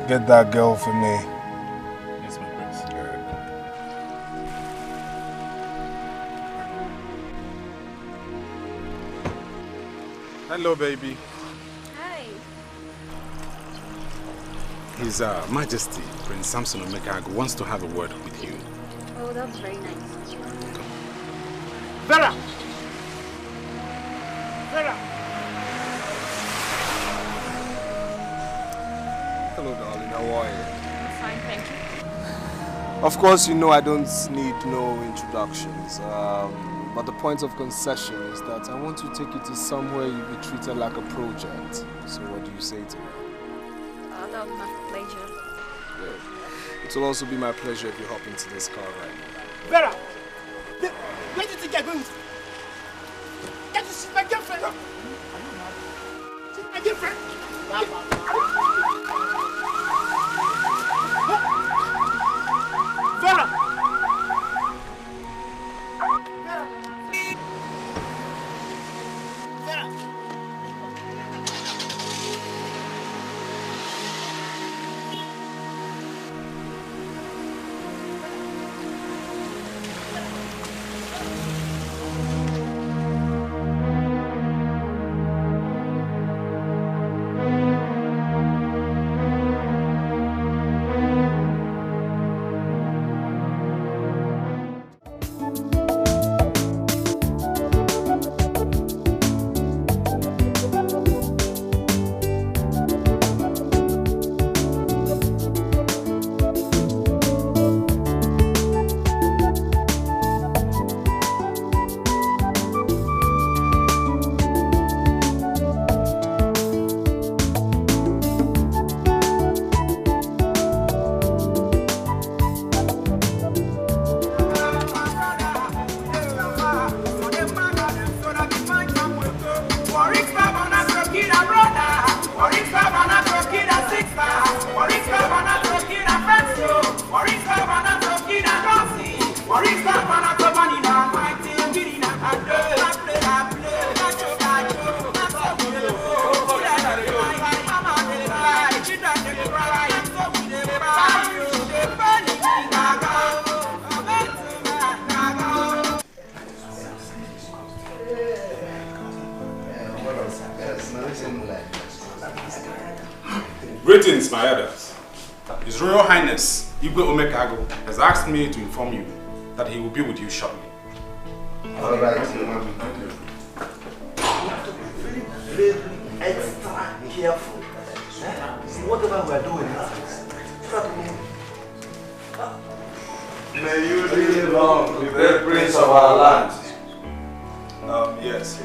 Get that girl for me. Yes, my prince. Hello, baby. Hi. His Majesty, Prince Samson Omekago, wants to have a word with you. Oh, that's very nice. Vera! Vera! Hello, darling. How are you? I'm fine, thank you. Of course, you know I don't need no introductions. But the point of concession is that I want to take you to somewhere you'll be treated like a project. So what do you say to me? That was my pleasure. Good. It will also be my pleasure if you hop into this car right now. Vera! Where do you think you're going? Get to see my girlfriend! See my girlfriend! Vera! Greetings, my elders. His Royal Highness, Igwe Omekago, has asked me to inform you that he will be with you shortly. All right. You have to be very, very extra careful. Whatever we are doing, may you live long, the great prince of our land. Yes.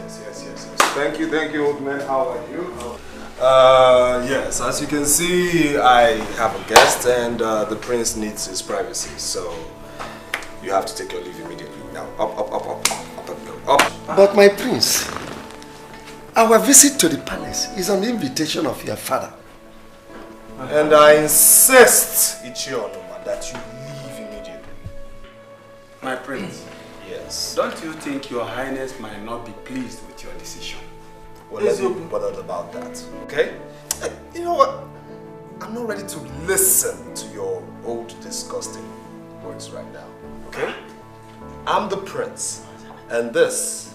Thank you, old man. How are you? Yes, as you can see, I have a guest and the prince needs his privacy, so you have to take your leave immediately. Now, up. But my prince, our visit to the palace is on the invitation of your father. And I insist, Ichionoma, that you leave immediately. My prince. Yes. Don't you think your highness might not be pleased with your decision? Well, let's not be bothered about that, okay? You know what? I'm not ready to listen to your old disgusting words right now, okay? I'm the prince, and this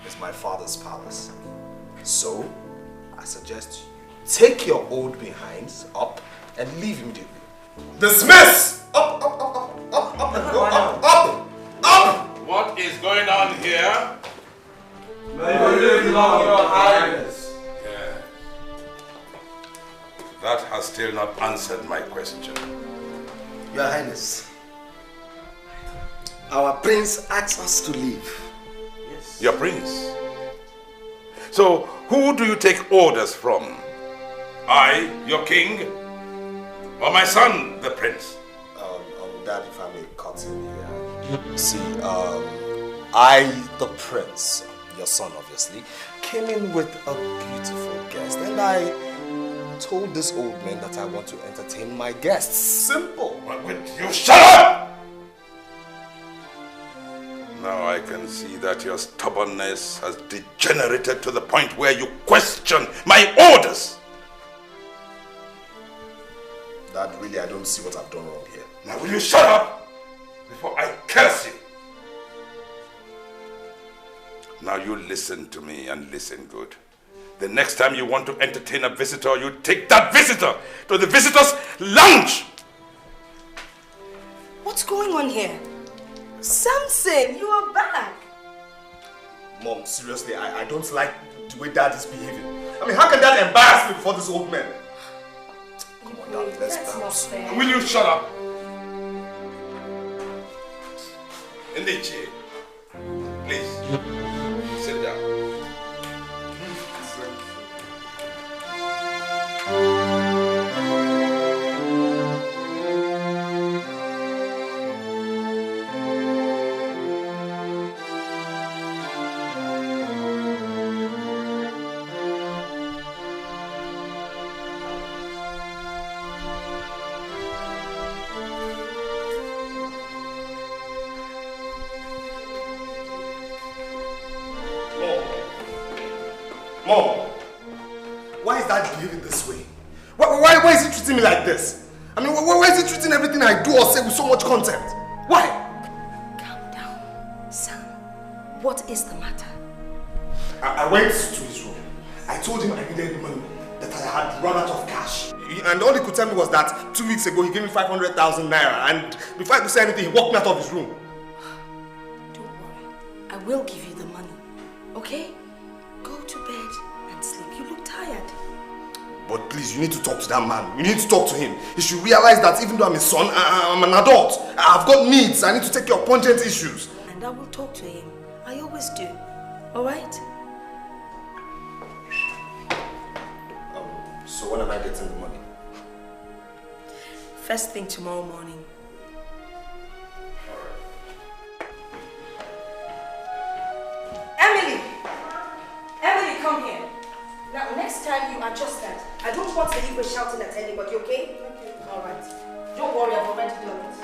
is my father's palace. So, I suggest you take your old behinds up and leave immediately. Dismiss! Up, and go, up! What is going on here? May you live long, your highness. Yeah. That has still not answered my question. Your highness, our prince asks us to leave. Yes. Your prince? So, who do you take orders from? I, your king? Or my son, the prince? Dad, if I may cut in here. See, I, the prince, your son obviously, came in with a beautiful guest and I told this old man that I want to entertain my guests. Simple. Would you shut up? Now I can see that your stubbornness has degenerated to the point where you question my orders. Dad, really, I don't see what I've done wrong here. Now will you shut up before I curse you? Now you listen to me and listen good. The next time you want to entertain a visitor, you take that visitor to the visitor's lounge. What's going on here? Samson, you are back. Mom, seriously, I don't like the way Dad is behaving. I mean, how can Dad embarrass me before this old man? Come on, Dad, let's That's not fair. Will you shut up? Edochie, please, sit down. Mom, why is Dad behaving this way? Why is he treating me like this? I mean, why is he treating everything I do or say with so much contempt? Why? Calm down, son. What is the matter? I went to his room. I told him I needed money, that I had run out of cash. And all he could tell me was that 2 weeks ago he gave me 500,000 naira, and before I could say anything, he walked me out of his room. Don't worry. I will give you the money, okay? Go to bed and sleep. You look tired. But please, you need to talk to that man. You need to talk to him. He should realize that even though I'm his son, I'm an adult. I've got needs. I need to take care of pungent issues. And I will talk to him. I always do. Alright? So when am I getting the money? First thing tomorrow morning. Emily! Emily, come here. Now, next time you adjust that. I don't want to leave her shouting at anybody, okay? Okay. Alright. Don't worry, I've already done it.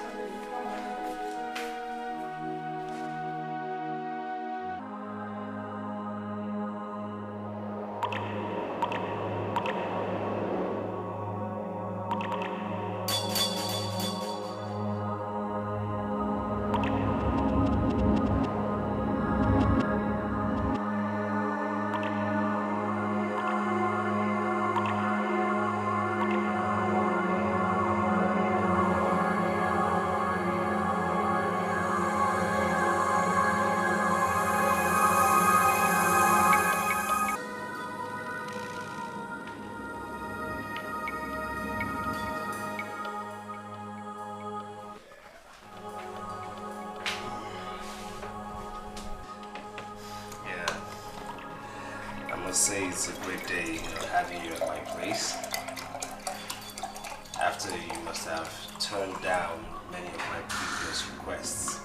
Say it's a great day, having you at my place. After you must have turned down many of my previous requests.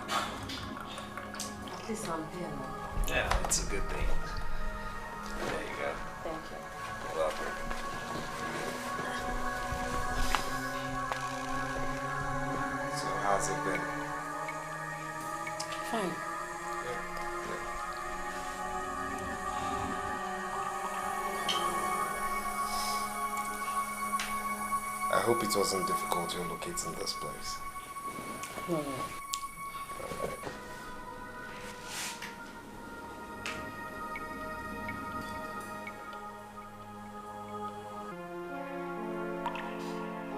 At least I'm here now. Yeah, it's a good thing. There you go. Thank you. You're welcome. So how's it been? Fine. I hope it wasn't difficult relocating this place. No.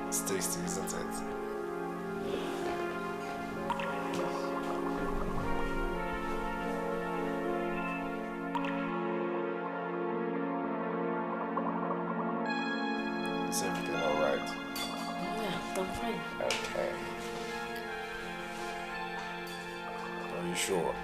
It's tasty, isn't it? Is everything alright? Yeah, I'm fine. Okay. Are you sure?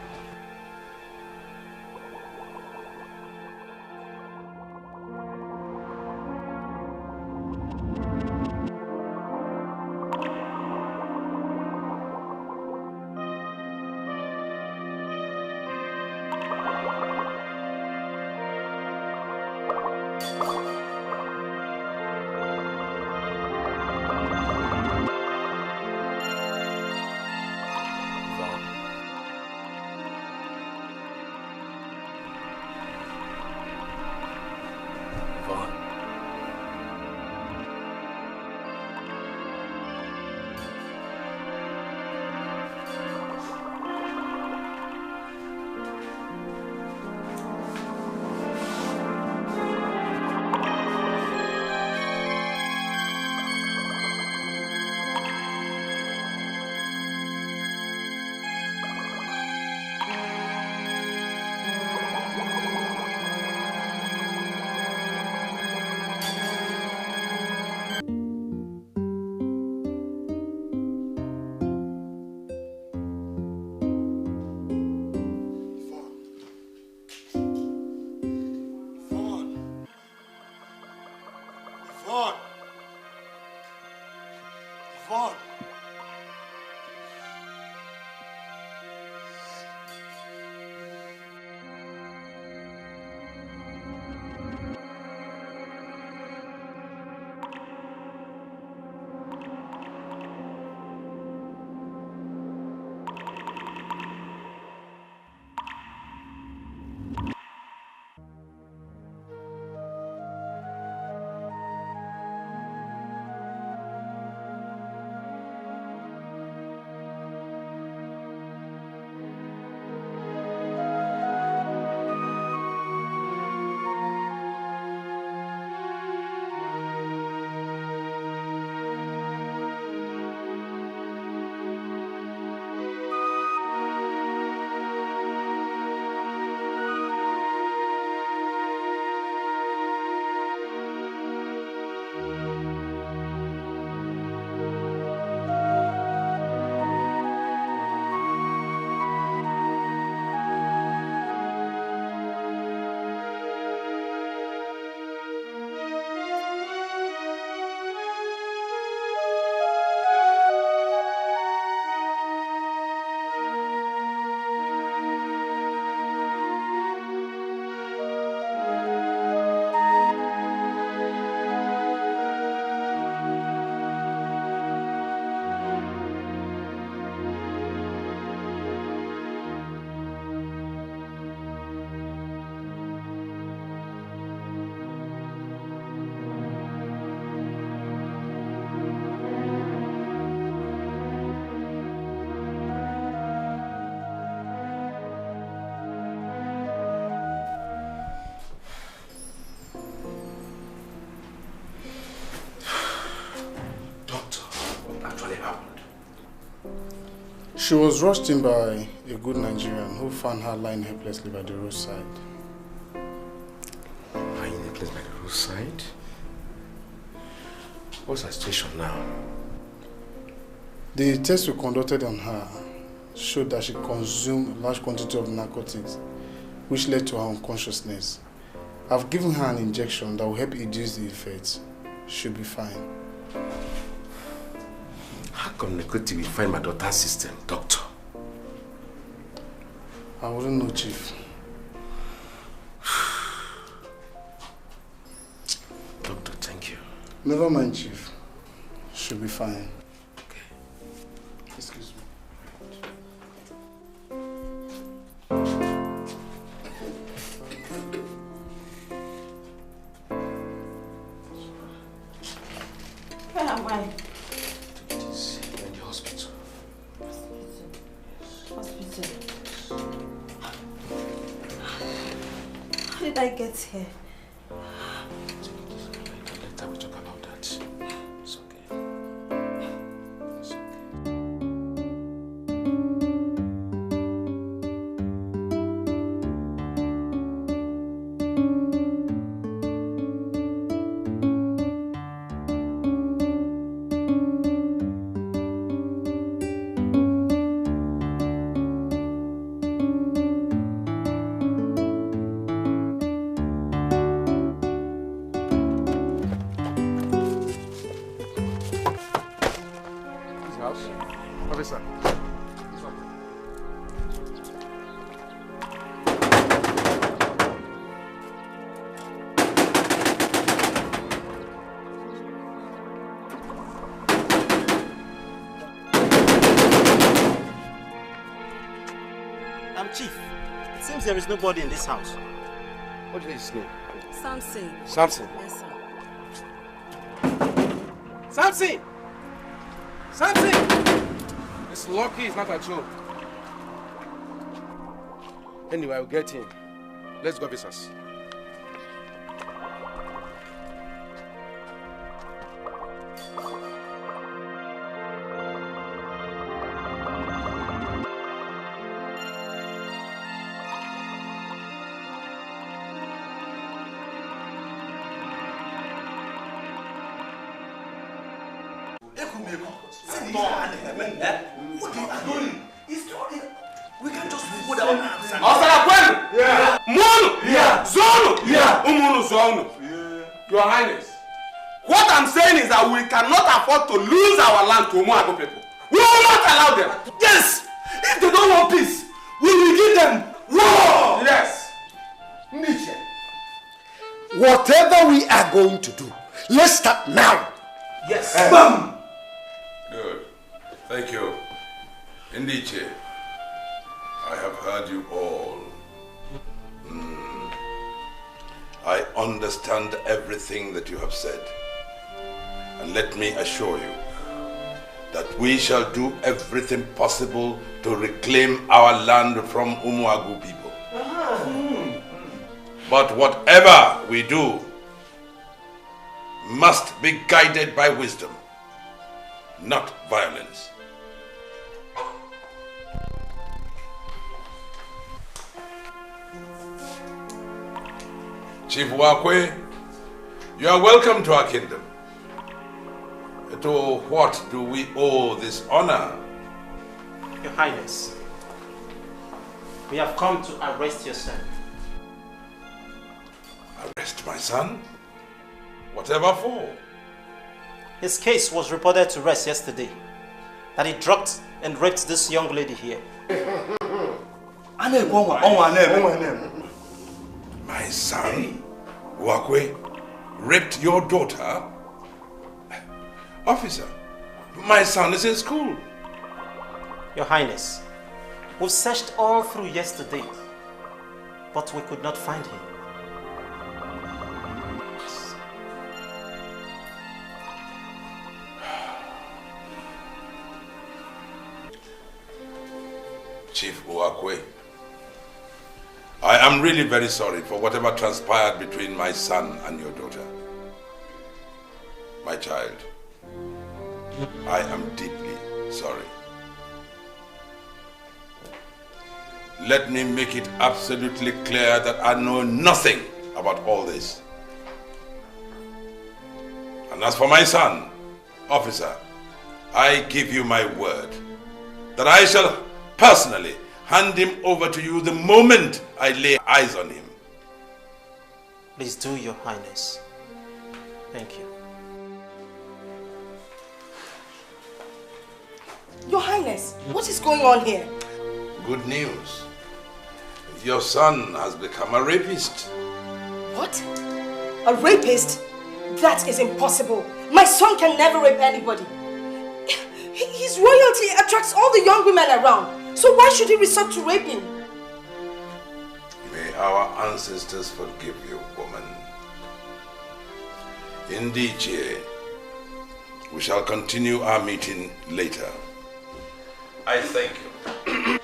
Vaughn. Vaughn. She was rushed in by a good Nigerian who found her lying helplessly by the roadside. Lying helpless by the roadside? What's her situation now? The tests we conducted on her showed that she consumed a large quantity of narcotics, which led to her unconsciousness. I've given her an injection that will help reduce the effects. She'll be fine. How come narcotics will find my daughter's system, doctor? I wouldn't know, Chief. Doctor, thank you. Never mind, Chief. She'll be fine. Okay. Excuse me. Where am I? You're in the hospital. Hospital. How did I get here? Later we talk about that. It's okay. It's okay. Chief, it seems there is nobody in this house. What is his name? Samson. Samson? Yes, sir. Samson! Samson! It's lucky he's not at home. Anyway, I'll get him. Let's go, officers. We can just put our hands and... Yeah. Mono! Yeah. Zono! Yeah. Umuno Zono. Yeah. Your Highness, What I'm saying is that we cannot afford to lose our land to Umuago people. We will not allow them. Yes! If they don't want peace, we will give them war! Yes! Nietzsche, whatever we are going to do, let's start now. Yes. Bam! Good. Thank you. Ndiche, I have heard you all. I understand everything that you have said. And let me assure you that we shall do everything possible to reclaim our land from Umuagu people. But whatever we do must be guided by wisdom, not violence. Chief Wakwe, you are welcome to our kingdom. To what do we owe this honor? Your Highness, we have come to arrest your son. Arrest my son? Whatever for? His case was reported to rest yesterday, that he drugged and raped this young lady here. My son, Wakwe, raped your daughter? Officer, my son is in school. Your Highness, we've searched all through yesterday, but we could not find him. Chief Wakwe, I am really very sorry for whatever transpired between my son and your daughter. My child, I am deeply sorry. Let me make it absolutely clear that I know nothing about all this. And as for my son, officer, I give you my word that I shall personally hand him over to you the moment I lay eyes on him. Please do, Your Highness. Thank you. Your Highness, what is going on here? Good news. Your son has become a rapist. What? A rapist? That is impossible. My son can never rape anybody. His royalty attracts all the young women around. So why should he resort to raping? May our ancestors forgive you, woman. Indeed, we shall continue our meeting later. I thank you.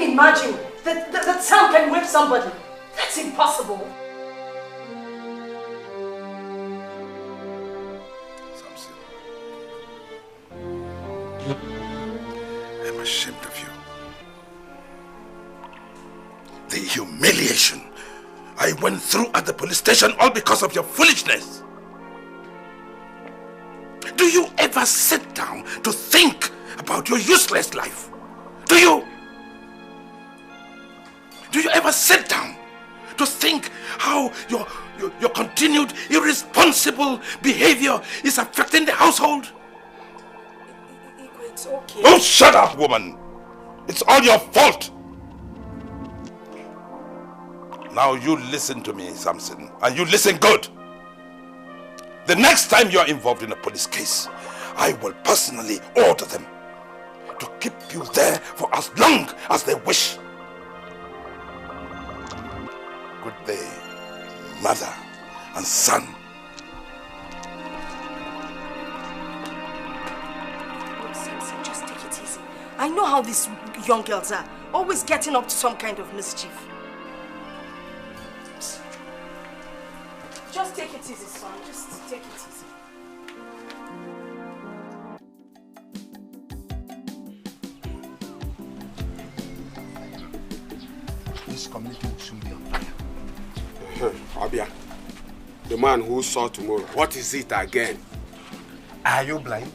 Imagine that Sam can rape somebody. That's impossible. Samson, I'm ashamed of you. The humiliation I went through at the police station all because of your foolishness. Do you ever sit down to think about your useless life? Do you? Do you ever sit down to think how your continued irresponsible behavior is affecting the household? It's okay. Oh, shut up, woman! It's all your fault! Now you listen to me, Samson, and you listen good. The next time you are involved in a police case, I will personally order them to keep you there for as long as they wish. Good day, mother and son. Just take it easy. I know how these young girls are, always getting up to some kind of mischief. Just take it easy, son. Just take it easy. This community will soon be on fire. Abia, The man who saw tomorrow. What is it again? Are you blind?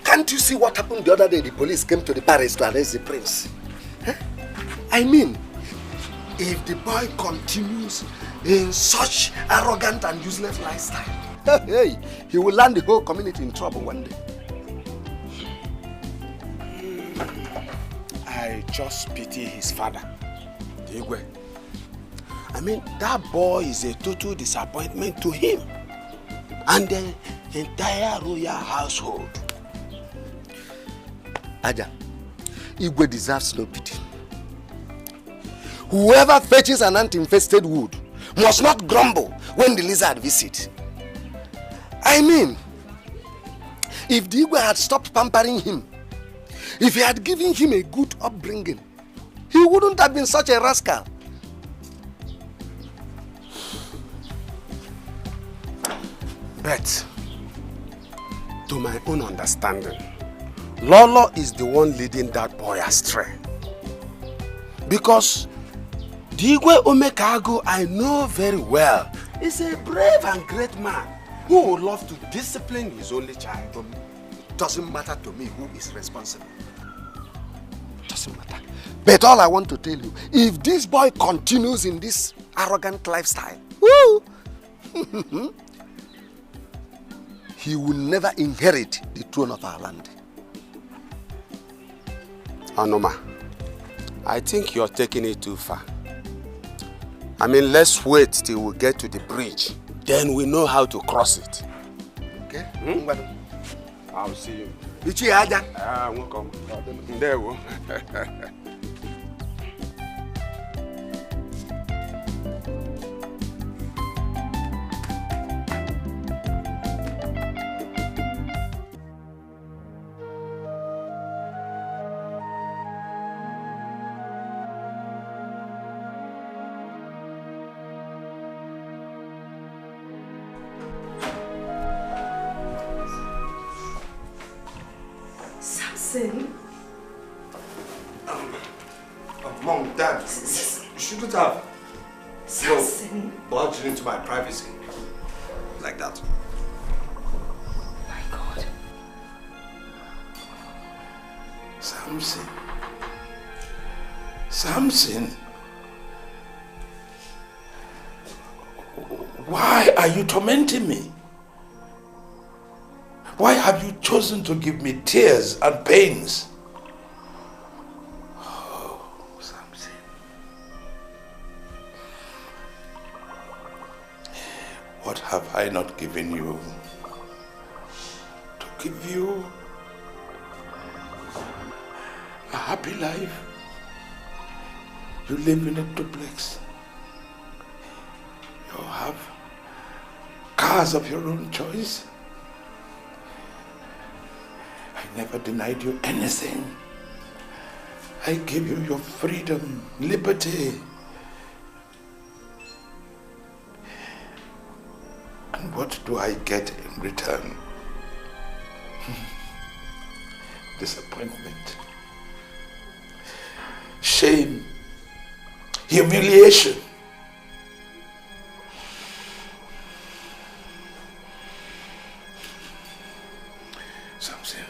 Can't you see what happened the other day? The police came to the palace to arrest the prince. Huh? I mean, if the boy continues in such arrogant and useless lifestyle, hey, he will land the whole community in trouble one day. I just pity his father, Igwe. I mean, that boy is a total disappointment to him and the entire royal household. Aja, Igwe deserves no pity. Whoever fetches an ant-infested wood must not grumble when the lizard visits. I mean, if the Igwe had stopped pampering him, if he had given him a good upbringing, he wouldn't have been such a rascal. But, to my own understanding, Lolo is the one leading that boy astray. Because Digwe Omekago, I know very well, is a brave and great man who would love to discipline his only child. It doesn't matter to me who is responsible. It doesn't matter. But all I want to tell you, if this boy continues in this arrogant lifestyle, woo, he will never inherit the throne of our land. Anoma, I think you're taking it too far. I mean, let's wait till we get to the bridge. Then we know how to cross it. Okay? I'll see you. Ichi Aja. Welcome. There we go. Mom, Dad, you shouldn't have barged into my privacy like that. My God. Samson. Samson. Why are you tormenting me? Why have you chosen to give me tears and pains? Oh, Samson. What have I not given you to give you a happy life? You live in a duplex. You have cars of your own choice. I never denied you anything. I gave you your freedom, liberty. And what do I get in return? Disappointment, shame, humiliation. Samson,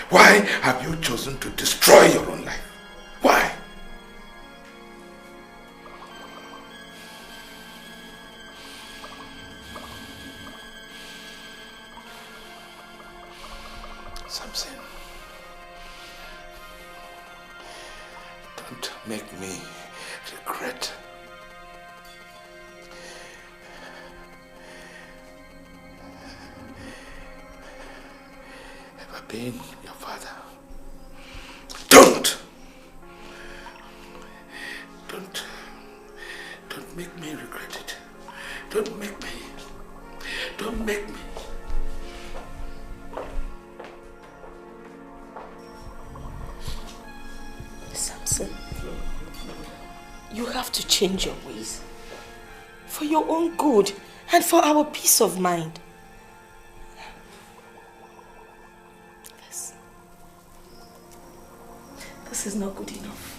why have you chosen to destroy your own life? Why? Samson, don't make me regret. Ever being your father. Don't make me regret it. Don't make me. Samson, you have to change your ways for your own good and for our peace of mind. This is not good enough.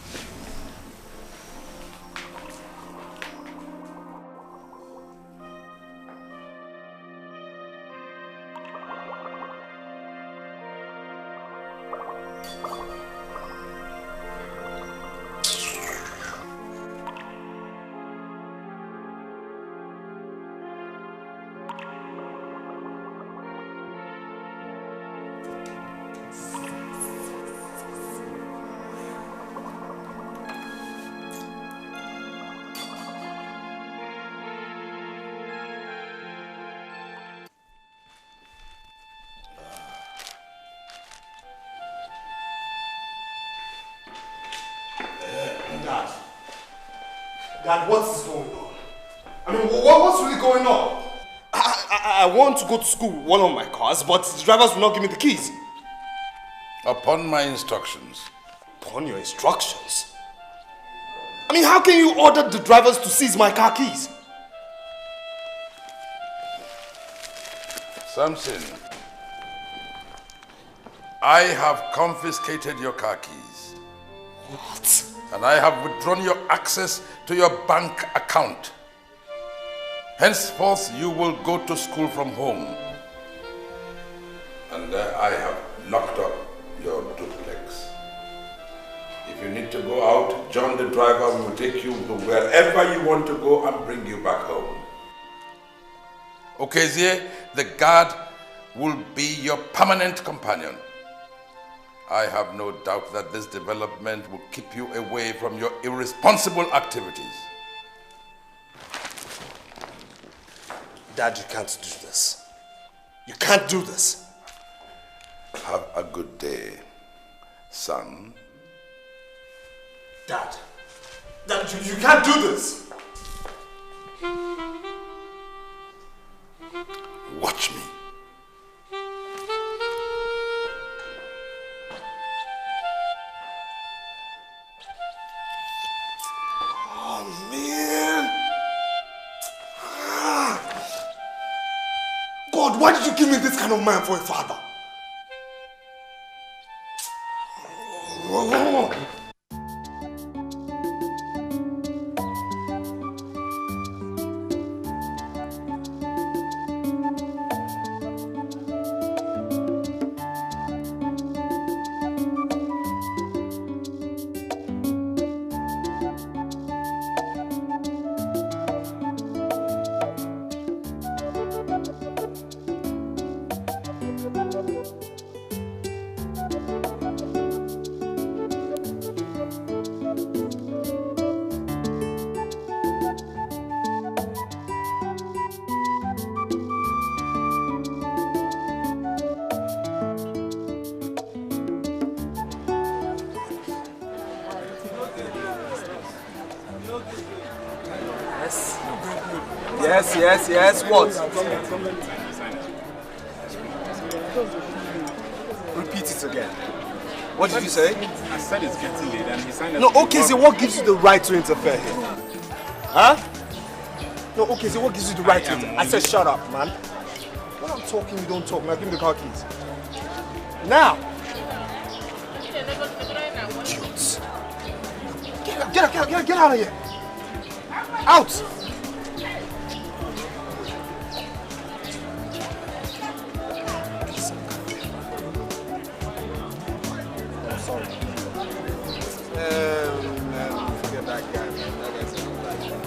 Dad, what's going on? I mean, what's really going on? I want to go to school with one of my cars, but the drivers will not give me the keys. Upon my instructions. Upon your instructions? I mean, how can you order the drivers to seize my car keys? Samson, I have confiscated your car keys. What? And I have withdrawn your access to your bank account. Henceforth, you will go to school from home. And I have locked up your duplex. If you need to go out, John the driver will take you to wherever you want to go and bring you back home. Okezie, the guard will be your permanent companion. I have no doubt that this development will keep you away from your irresponsible activities. Dad, you can't do this. You can't do this. Have a good day, son. Dad, you can't do this. Watch me. Oh, man. God, why did you give me this kind of man for a father? Yes, what? Repeat it again. What did you say? I said it's getting late and he signed it. No, okay, so what gives you the right to interfere here? Huh? No, okay, so what gives you the right to interfere? I said shut up, man. When I'm talking, you don't talk. Now give me the car keys. Now! Idiots. Get out of here! Out! Forget that guy, man. That guy's a black guy.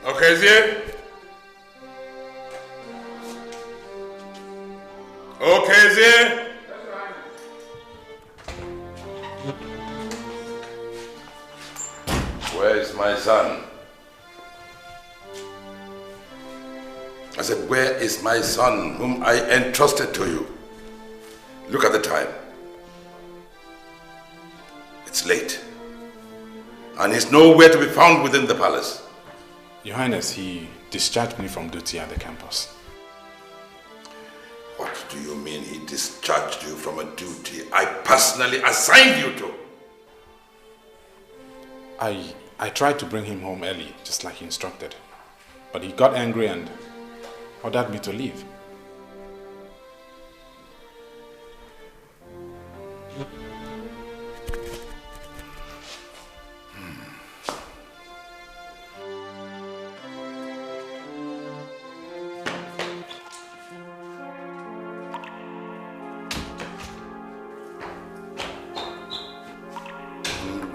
Okezie? Okezie? Where is my son? I said, where is my son whom I entrusted to you? Look at the time. It's late. And he's nowhere to be found within the palace. Your Highness, he discharged me from duty at the campus. What do you mean he discharged you from a duty I personally assigned you to? I tried to bring him home early, just like he instructed. But he got angry and ordered me to leave.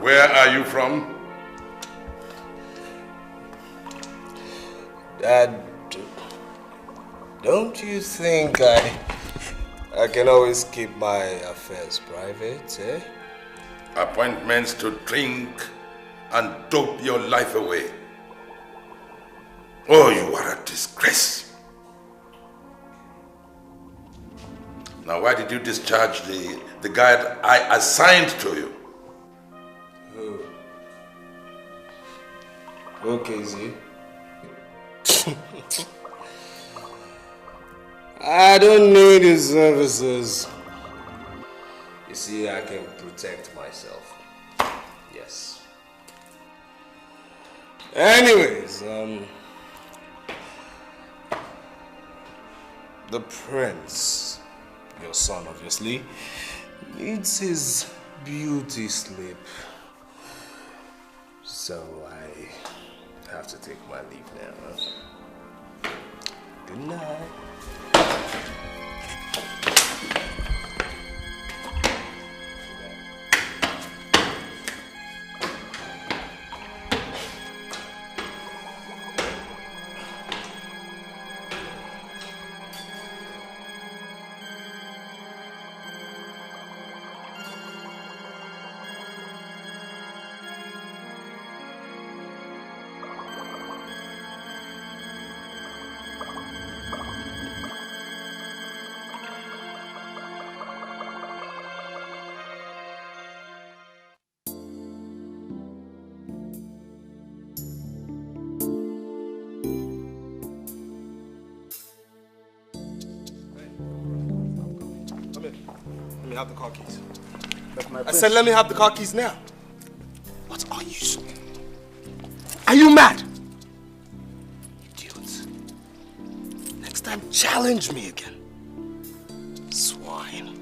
Where are you from? Dad, don't you think I can always keep my affairs private, eh? Appointments to drink and dope your life away. Oh, you are a disgrace. Now, why did you discharge the guy that I assigned to you? Who? Okay, Chizzy. I don't need his services. You see, I can protect myself. Yes. Anyways, the prince, your son obviously, needs his beauty sleep. So I have to take my leave now. Good night. Let me have the car keys. I said let me have the car keys now. What are you so? Are you mad? Idiots. Next time, challenge me again. Swine.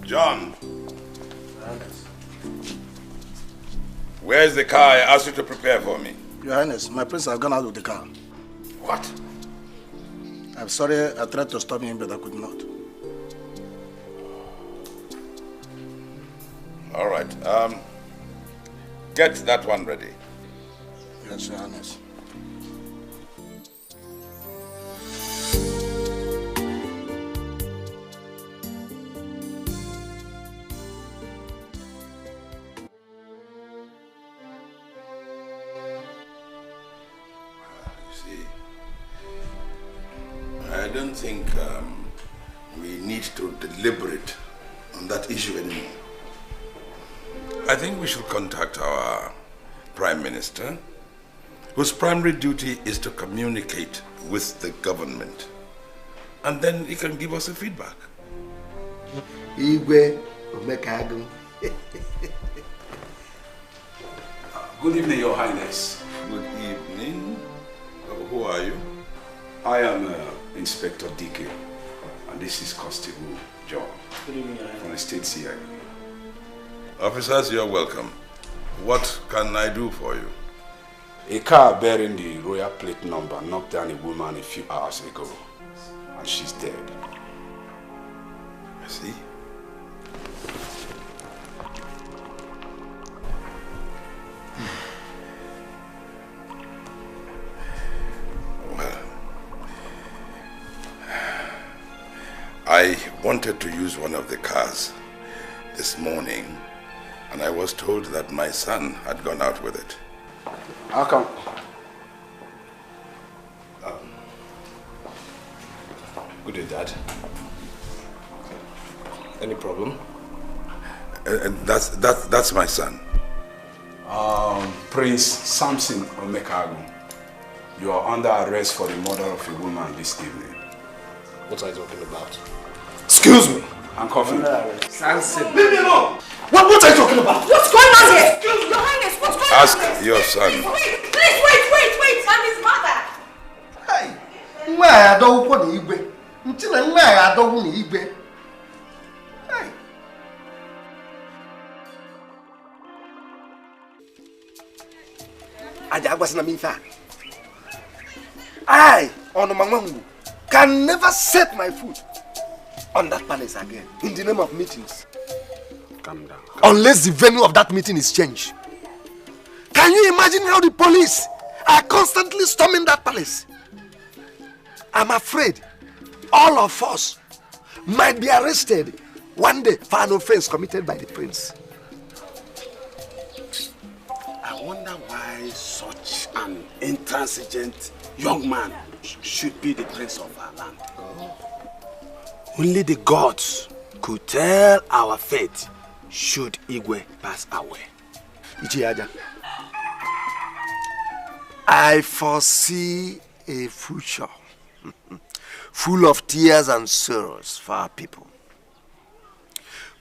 John. Where's the car I asked you to prepare for me? Your Highness, my prince has gone out with the car. What? I'm sorry, I tried to stop him, but I could not. All right. Get that one ready. Yes, Your Highness. I don't think we need to deliberate on that issue anymore. I think we should contact our Prime Minister, whose primary duty is to communicate with the government. And then he can give us a feedback. Igwe Omekago. Good evening, Your Highness. Good evening. Who are you? I am Inspector Etiko, and this is Constable John from the State CID. Officers, you're welcome. What can I do for you? A car bearing the royal plate number knocked down a woman a few hours ago, and she's dead. I see. Well, I wanted to use one of the cars this morning, and I was told that my son had gone out with it. How come? Good day, Dad. Any problem? That's my son. Prince Samson Omekago, you are under arrest for the murder of a woman this evening. What are you talking about? Excuse me! Handcuff him. Samson. Leave me alone! What are you talking about? What's going on here? Your Highness, what's going on? Ask your son. Please, wait! I'm his mother! Hey! I don't want to eat. I don't want to eat. Hey! I, Onomangu, can never set my foot on that palace again in the name of meetings. Calm down. Unless the venue of that meeting is changed. Can you imagine how the police are constantly storming that palace? I'm afraid all of us might be arrested one day for an offense committed by the prince. I wonder why such an intransigent young man should be the prince of our land. Only the gods could tell our fate should Igwe pass away. Ichiaja, I foresee a future full of tears and sorrows for our people,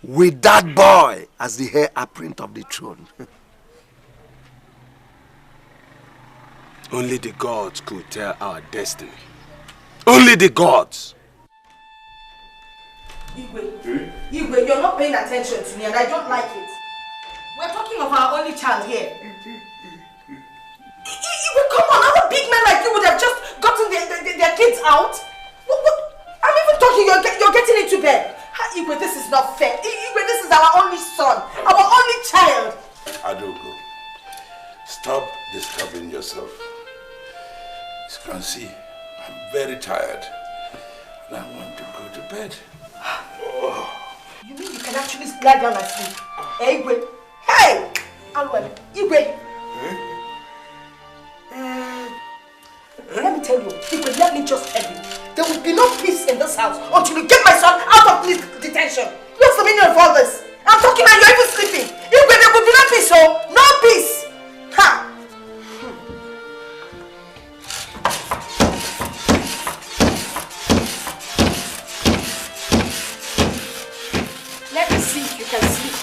with that boy as the heir apparent of the throne. Only the gods could tell our destiny. Only the gods. Igwe, you're not paying attention to me and I don't like it. We're talking of our only child here. Igwe, come on, how a big man like you would have just gotten their kids out? What? I'm even talking, you're getting into bed. Igwe, this is not fair. Igwe, this is our only son, our only child. Adogo, stop disturbing yourself. As you can see, I'm very tired and I want to go to bed. You mean you can actually lie down and sleep? Hey, Igwe. Hey! Igwe. Let me tell you, Igwe, let me just tell you. There will be no peace in this house until you get my son out of this detention. What's the meaning of all this? I'm talking and you're even sleeping. Igwe, there will be no peace, oh? No peace! Ha! Let me see if you can sleep.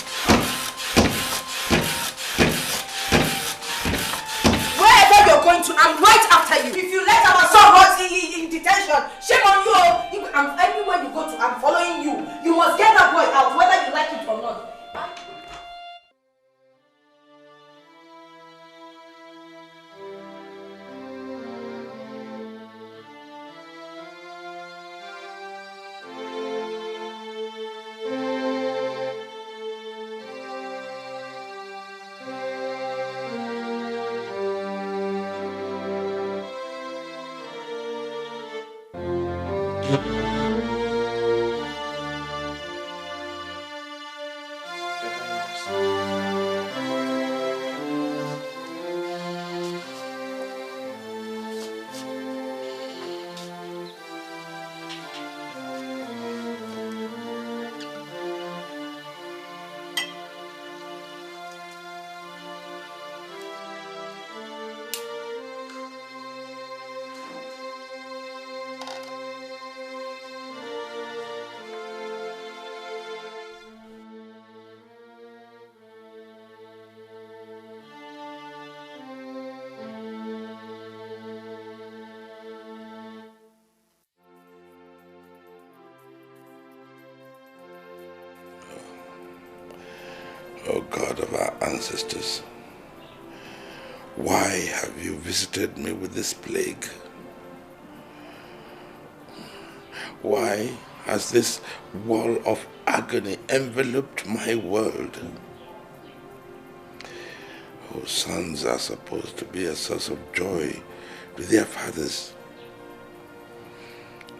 Wherever you're going to, I'm right after you. If you let our son rot in detention, shame on you. Everywhere you go to, I'm following you. You must get that boy out, whether you like it or not. O God of our ancestors, why have you visited me with this plague? Why has this wall of agony enveloped my world? Oh, sons are supposed to be a source of joy to their fathers.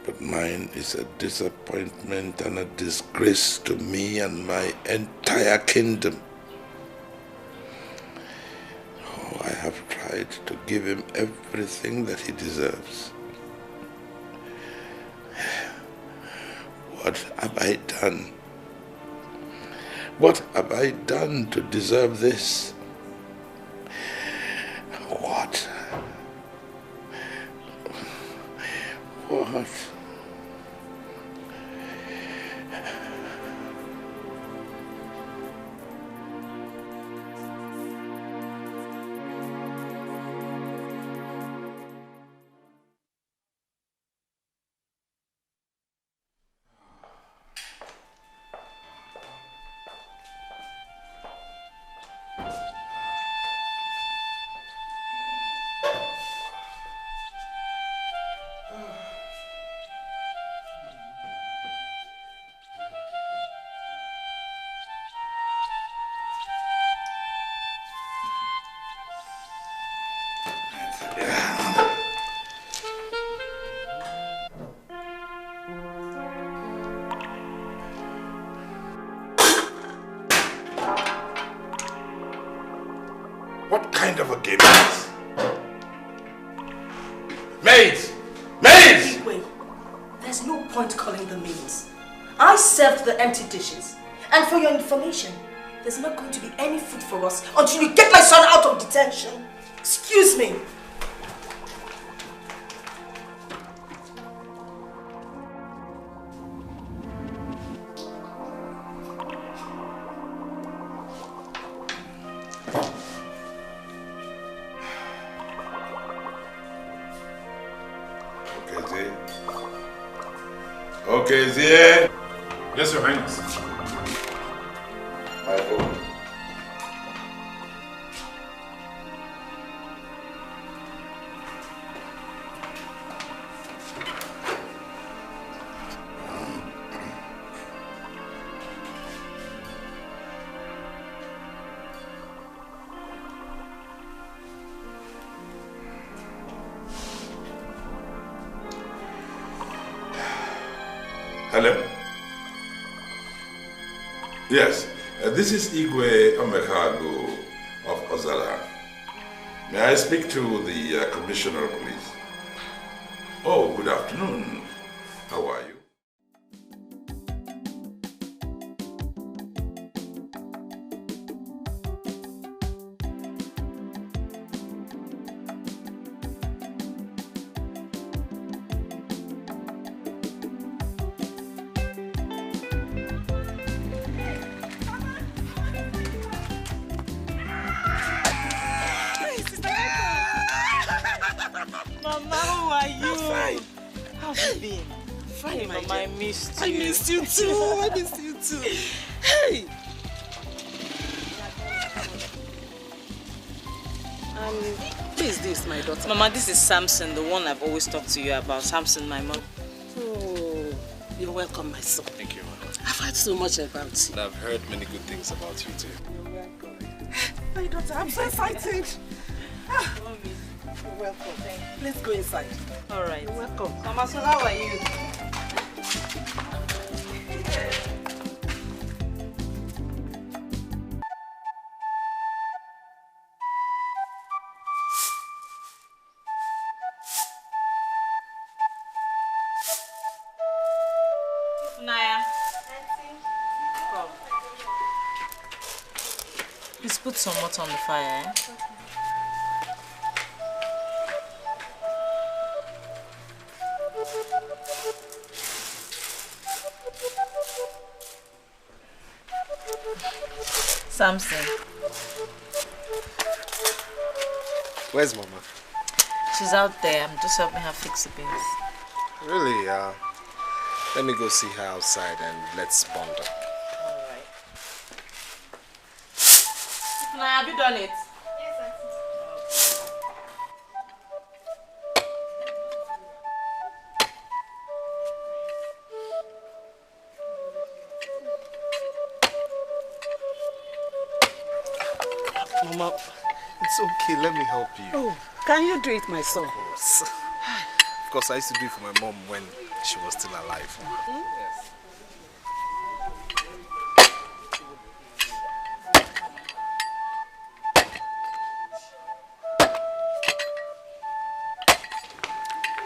But mine is a disappointment and a disgrace to me and my entire kingdom. Oh, I have tried to give him everything that he deserves. What have I done? What have I done to deserve this? What? What? What kind of a game is this? Maids! Maids! Wait, there's no point calling them maids. I served the empty dishes. And for your information, there's not going to be any food for us until you get my son out of detention. Excuse me. Okay, Zie. Yes, Your Highness. My phone. Hello? Yes, this is Igwe Omekago of Ozala. May I speak to the Commissioner of Police? Oh, good afternoon. How are you? Mama, how are you? I'm fine. How have you been? Fine, hey, Mama, I missed you. I missed you too. I missed you too. Hey! Who is this, my daughter? Mama, this is Samson, the one I've always talked to you about. Samson, my mom. Oh, you're welcome, my son. Thank you, Mama. I've heard so much about you. And I've heard many good things about you too. You're welcome. My daughter, I'm so excited. Mommy. You're welcome. Let's go inside. All right. You're welcome. Mama, so how are you? Naya. Come. Please put some water on the fire, eh? Samson. Where's Mama? She's out there. I'm just helping her fix the beans. Really? Let me go see her outside and let's bond up. Alright. Naya, have you done it? Mama, it's okay. Let me help you. Oh, can you do it, my son? Of course. Of course, I used to do it for my mom when she was still alive. Yes.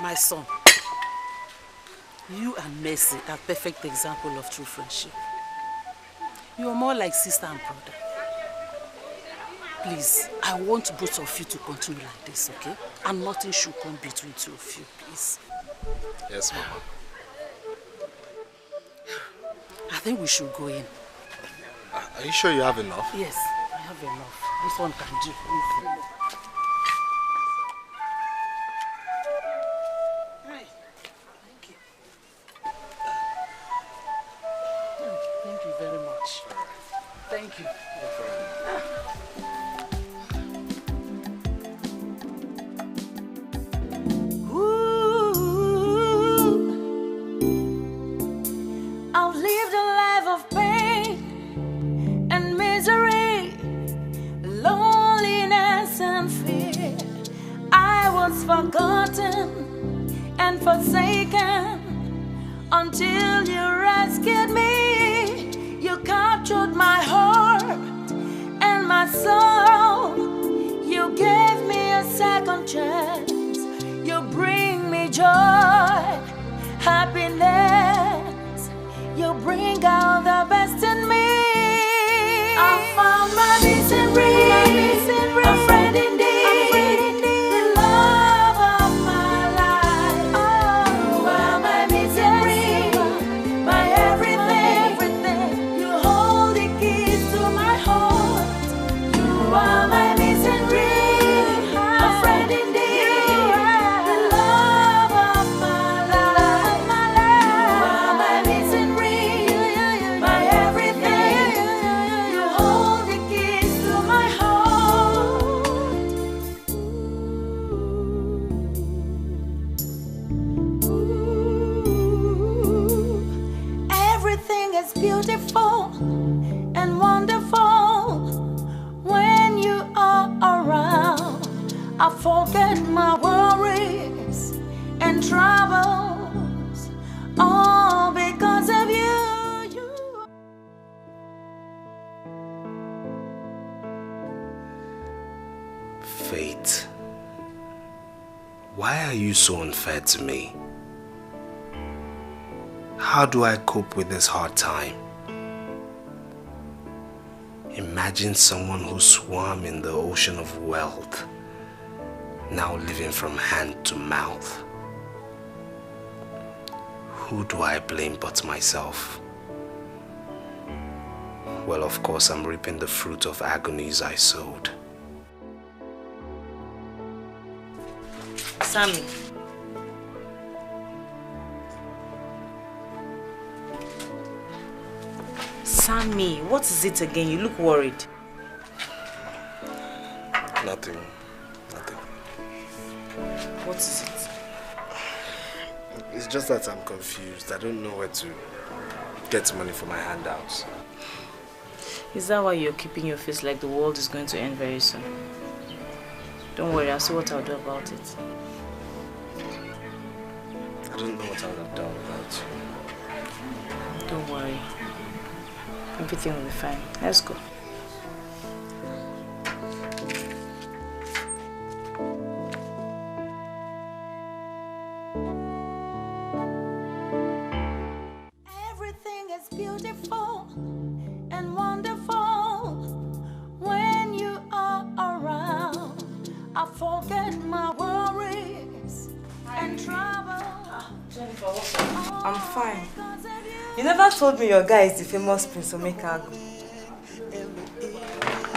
My son, you and Mercy are perfect example of true friendship. You are more like sister and brother. Please, I want both of you to continue like this, okay? And nothing should come between two of you, please. Yes, Mama. I think we should go in. Are you sure you have enough? Yes, I have enough. This one can do. Thank you very much. Thank you. I've lived a life of pain and misery, loneliness and fear. I was forgotten and forsaken until you rescued me. You captured my heart and my soul. You gave me a second chance. You bring me joy, happiness. You bring out the best in me. I found my misery, a friend indeed, the love of my life. Oh, you are my misery, my everything. You hold the keys to my heart. You are my misery, a friend indeed, the love of my life. You are my misery, my everything. You hold the keys to my heart. Everything is beautiful and wonderful when you are around. I forget my worries and troubles, all because of you. Fate, why are you so unfair to me? How do I cope with this hard time? Imagine someone who swam in the ocean of wealth, now living from hand to mouth. Who do I blame but myself? Well, of course, I'm reaping the fruit of agonies I sowed. Sammy. Sammy, what is it again? You look worried. Nothing. What is it? It's just that I'm confused. I don't know where to get money for my handouts. Is that why you're keeping your face like the world is going to end very soon? Don't worry, I'll see what I'll do about it. I don't know what I would have done without you. Don't worry. Everything will be fine. Let's go. Everything is beautiful and wonderful when you are around. I forget my worries and troubles. I'm fine. You never told me your guy is the famous Prince Omekago.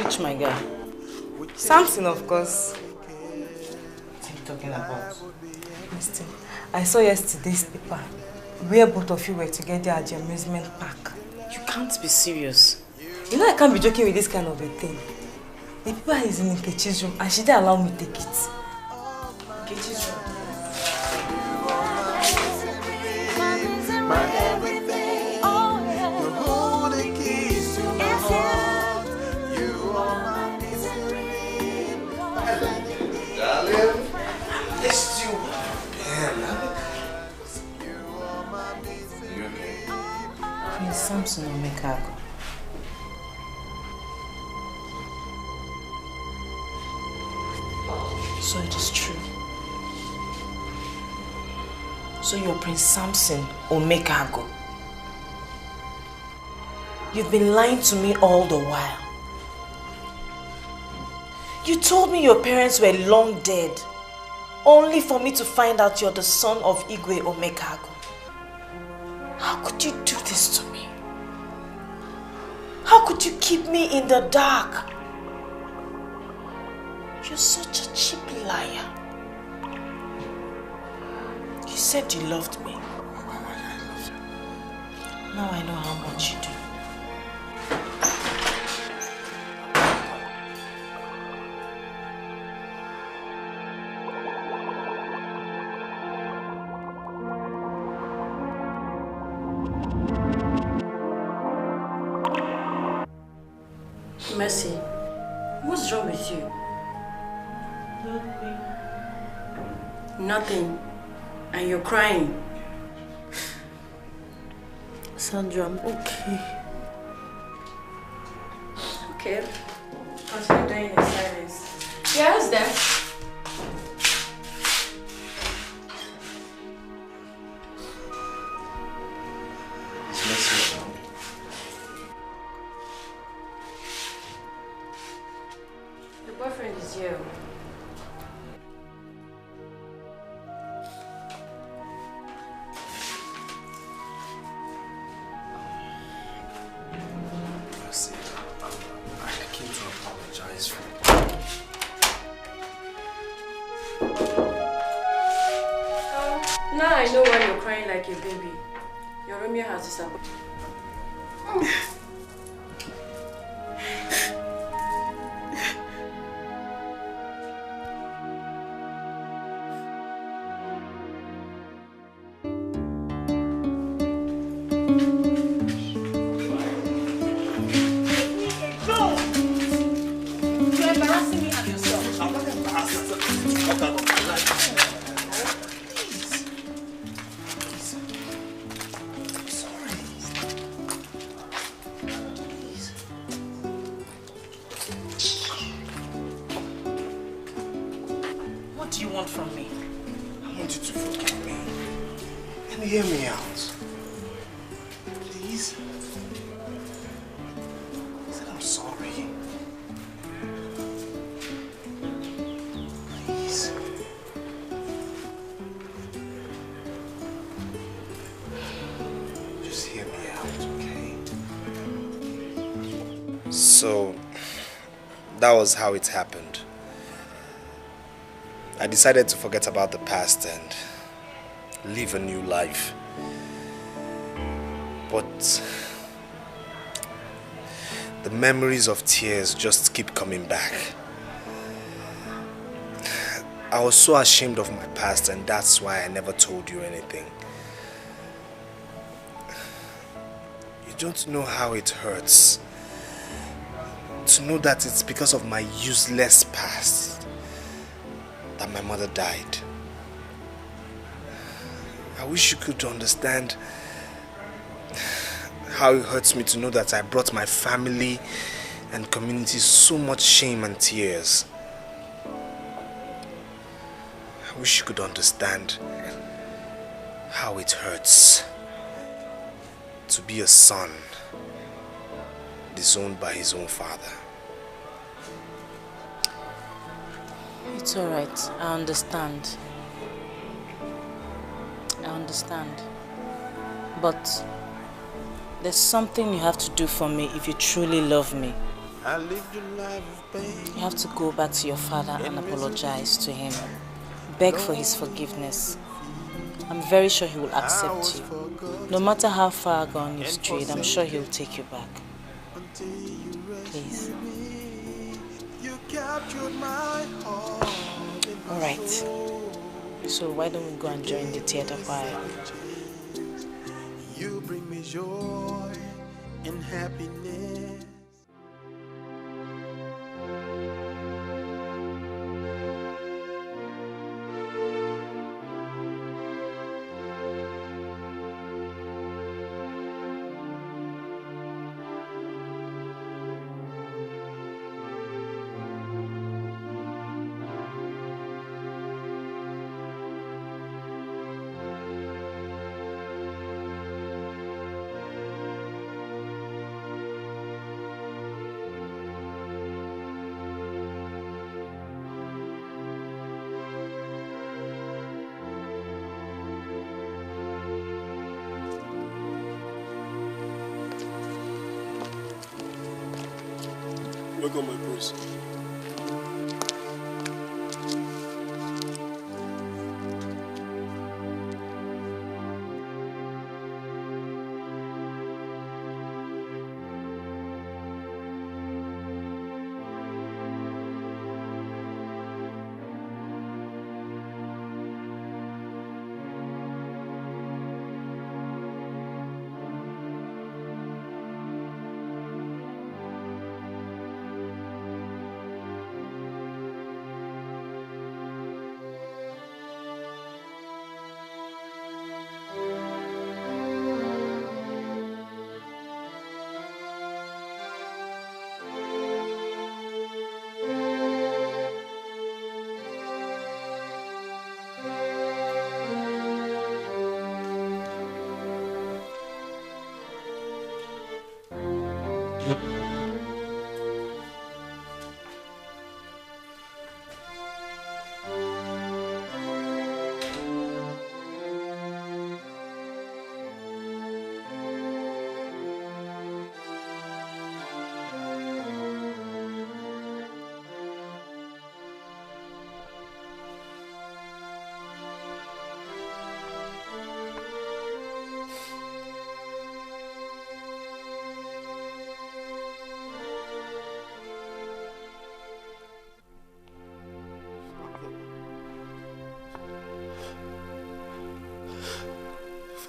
Which my guy? Samson, of course. What are you talking about? Listen, I saw yesterday's paper where both of you were together at the amusement park. You can't be serious. You know I can't be joking with this kind of a thing. The paper is in Nkechi's room and she didn't allow me to take it. Nkechi's room? Samson Omekago. So it is true. So you're Prince Samson Omekago. You've been lying to me all the while. You told me your parents were long dead, only for me to find out you're the son of Igwe Omekago. How could you do this to me? How could you keep me in the dark? You're such a cheap liar. You said you loved me. Now I know how much you do. Mercy, what's wrong with you? Nothing. And you're crying. Sandra, I'm okay. Okay. Continue doing in silence. Yeah, who's there? Your boyfriend is here. Now I know why you're crying like a baby. Your Romeo has disappointed. You're embarrassing me and yourself. I'm not embarrassed. What do you want from me? I want you to forgive me. And hear me out. Please. I said I'm sorry. Please. Just hear me out, okay? So, that was how it happened. I decided to forget about the past and live a new life. But the memories of tears just keep coming back. I was so ashamed of my past, and that's why I never told you anything. You don't know how it hurts to know that it's because of my useless past that my mother died. I wish you could understand how it hurts me to know that I brought my family and community so much shame and tears. I wish you could understand how it hurts to be a son disowned by his own father. It's alright, I understand. I understand. But there's something you have to do for me if you truly love me. You have to go back to your father and apologize to him. Beg for his forgiveness. I'm very sure he will accept you. No matter how far gone you've strayed, I'm sure he'll take you back. Please. Alright. So why don't we go and join the theater choir? You bring me joy and happiness. Welcome, my bros.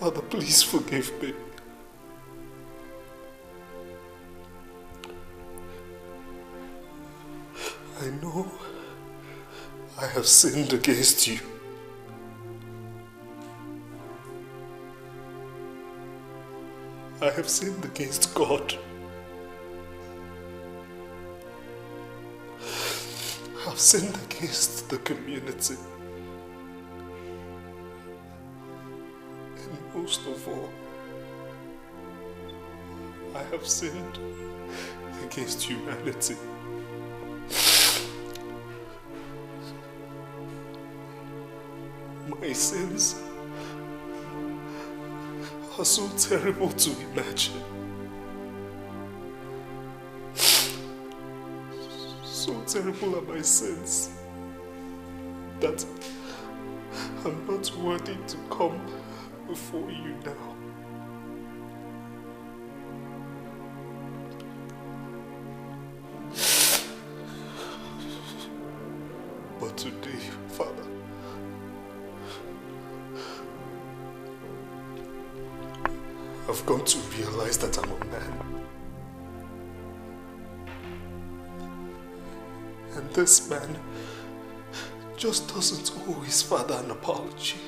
Father, please forgive me. I know I have sinned against you. I have sinned against God. I have sinned against the community. Most of all, I have sinned against humanity. My sins are so terrible to imagine. So terrible are my sins that I'm not worthy to come before you now. But today, Father, I've come to realize that I'm a man. And this man just doesn't owe his father an apology.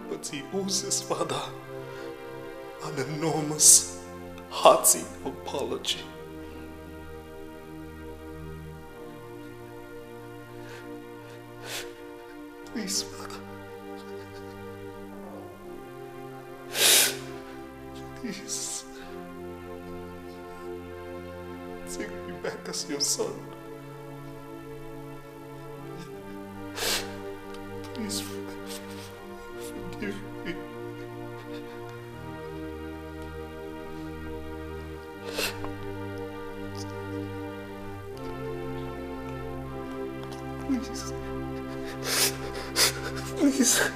But he owes his father an enormous, hearty apology. Please, Father. Please. Take me back as your son. Please forgive me. Please. Please.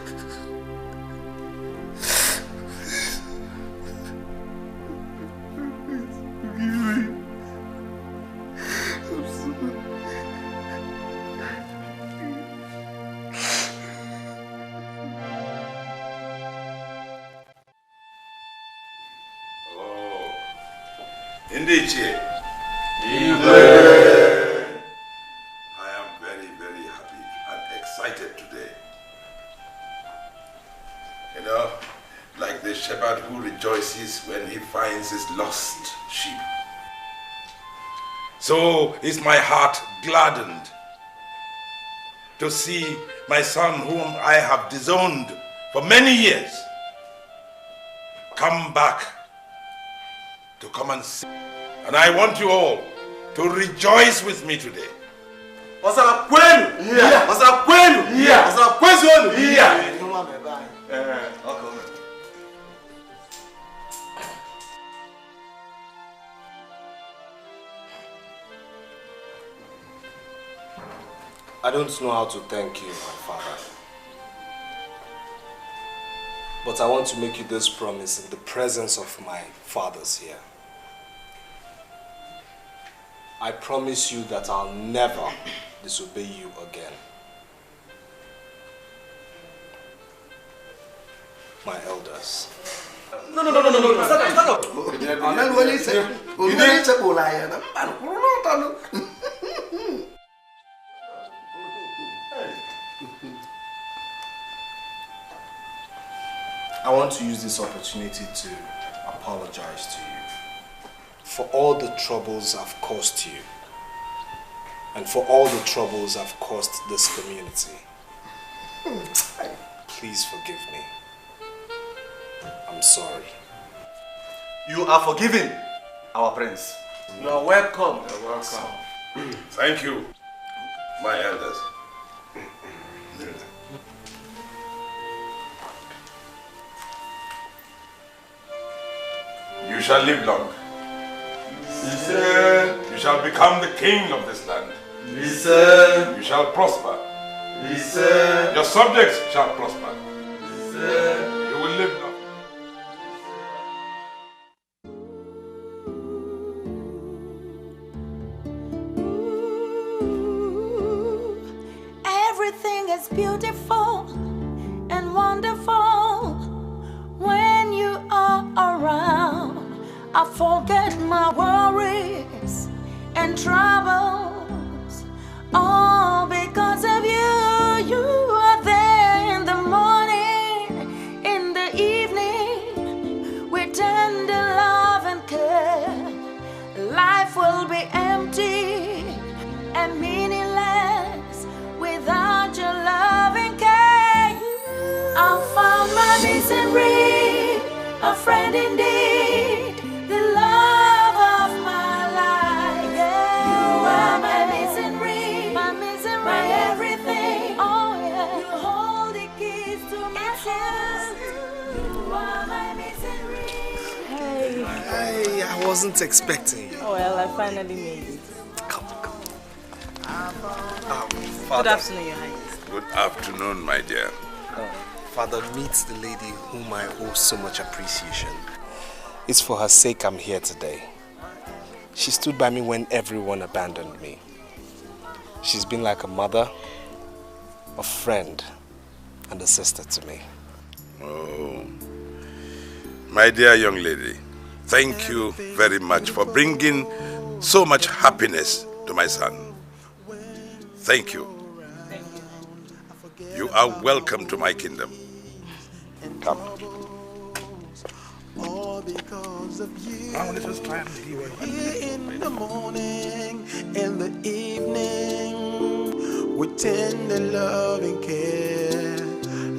Edochie. I am very, very happy and excited today. You know, like the shepherd who rejoices when he finds his lost sheep. So is my heart gladdened to see my son, whom I have disowned for many years, come back to come and see. And I want you all to rejoice with me today. don't know how to thank you, my father. But I want to make you this promise in the presence of my fathers here. I promise you that I'll never disobey you again. My elders. No. Stand up. I want to use this opportunity to apologize to you for all the troubles I've caused you and for all the troubles I've caused this community. Please forgive me. I'm sorry. You are forgiven, our prince. You are welcome. You're welcome. Thank you, my elders. You shall live long. Listen. You shall become the king of this land. Listen. You shall prosper. Listen. Your subjects shall prosper. Listen. You will live long. Everything is beautiful and wonderful when you are around. I forget my worries and troubles, all because of you. You are there in the morning, in the evening, with tender love and care. Life will be empty and meaningless without your love and care. I found my misery, a friend indeed, the love of my life. You are my misery, my everything. Oh yeah, you hold the keys to my heart. You are my misery. Hey, I wasn't expecting you. Oh well, I finally made it. Come. Good afternoon, Your Highness. Good afternoon, my dear. Father, meet the lady whom I owe so much appreciation. It's for her sake I'm here today. She stood by me when everyone abandoned me. She's been like a mother, a friend, and a sister to me. Oh, my dear young lady, thank you very much for bringing so much happiness to my son. Thank you. You are welcome to my kingdom. Come. All because of you. Now let us try and see what in the morning, in the evening, with tender love and care,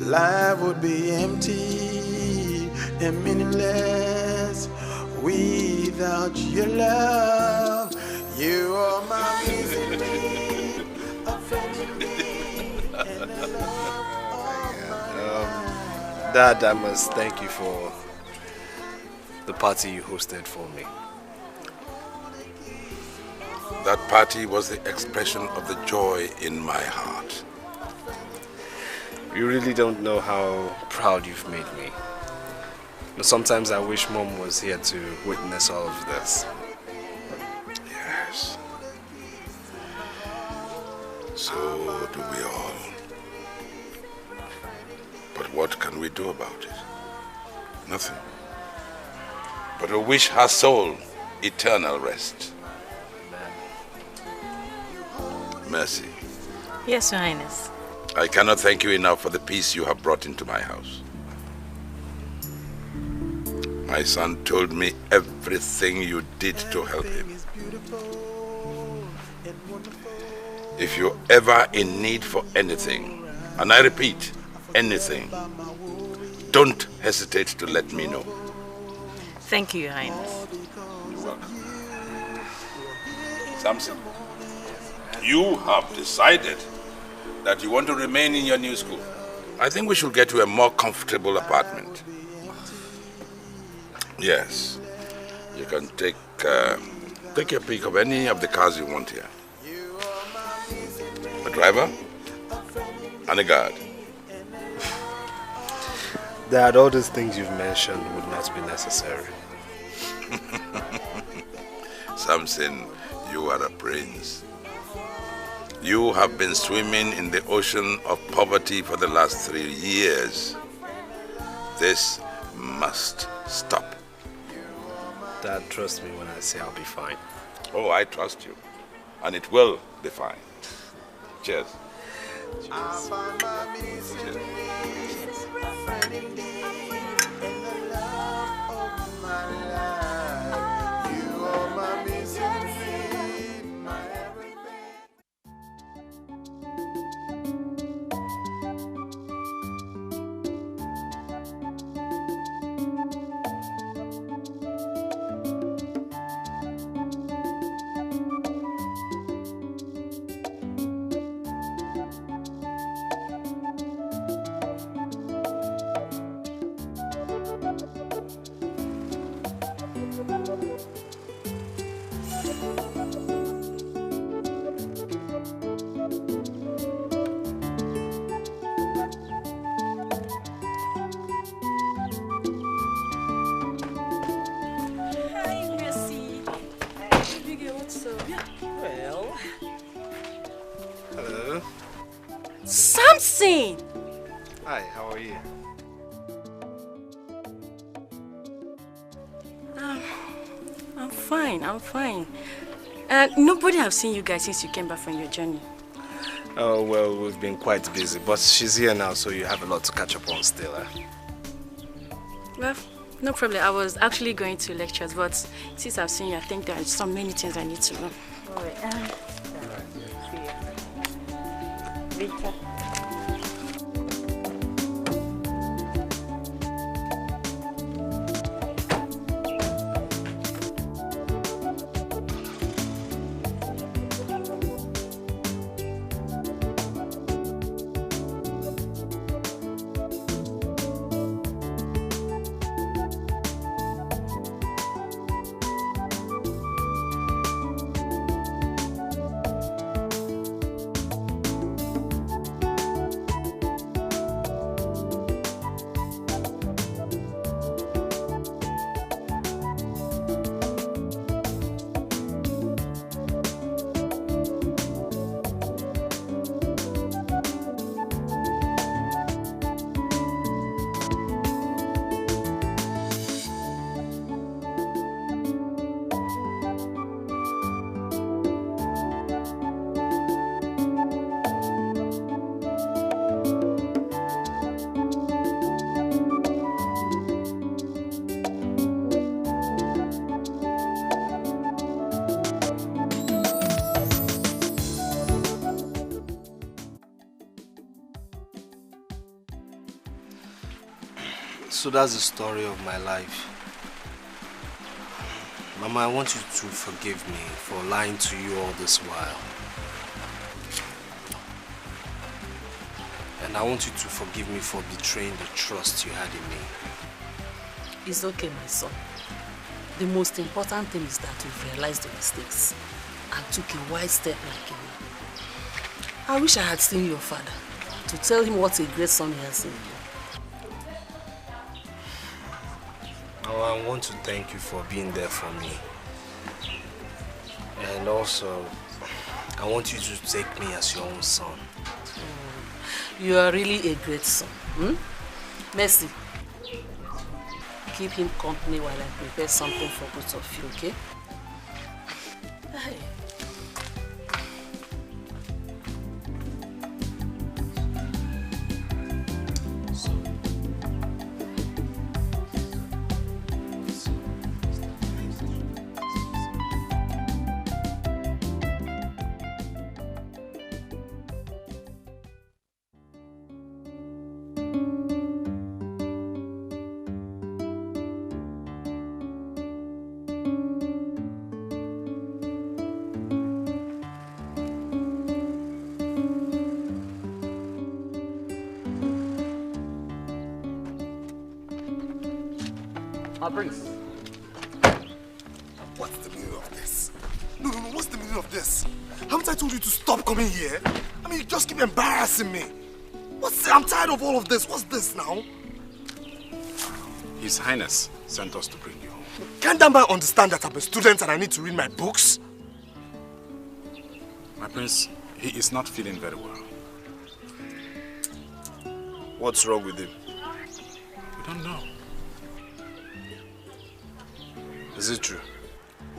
life would be empty and meaningless without your love. You are my misery, a friend in need, and a love. Dad, I must thank you for the party you hosted for me. That party was the expression of the joy in my heart. You really don't know how proud you've made me. Sometimes I wish Mom was here to witness all of this. Yes. So do we all. But what can we do about it? Nothing. But we wish her soul eternal rest. Mercy. Yes, Your Highness. I cannot thank you enough for the peace you have brought into my house. My son told me everything you did to help him. If you're ever in need for anything, and I repeat, anything, don't hesitate to let me know. Thank you, Your Highness. You're welcome. Samson, you have decided that you want to remain in your new school. I think we should get you a more comfortable apartment. Yes, you can take your pick of any of the cars you want here. A driver And a guard. Dad, all these things you've mentioned would not be necessary. Samson, you are a prince. You have been swimming in the ocean of poverty for the last 3 years. This must stop. Dad, trust me when I say I'll be fine. Oh, I trust you. And it will be fine. Cheers. Cheers. Cheers. Samson! Hi, how are you? I'm fine. Nobody have seen you guys since you came back from your journey. Oh, well, we've been quite busy, but she's here now, so you have a lot to catch up on still. Well, no problem. I was actually going to lectures, but since I've seen you, I think there are so many things I need to know. Alright, Victor. So that's the story of my life. Mama, I want you to forgive me for lying to you all this while. And I want you to forgive me for betraying the trust you had in me. It's okay, my son. The most important thing is that you've realized the mistakes and took a wise step like you. I wish I had seen your father to tell him what a great son he has in you. Oh, I want to thank you for being there for me. And also, I want you to take me as your own son. You are really a great son. Mercy, keep him company while I prepare something for both of you, okay? Hey. Prince. What's the meaning of this? No, what's the meaning of this? Haven't I told you to stop coming here? I mean, you just keep embarrassing me. See, I'm tired of all of this. What's this now? His Highness sent us to bring you home. Can't that man understand that I'm a student and I need to read my books? My prince, he is not feeling very well. What's wrong with him? We don't know. Is it true?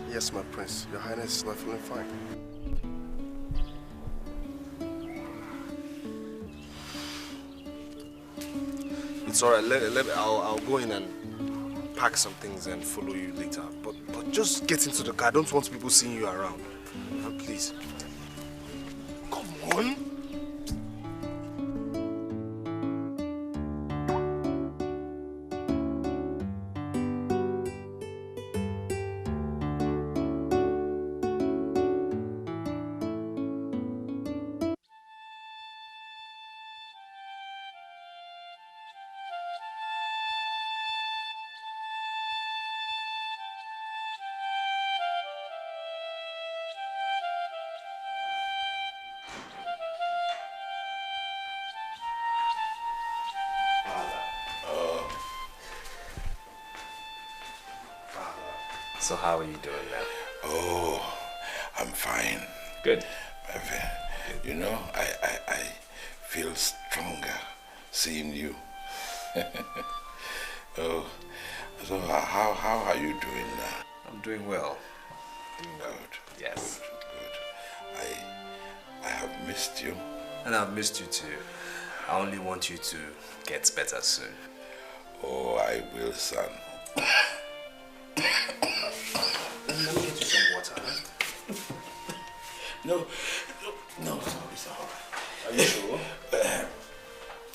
Yes, my prince. Your Highness is not feeling fine. It's alright. I'll go in and pack some things and follow you later. But just get into the car. I don't want people seeing you around. Please. Come on. So how are you doing now? Oh, I'm fine. Good. You know, I feel stronger seeing you. Oh, so how are you doing now? I'm doing well. Good. Yes. Good. I have missed you. And I've missed you too. I only want you to get better soon. Oh, I will, son. Let me get you some water. No, it's all right. Are you sure?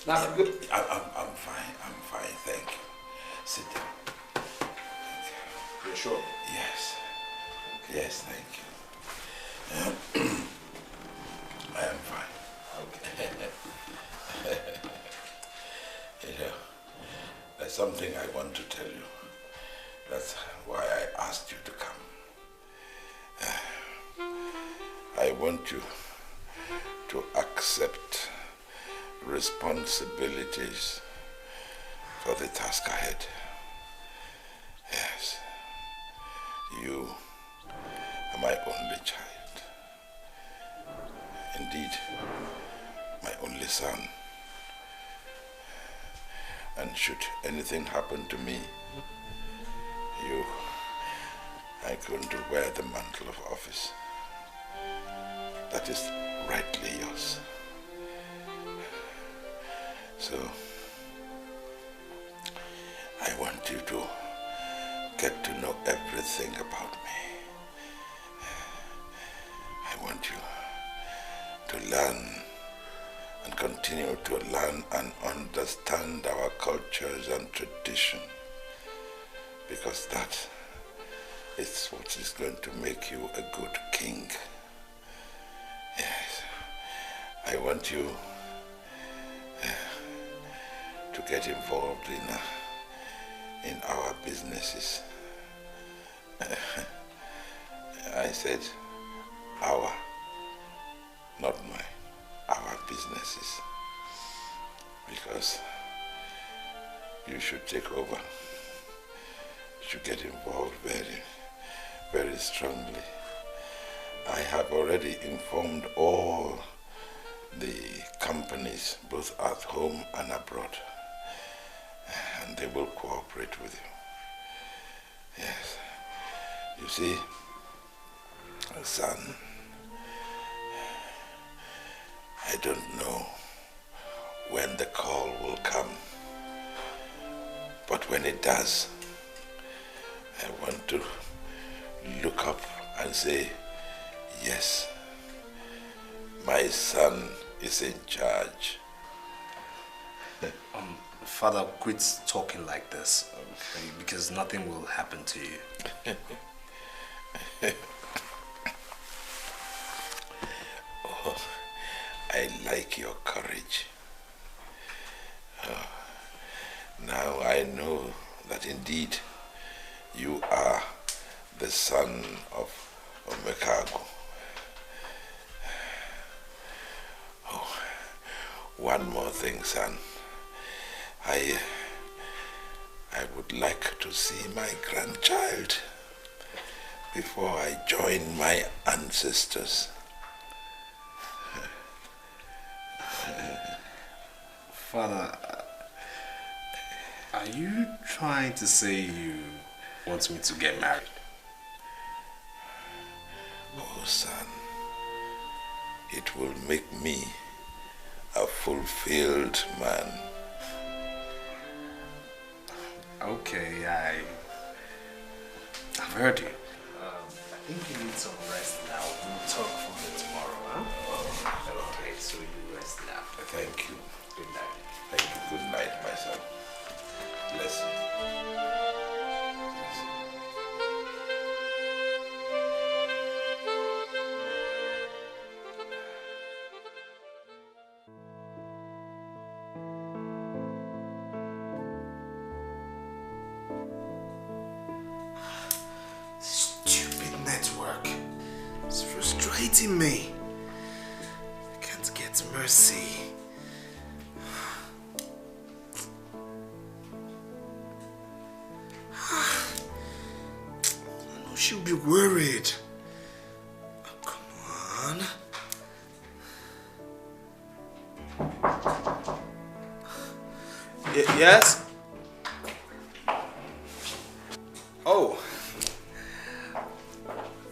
That's good. I'm fine, thank you. Sit down. You're sure? Yes. Okay. Yes, thank you. I am fine. Okay. You know, there's something I want to tell you. That's why I asked you to come. I want you to accept responsibilities for the task ahead. Yes, you are my only child. Indeed, my only son. And should anything happen to me, you are going to wear the mantle of office. That is rightly yours. So, I want you to get to know everything about me. I want you to learn and continue to learn and understand our cultures and tradition, because that is what is going to make you a good king. Yes, I want you to get involved in our businesses. I said our, not mine. Our businesses, because you should take over. You should get involved very, very strongly. I have already informed all the companies, both at home and abroad, and they will cooperate with you. Yes. You see, son, I don't know when the call will come, but when it does, I want to look up and say, yes, my son is in charge. Father, quit talking like this, because nothing will happen to you. Oh, I like your courage. Now I know that indeed you are the son of Omekago. Oh, one more thing, son. I would like to see my grandchild before I join my ancestors. Father, are you trying to say you want me to get married? Oh, son, it will make me a fulfilled man. Okay, I've heard you. I think you need some rest now. We'll talk further tomorrow, huh? Okay, so you rest now. Thank you. Good night. Thank you. Good night, my son. Bless you. Stupid network. It's frustrating me. I can't get mercy. I know she'll be worried. Oh, come on. Yes? Oh.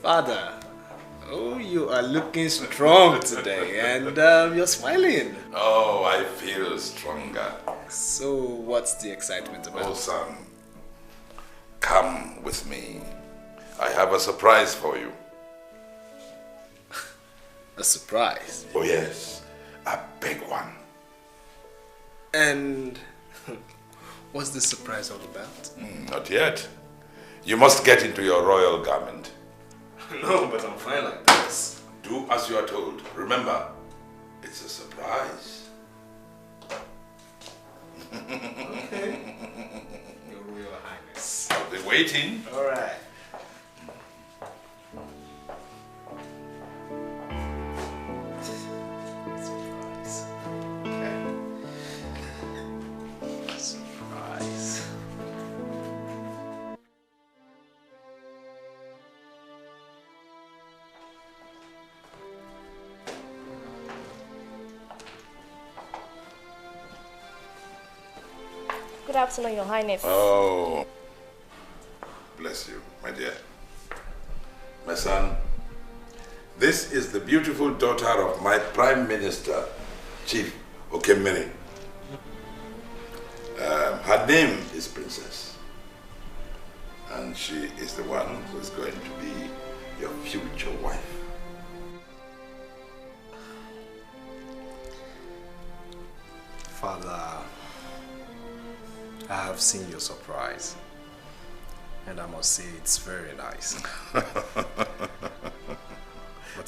Father, oh, you are looking strong today and you're smiling. Oh, I feel stronger. So, what's the excitement about? Oh, son, come with me. I have a surprise for you. A surprise? Oh, yes, a big one. And what's the surprise all about? Not yet. You must get into your royal garment. No, but I'm fine like this. Do as you are told. Remember, it's a surprise. Okay. Your Royal Highness. I'll be waiting. All right. Surprise. Okay. Surprise. Good afternoon, Your Highness. Oh, bless you, my dear. My son, this is the beautiful daughter of my Prime Minister, Chief Okemiri. Her name is Princess. And she is the one who is going to be your future wife. Father, I have seen your surprise, and I must say it's very nice. But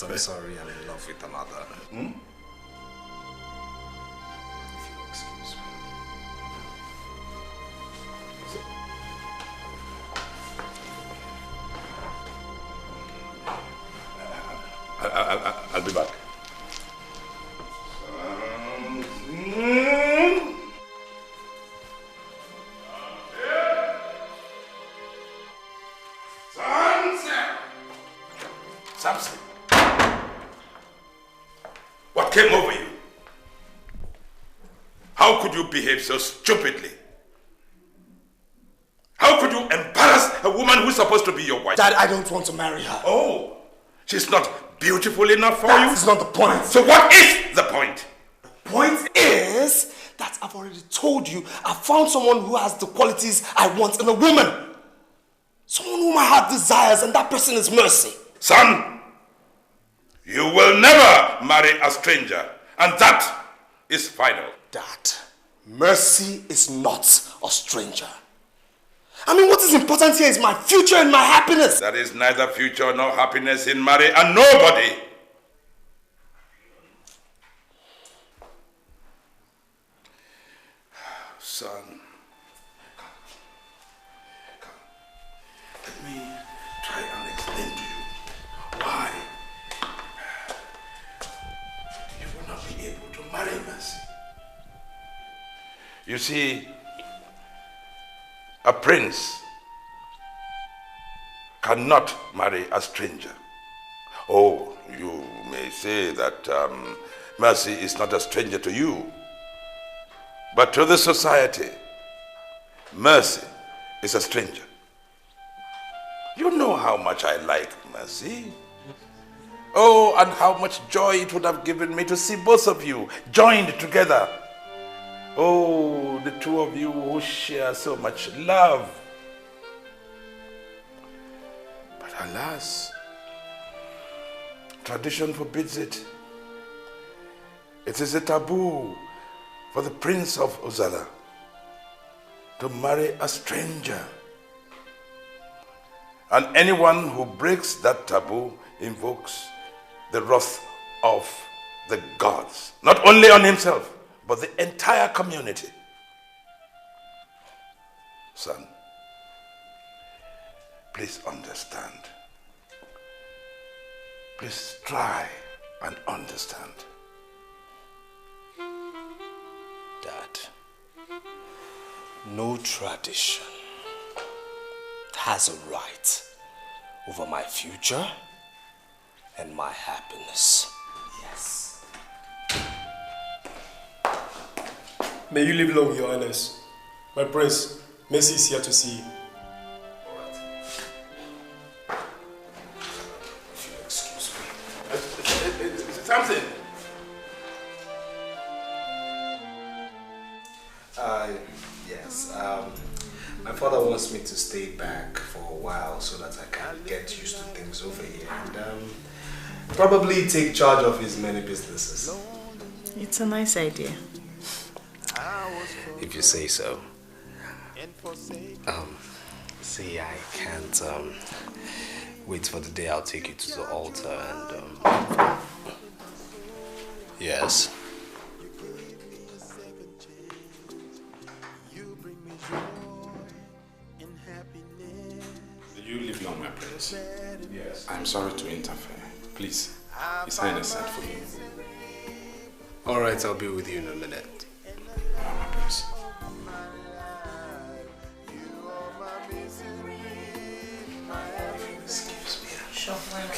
I'm sorry, I'm in love with another. If you'll excuse me. I'll be back. Samson, what came over you? How could you behave so stupidly? How could you embarrass a woman who's supposed to be your wife? Dad, I don't want to marry her. Oh, she's not beautiful enough for you? That's not the point. So what is the point? The point is that I've already told you I found someone who has the qualities I want in a woman. Someone whom my heart desires, and that person is Mercy. Son, you will never marry a stranger, and that is final. Dad, Mercy is not a stranger. I mean, what is important here is my future and my happiness. There is neither future nor happiness in marry and nobody. Son, come. Let me try and explain to you why you will not be able to marry Mercy. You see, a prince cannot marry a stranger. Oh, you may say that Mercy is not a stranger to you, but to the society, Mercy is a stranger. You know how much I like Mercy. Oh, and how much joy it would have given me to see both of you joined together. Oh, the two of you who share so much love. But alas, tradition forbids it. It is a taboo for the Prince of Uzala to marry a stranger. And anyone who breaks that taboo invokes the wrath of the gods, not only on himself, but the entire community. Son, please understand. Please try and understand. Dad, no tradition has a right over my future and my happiness. Yes. May you live long, Your Highness. My prince, Mercy is here to see you. If you excuse me. Something. Yes. My father wants me to stay back for a while so that I can get used to things over here and probably take charge of his many businesses. It's a nice idea. If you say so. See, I can't wait for the day I'll take you to the altar and yes. You live long, my prince. Yes. I'm sorry to interfere. Please, His Highness sent for you. Alright, I'll be with you in a minute. My prince. Excuse me. Sure, why not?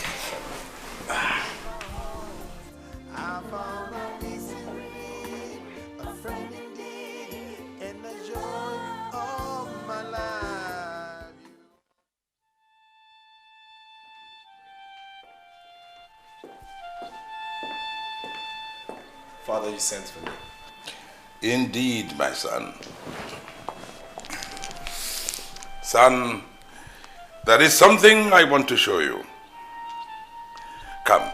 Father, you sent for me. Indeed, my son. Son, there is something I want to show you. Come.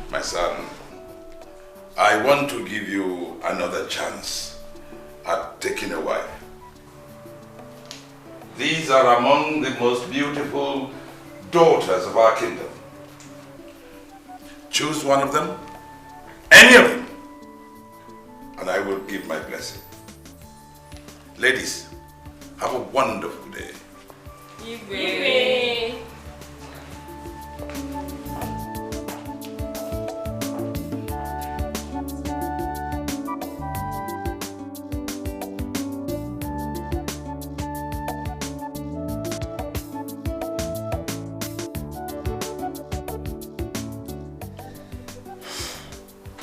My son, I want to give you another chance at taking a wife. These are among the most beautiful daughters of our kingdom. Choose one of them, any of them, and I will give my blessing. Ladies, have a wonderful day. Igwe.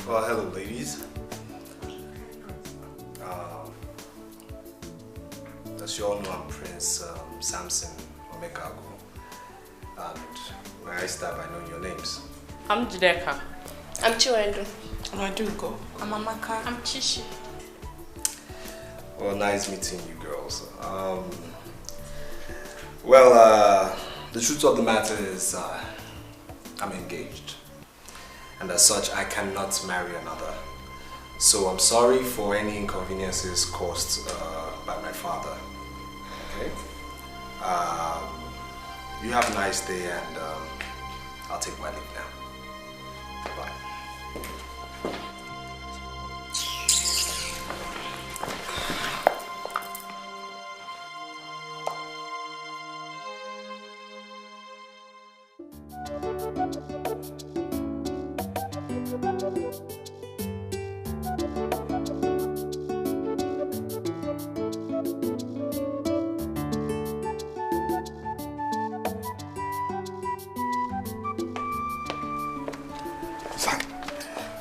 Well, hello, ladies. As you all know, I'm Prince Samson Omekago. And when I start by knowing your names. I'm Jideka. I'm Chiwendu. I'm Aduko. I'm Amaka. I'm Chishi. Well, nice meeting you girls. The truth of the matter is I'm engaged. And as such, I cannot marry another. So I'm sorry for any inconveniences caused by my father. Okay? You have a nice day, and I'll take my leave now. Bye.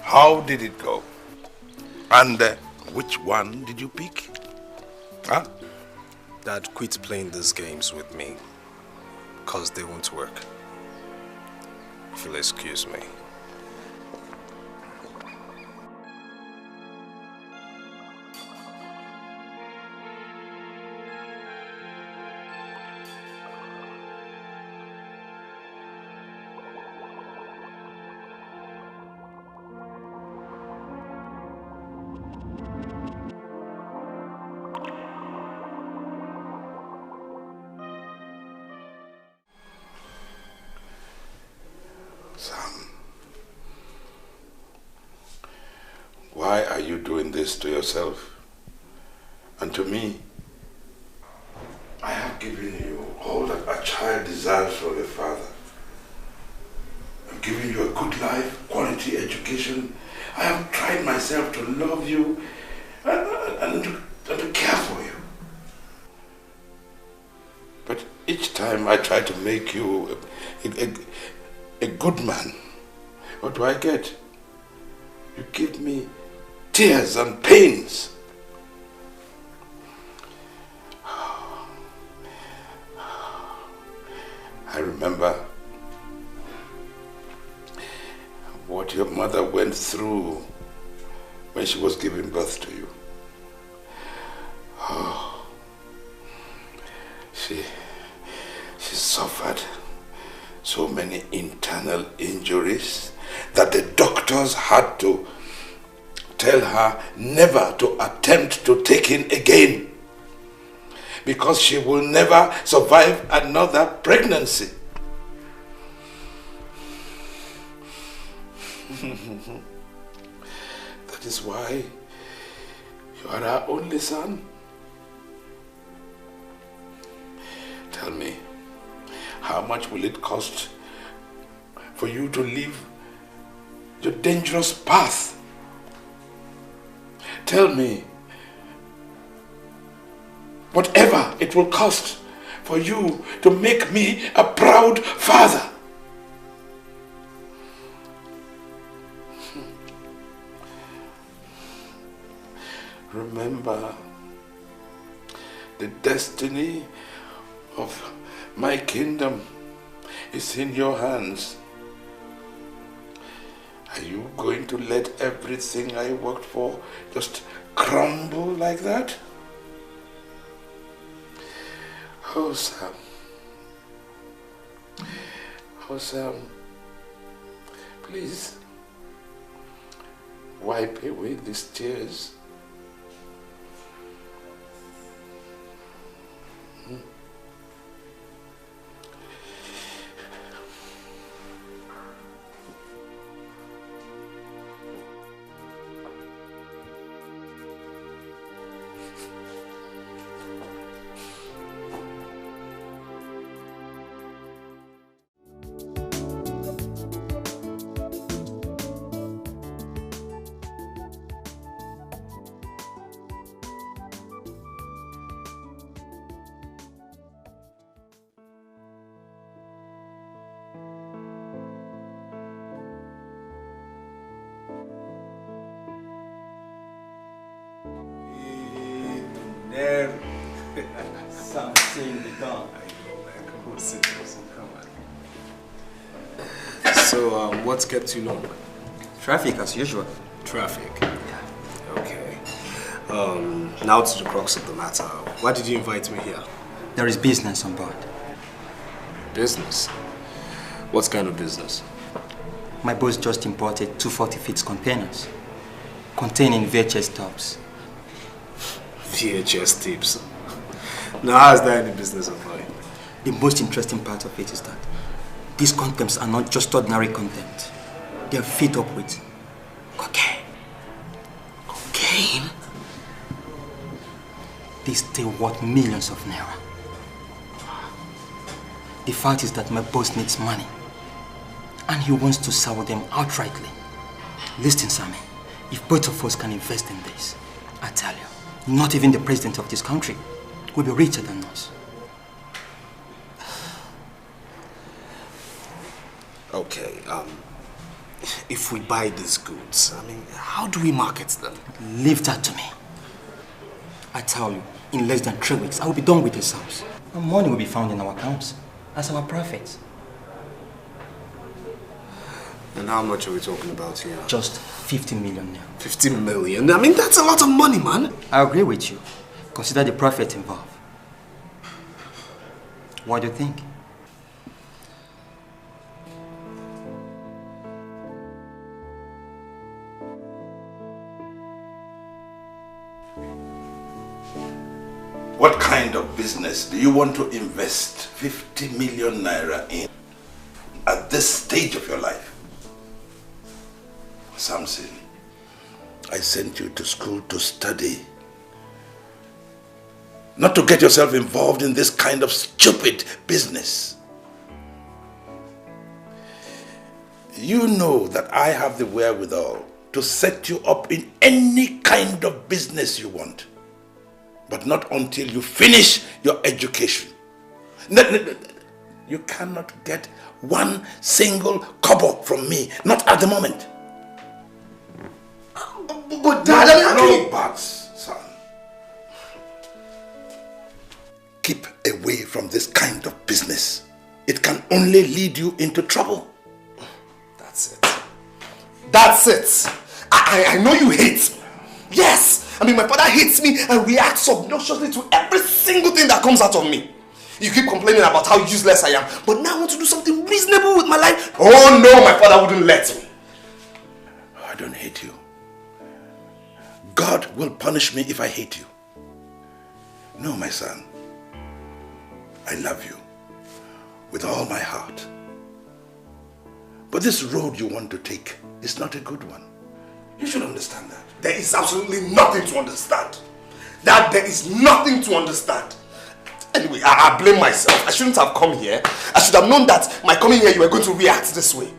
How did it go? And which one did you pick? Huh? Dad, quit playing these games with me, because they won't work. If you'll excuse me. Why are you doing this to yourself and to me? I have given you all that a child deserves from a father. I've given you a good life, quality education. I have tried myself to love you and to care for you. But each time I try to make you a good man, what do I get? You give me tears and pains. I remember what your mother went through when she was giving birth to you. Oh, she suffered so many internal injuries that the doctors had to tell her never to attempt to take in again, because she will never survive another pregnancy. That is why you are our only son. Tell me, how much will it cost for you to leave your dangerous path? Tell me, whatever it will cost for you to make me a proud father. Remember, the destiny of my kingdom is in your hands. Are you going to let everything I worked for just crumble like that? Oh, Sam. Oh, Sam. Please, wipe away these tears. Something be done. So, what's kept you long? Traffic as usual. Traffic? Yeah. Okay. Now to the crux of the matter. Why did you invite me here? There is business on board. Business? What kind of business? My boss just imported 240-feet containers containing VHS tubs. VHS tapes? Now, how is that any business of mine? The most interesting part of it is that these contents are not just ordinary content. They are filled up with cocaine. Cocaine? They still worth millions of naira. The fact is that my boss needs money and he wants to sell them outrightly. Listen, Sammy, if both of us can invest in this, I tell you, not even the president of this country will be richer than us. Okay, if we buy these goods, I mean, how do we market them? Leave that to me. I tell you, in less than 3 weeks, I will be done with this house. And money will be found in our accounts as our profits. And how much are we talking about here? Just 50 million now. 50 million? I mean, that's a lot of money, man. I agree with you. Consider the profit involved. What do you think? What kind of business do you want to invest 50 million naira in at this stage of your life? Samson, I sent you to school to study, not to get yourself involved in this kind of stupid business. You know that I have the wherewithal to set you up in any kind of business you want. But not until you finish your education. You cannot get one single kobo from me, not at the moment. But Dad, no buts, son. Keep away from this kind of business. It can only lead you into trouble. That's it. That's it. I know you hate me. Yes. I mean, my father hates me and reacts obnoxiously to every single thing that comes out of me. You keep complaining about how useless I am, but now I want to do something reasonable with my life. Oh no, my father wouldn't let me. I don't hate you. God will punish me if I hate you. No, my son. I love you with all my heart. But this road you want to take is not a good one. You should understand that. There is absolutely nothing to understand. That there is nothing to understand. Anyway, I blame myself. I shouldn't have come here. I should have known that my coming here you were going to react this way.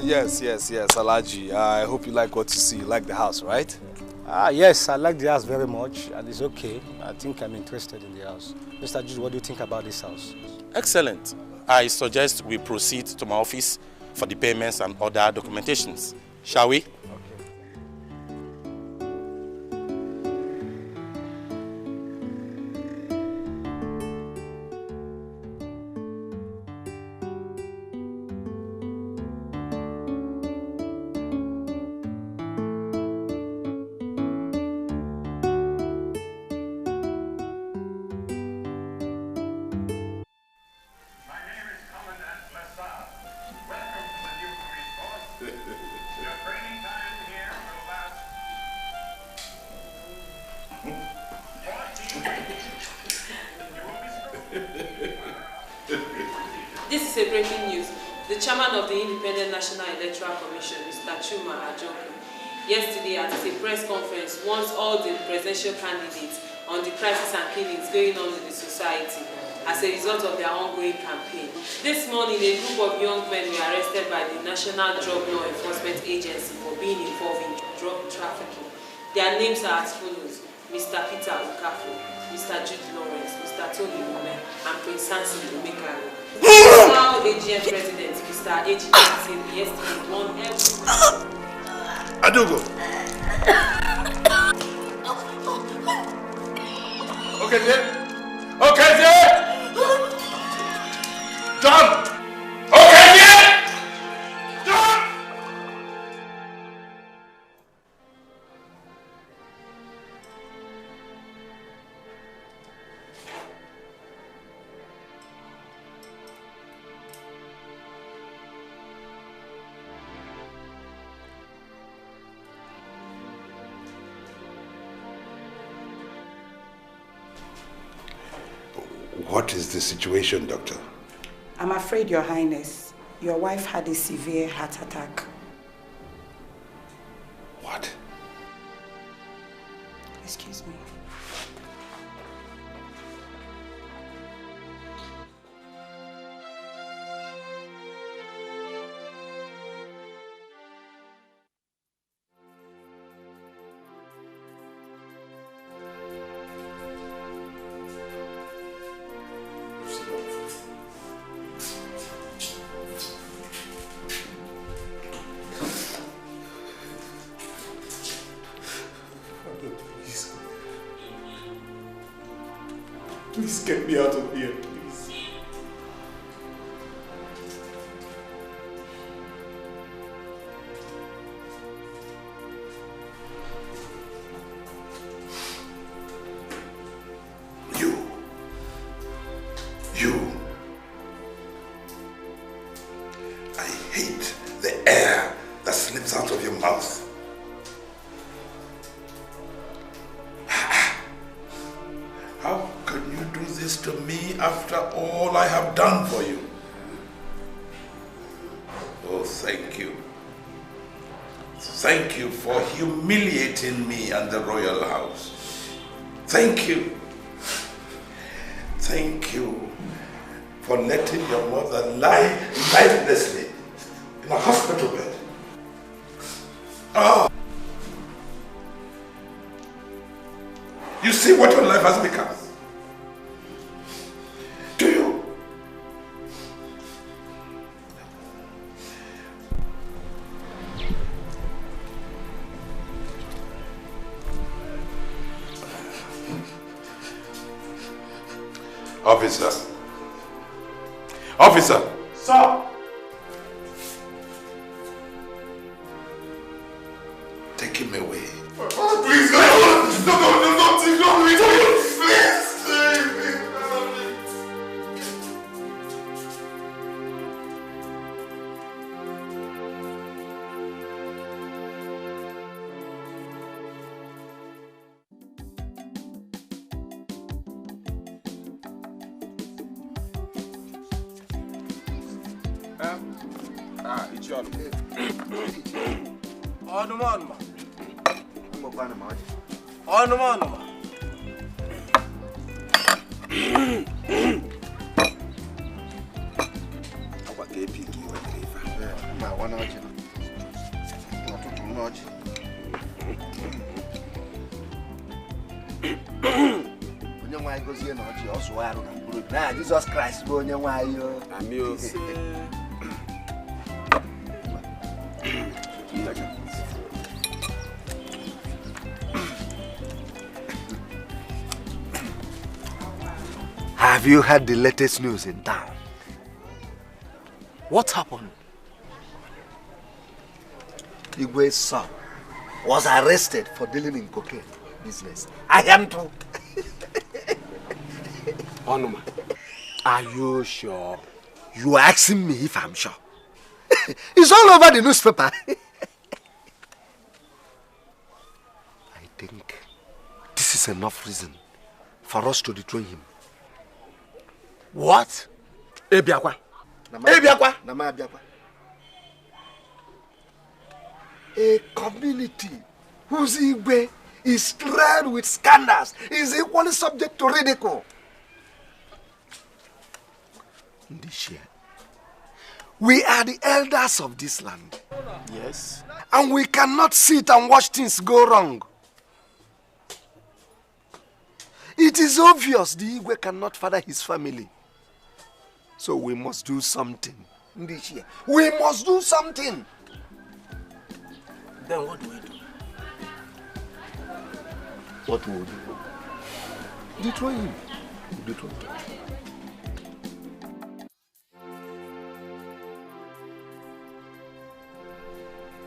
Yes, Alichi. I hope you like what you see. You like the house, right? Yes, I like the house very much, and it's okay. I think I'm interested in the house. Mr. Jude, what do you think about this house? Excellent. I suggest we proceed to my office for the payments and other documentations. Shall we? This is a breaking news. The chairman of the Independent National Electoral Commission, Mr. Chioma Chukwuka, yesterday at a press conference wants all the presidential candidates on the crisis and killings going on in the society as a result of their ongoing campaign. This morning, a group of young men were arrested by the National Drug Law Enforcement Agency for being involved in drug trafficking. Their names are as follows: Mr. Peter Okafo, Mr. Jude Lawrence, Mr. Tony Ume, and Prince Samson Omekaro. Now AGM President, Mr. Edochie, yesterday won every... Adugo! Okay, then. Okay, then. John. Okay, then. John. What is the situation, Doctor? I'm afraid, Your Highness, your wife had a severe heart attack. What? Excuse me. Please get me out of here, please. You. I hate the air that slips out of your mouth. How can you do this to me after all I have done for you? Oh, thank you. Thank you for humiliating me and the royal house. Thank you. Thank you for letting your mother lie lifelessly in a hospital bed. Oh. You see what your life has become? Do you? Officer. Officer. Sir. Take him away. Oh, please, don't please, save me. It's your Onuma. Onuma. Jesus Christ, have you heard the latest news in town? What happened? Igwe's son was arrested for dealing in cocaine business. I am too. Onuma, are you sure? You are asking me if I'm sure. It's all over the newspaper. I think this is enough reason for us to dethrone him. What? Ebiakwa, A community whose Igwe is tread with scandals is equally subject to ridicule. Ndishia, we are the elders of this land. Yes. And we cannot sit and watch things go wrong. It is obvious the Igwe cannot father his family. So we must do something. Ndishia, we must do something. Then what do we do? What will we do? Dethrone him. Dethrone him.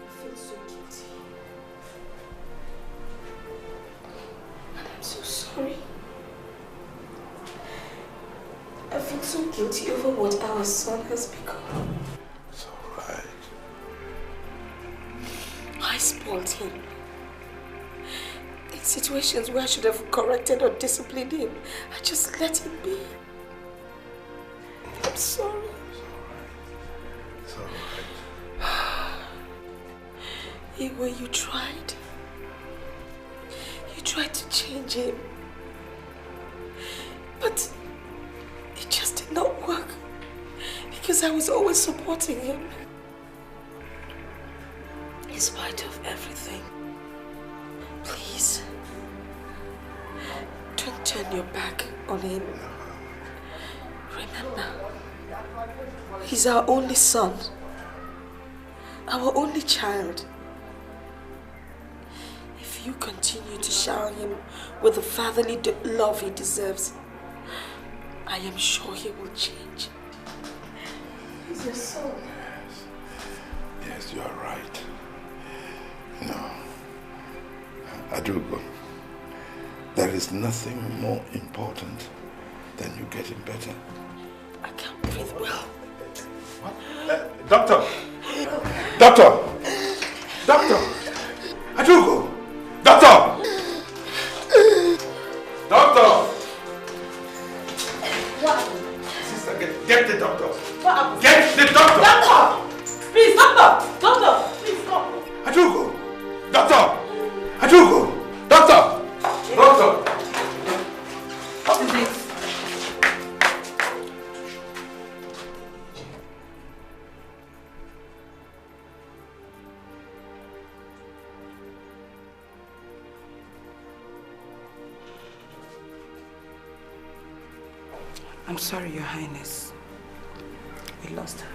I feel so guilty. I'm so sorry. I feel so guilty over what our son has become. It's all right. I spoiled him. In situations where I should have corrected or disciplined him, I just let him be. I'm sorry. It's all right. Igwe, you tried. You tried to change him. But it just did not work. Because I was always supporting him. In spite of everything, please, don't turn your back on him. Remember, he's our only son, our only child. If you continue to shower him with the fatherly love he deserves, I am sure he will change. He's your son. Yes, you are right. No. Adugo, there is nothing more important than you getting better. I can't breathe well. Doctor! Doctor! Doctor! Adugo! Doctor! Doctor! What? Sister, get the doctor. What happened? Get the doctor! Doctor! Please, doctor! Doctor! Please, come. Adugo! Doctor! Adugo! Doctor! Doctor! What is it? I'm sorry, Your Highness. We lost her.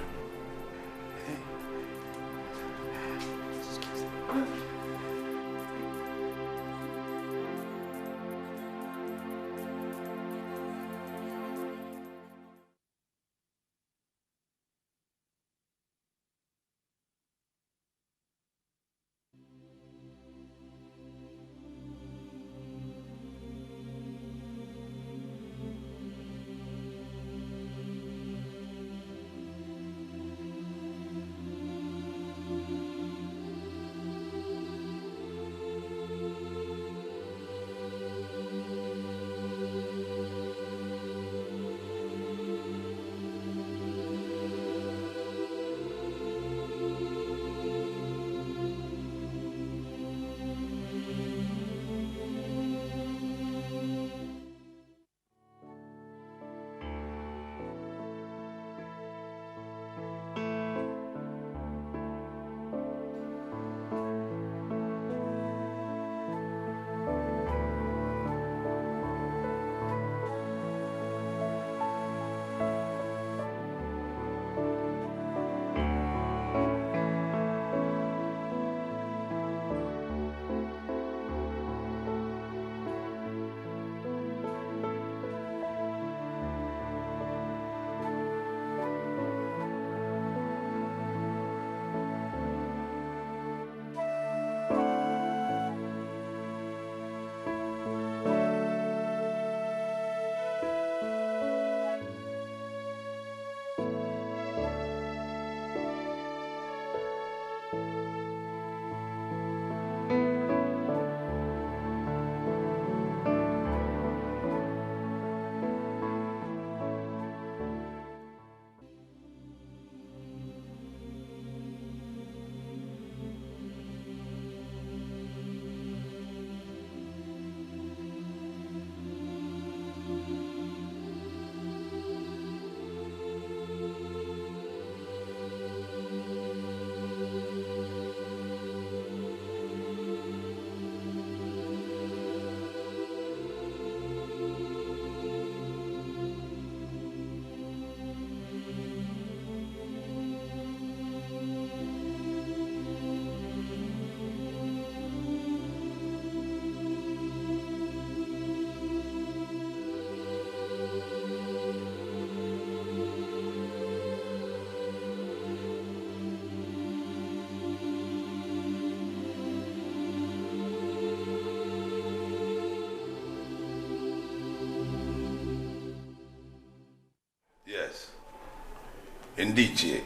Edochie,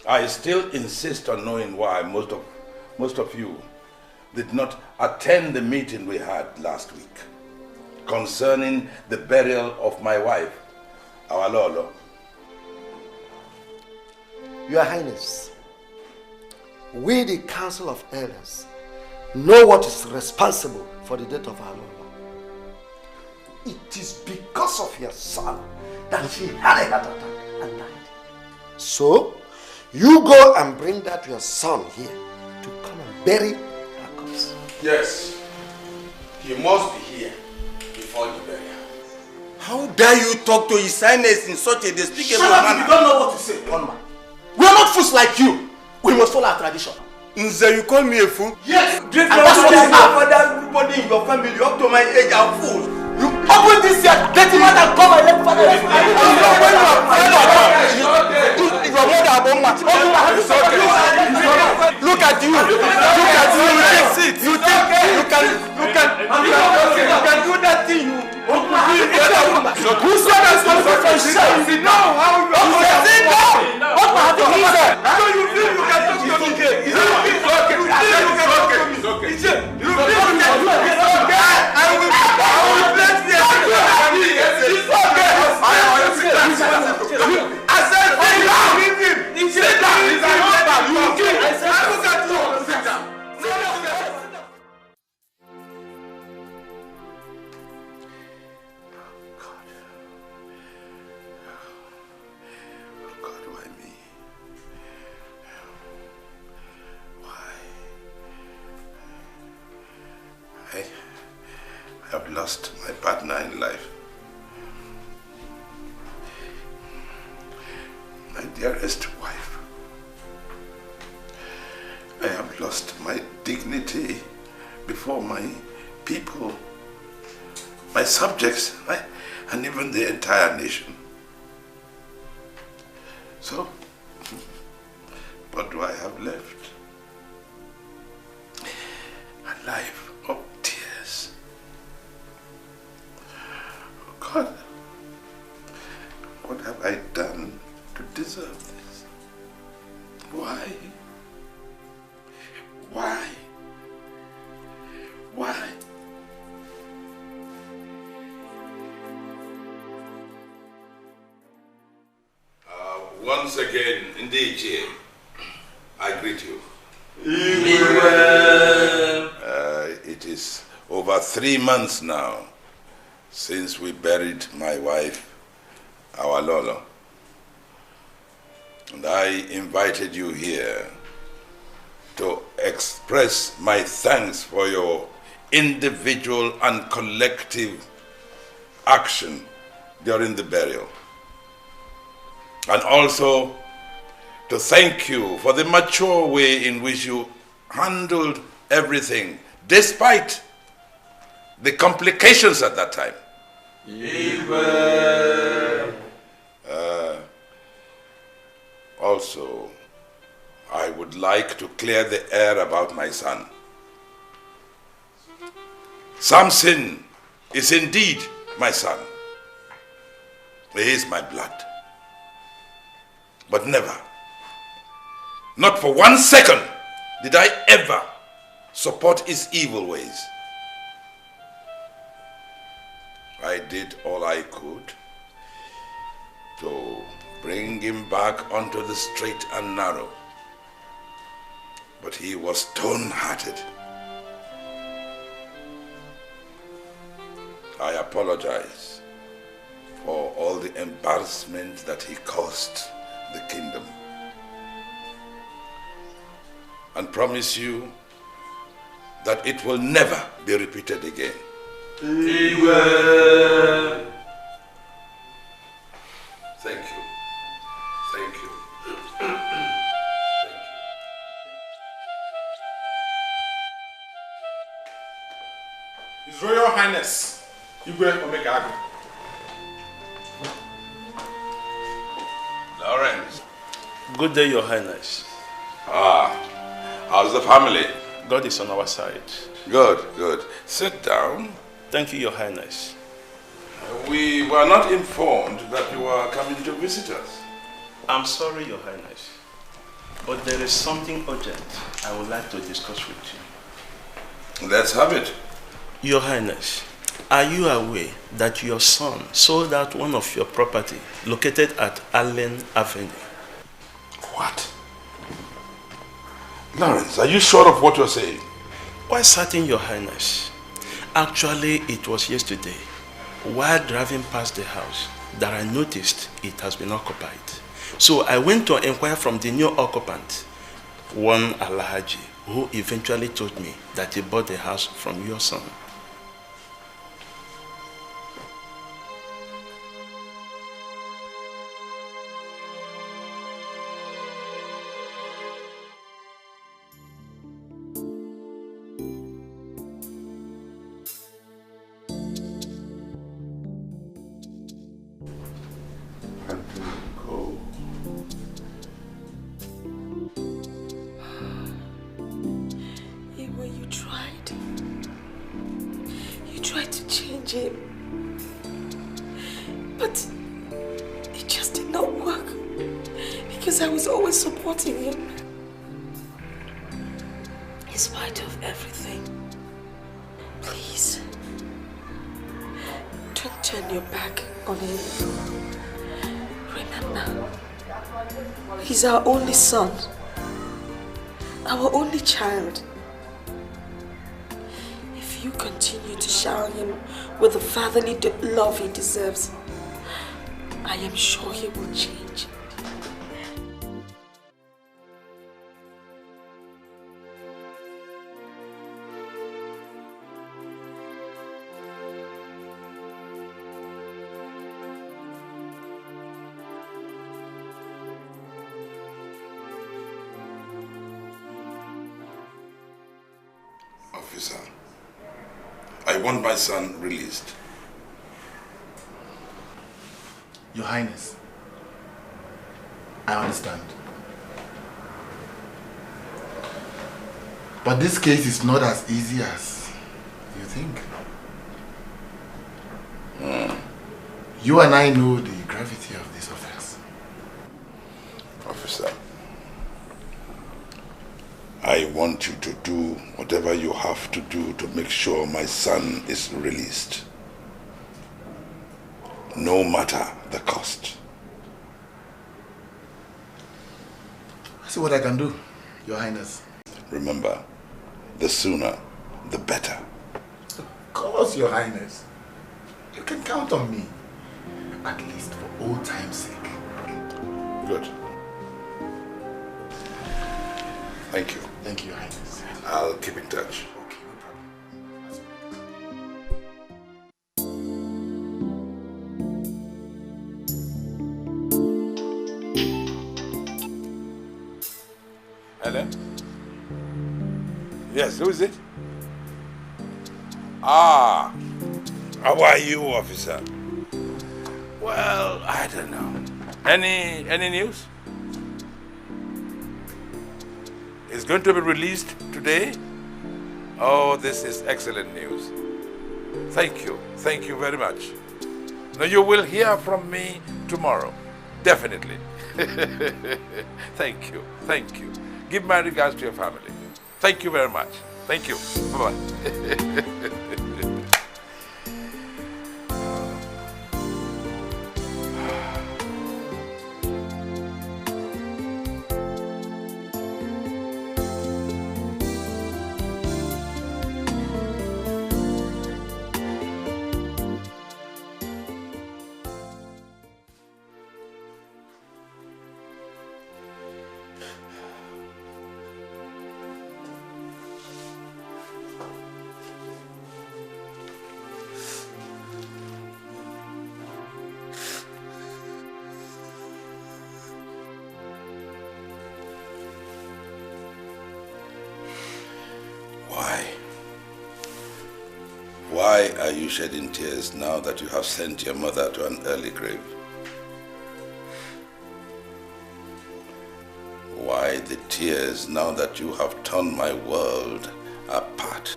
I still insist on knowing why most of you did not attend the meeting we had last week concerning the burial of my wife, our Lolo. Your Highness, we, the Council of Elders, know what is responsible for the death of our Lolo. It is because of your son that she had a heart attack and died. So, you go and bring that your son here to come and bury her corpse. Yes. He must be here before the burial. How dare you talk to His Highness in such a despicable Shut up, manner? you don't know what to say, Onma. We are not fools like you. We must follow our tradition. Nze, you call me a fool? Yes. And Great that's what grandfather, my father, everybody in your family, up to my age, are fools. You open this here, let him out and come and let father. Your mother, Aboma. Look at you. Look at you. You think you can do that thing. Who said that's not for shame? You know how you are. What happened? So you feel you can talk to me? It's okay. It's okay. You feel you can talk to me? I will bless you. It's okay. I said, sit down. Sit down. I said, look at you. Sit down. I have lost my partner in life. My dearest wife. I have lost my dignity before my people, my subjects, and even the entire nation. So, what do I have left? A life of tears. Oh God, what have I done to deserve this? Why? Why? Why? Once again, Edochie, I greet you. It is over 3 months now since we buried my wife, our Lolo. And I invited you here to express my thanks for your individual and collective action during the burial. And also to thank you for the mature way in which you handled everything, despite the complications at that time. Also, I would like to clear the air about my son. Samson is indeed my son. He is my blood. But never, not for 1 second, did I ever support his evil ways. I did all I could to bring him back onto the straight and narrow. But he was stone-hearted. I apologize for all the embarrassment that he caused the kingdom, and promise you that it will never be repeated again. Thank you. Thank you. His Royal Highness, Igwe Omekago. Lawrence. Good day, Your Highness. How's the family? God is on our side. Good, good. Sit down. Thank you, Your Highness. We were not informed that you were coming to visit us. I'm sorry, Your Highness, but there is something urgent I would like to discuss with you. Let's have it. Your Highness, are you aware that your son sold out one of your property located at Allen Avenue? What? Lawrence, are you sure of what you're saying? Quite certain, Your Highness. Actually, it was yesterday, while driving past the house, that I noticed it has been occupied. So I went to inquire from the new occupant, one Alichi, who eventually told me that he bought the house from your son. He's our only son, our only child. If you continue to shower him with the fatherly love he deserves, I am sure he will change. Officer, I want my son released. Your Highness, I understand. But this case is not as easy as you think. You and I know the gravity of this offense. Officer, I want you to do whatever you have to do to make sure my son is released. No matter the cost. I see what I can do, Your Highness. Remember, the sooner, the better. Of course, Your Highness. You can count on me. At least for old time's sake. Good. Thank you. Thank you, Your Highness. I'll keep in touch. Hello? Yes, who is it? Ah, how are you, officer? Well, I don't know. Any news? It's going to be released today? Oh, this is excellent news. Thank you very much. Now you will hear from me tomorrow, definitely. Thank you. Give my regards to your family. Thank you very much. Thank you. Bye-bye. Why are you shedding tears now that you have sent your mother to an early grave? Why the tears now that you have torn my world apart?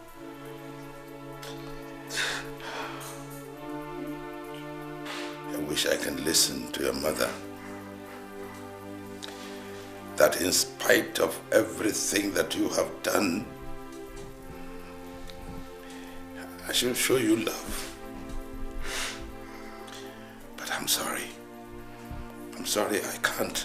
I wish I can listen to your mother. that in spite of everything that you have done, I should show you love. But I'm sorry. I'm sorry, I can't.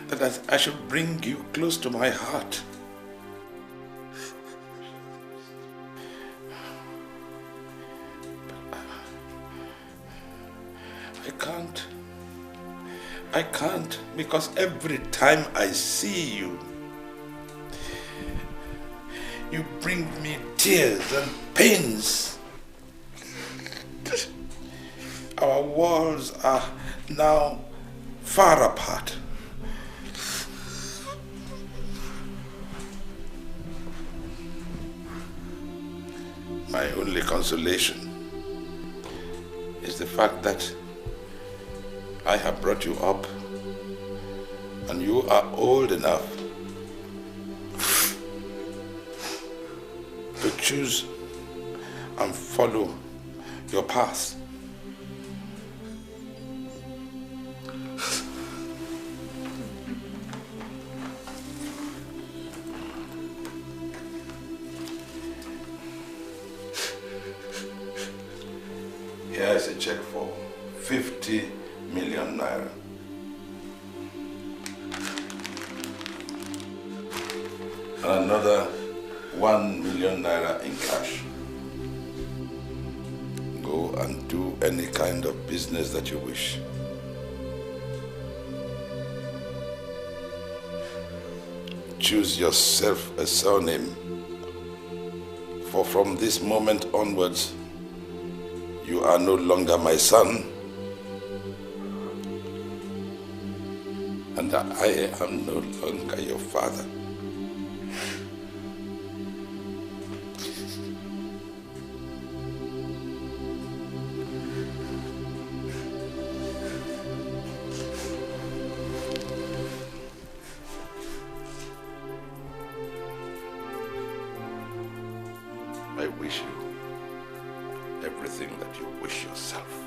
That I should bring you close to my heart. I can't, because every time I see you, you bring me tears and pains. Our worlds are now far apart. My only consolation is the fact that I have brought you up and you are old enough to choose and follow your path. Here is a check for 50 million naira. And another 1 million naira in cash. Go and do any kind of business that you wish. Choose yourself a surname, for from this moment onwards, you are no longer my son, and I am no longer your father. I wish you everything that you wish yourself.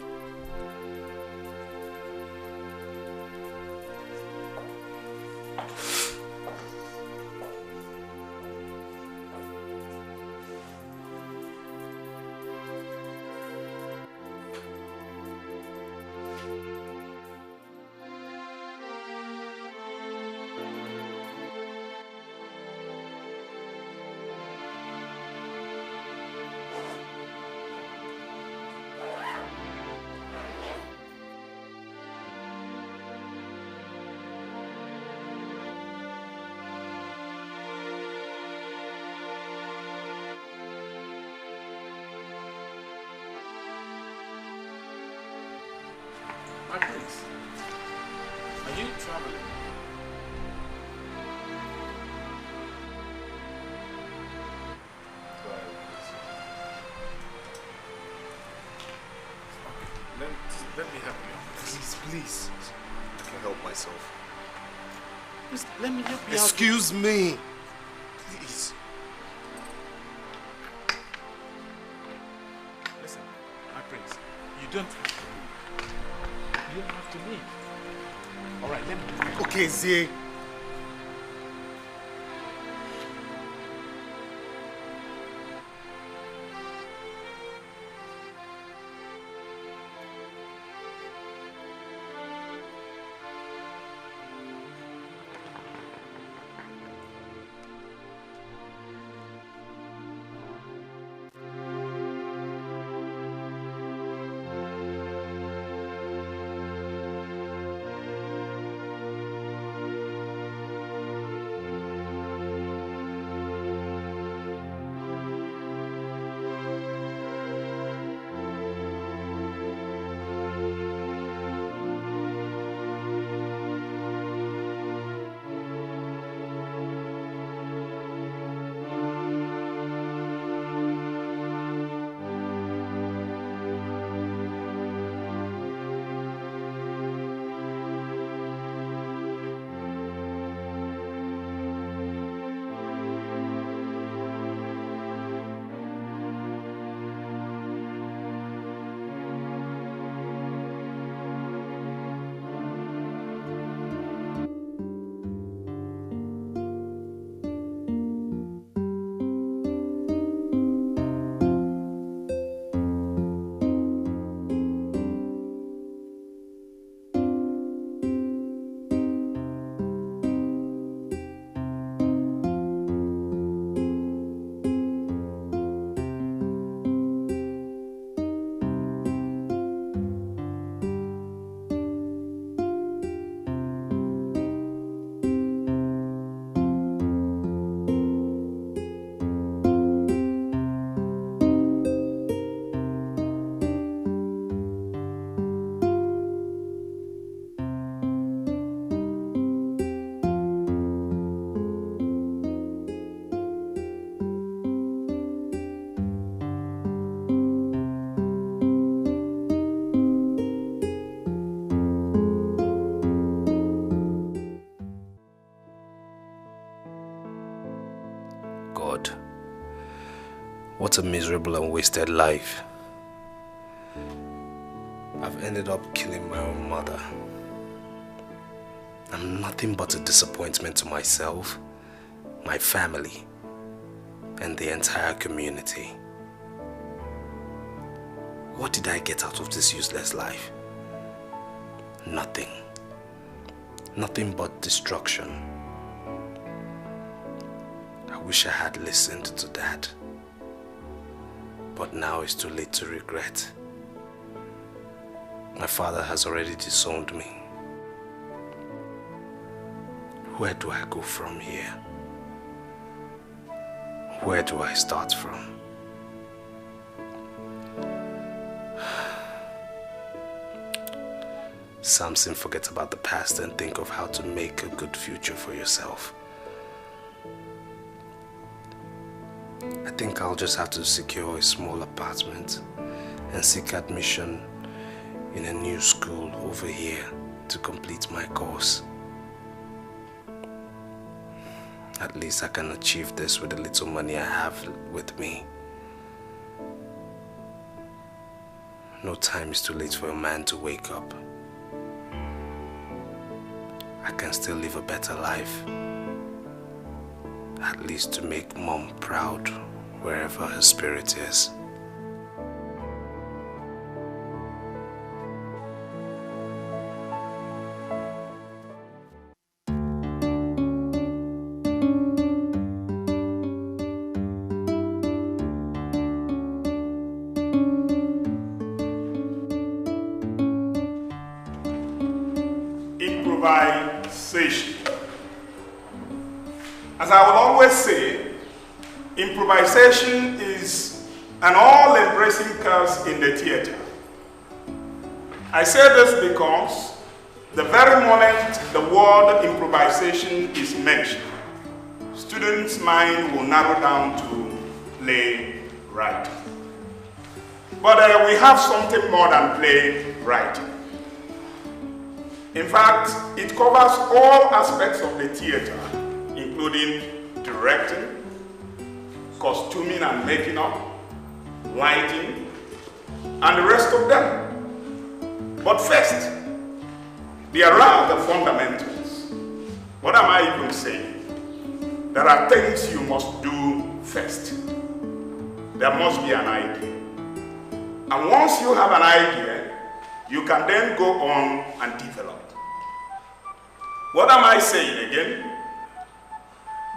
My prince, are you traveling? Let me help you. Please, please. I can help myself. Please, let me help you. Excuse me. Please. Listen, my prince, you don't have to leave. You don't have to leave. All right, let me. Okay, Zee. a miserable and wasted life. I've ended up killing my own mother. I'm nothing but a disappointment to myself, my family, and the entire community. What did I get out of this useless life? Nothing. Nothing but destruction. I wish I had listened to Dad. But now it's too late to regret. My father has already disowned me. Where do I go from here? Where do I start from? Samson, forget about the past and think of how to make a good future for yourself. I think I'll just have to secure a small apartment and seek admission in a new school over here to complete my course. At least I can achieve this with the little money I have with me. No time is too late for a man to wake up. I can still live a better life. At least to make Mom proud wherever her spirit is. Improvisation. As I will always say, improvisation is an all-embracing curse in the theater. I say this because the very moment the word improvisation is mentioned, students' mind will narrow down to play writing. But we have something more than play writing. In fact, it covers all aspects of the theater, including directing, costuming and making up, lighting, and the rest of them. But first, there are the fundamentals. What am I even saying? There are things you must do first. There must be an idea. And once you have an idea, you can then go on and develop. What am I saying again?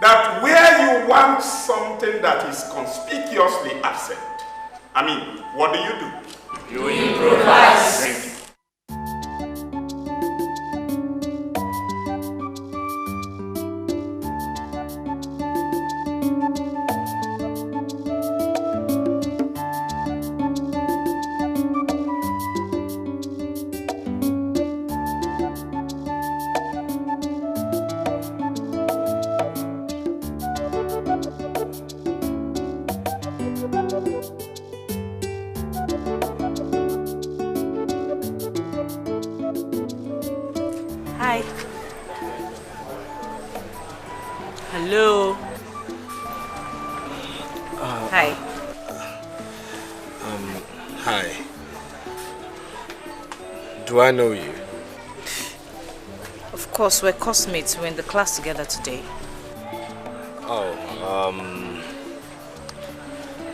That where you want something that is conspicuously absent, what do? You improvise. Thank you. Hello. Hi. Hi. Do I know you? Of course, we're classmates. We're in the class together today. Oh,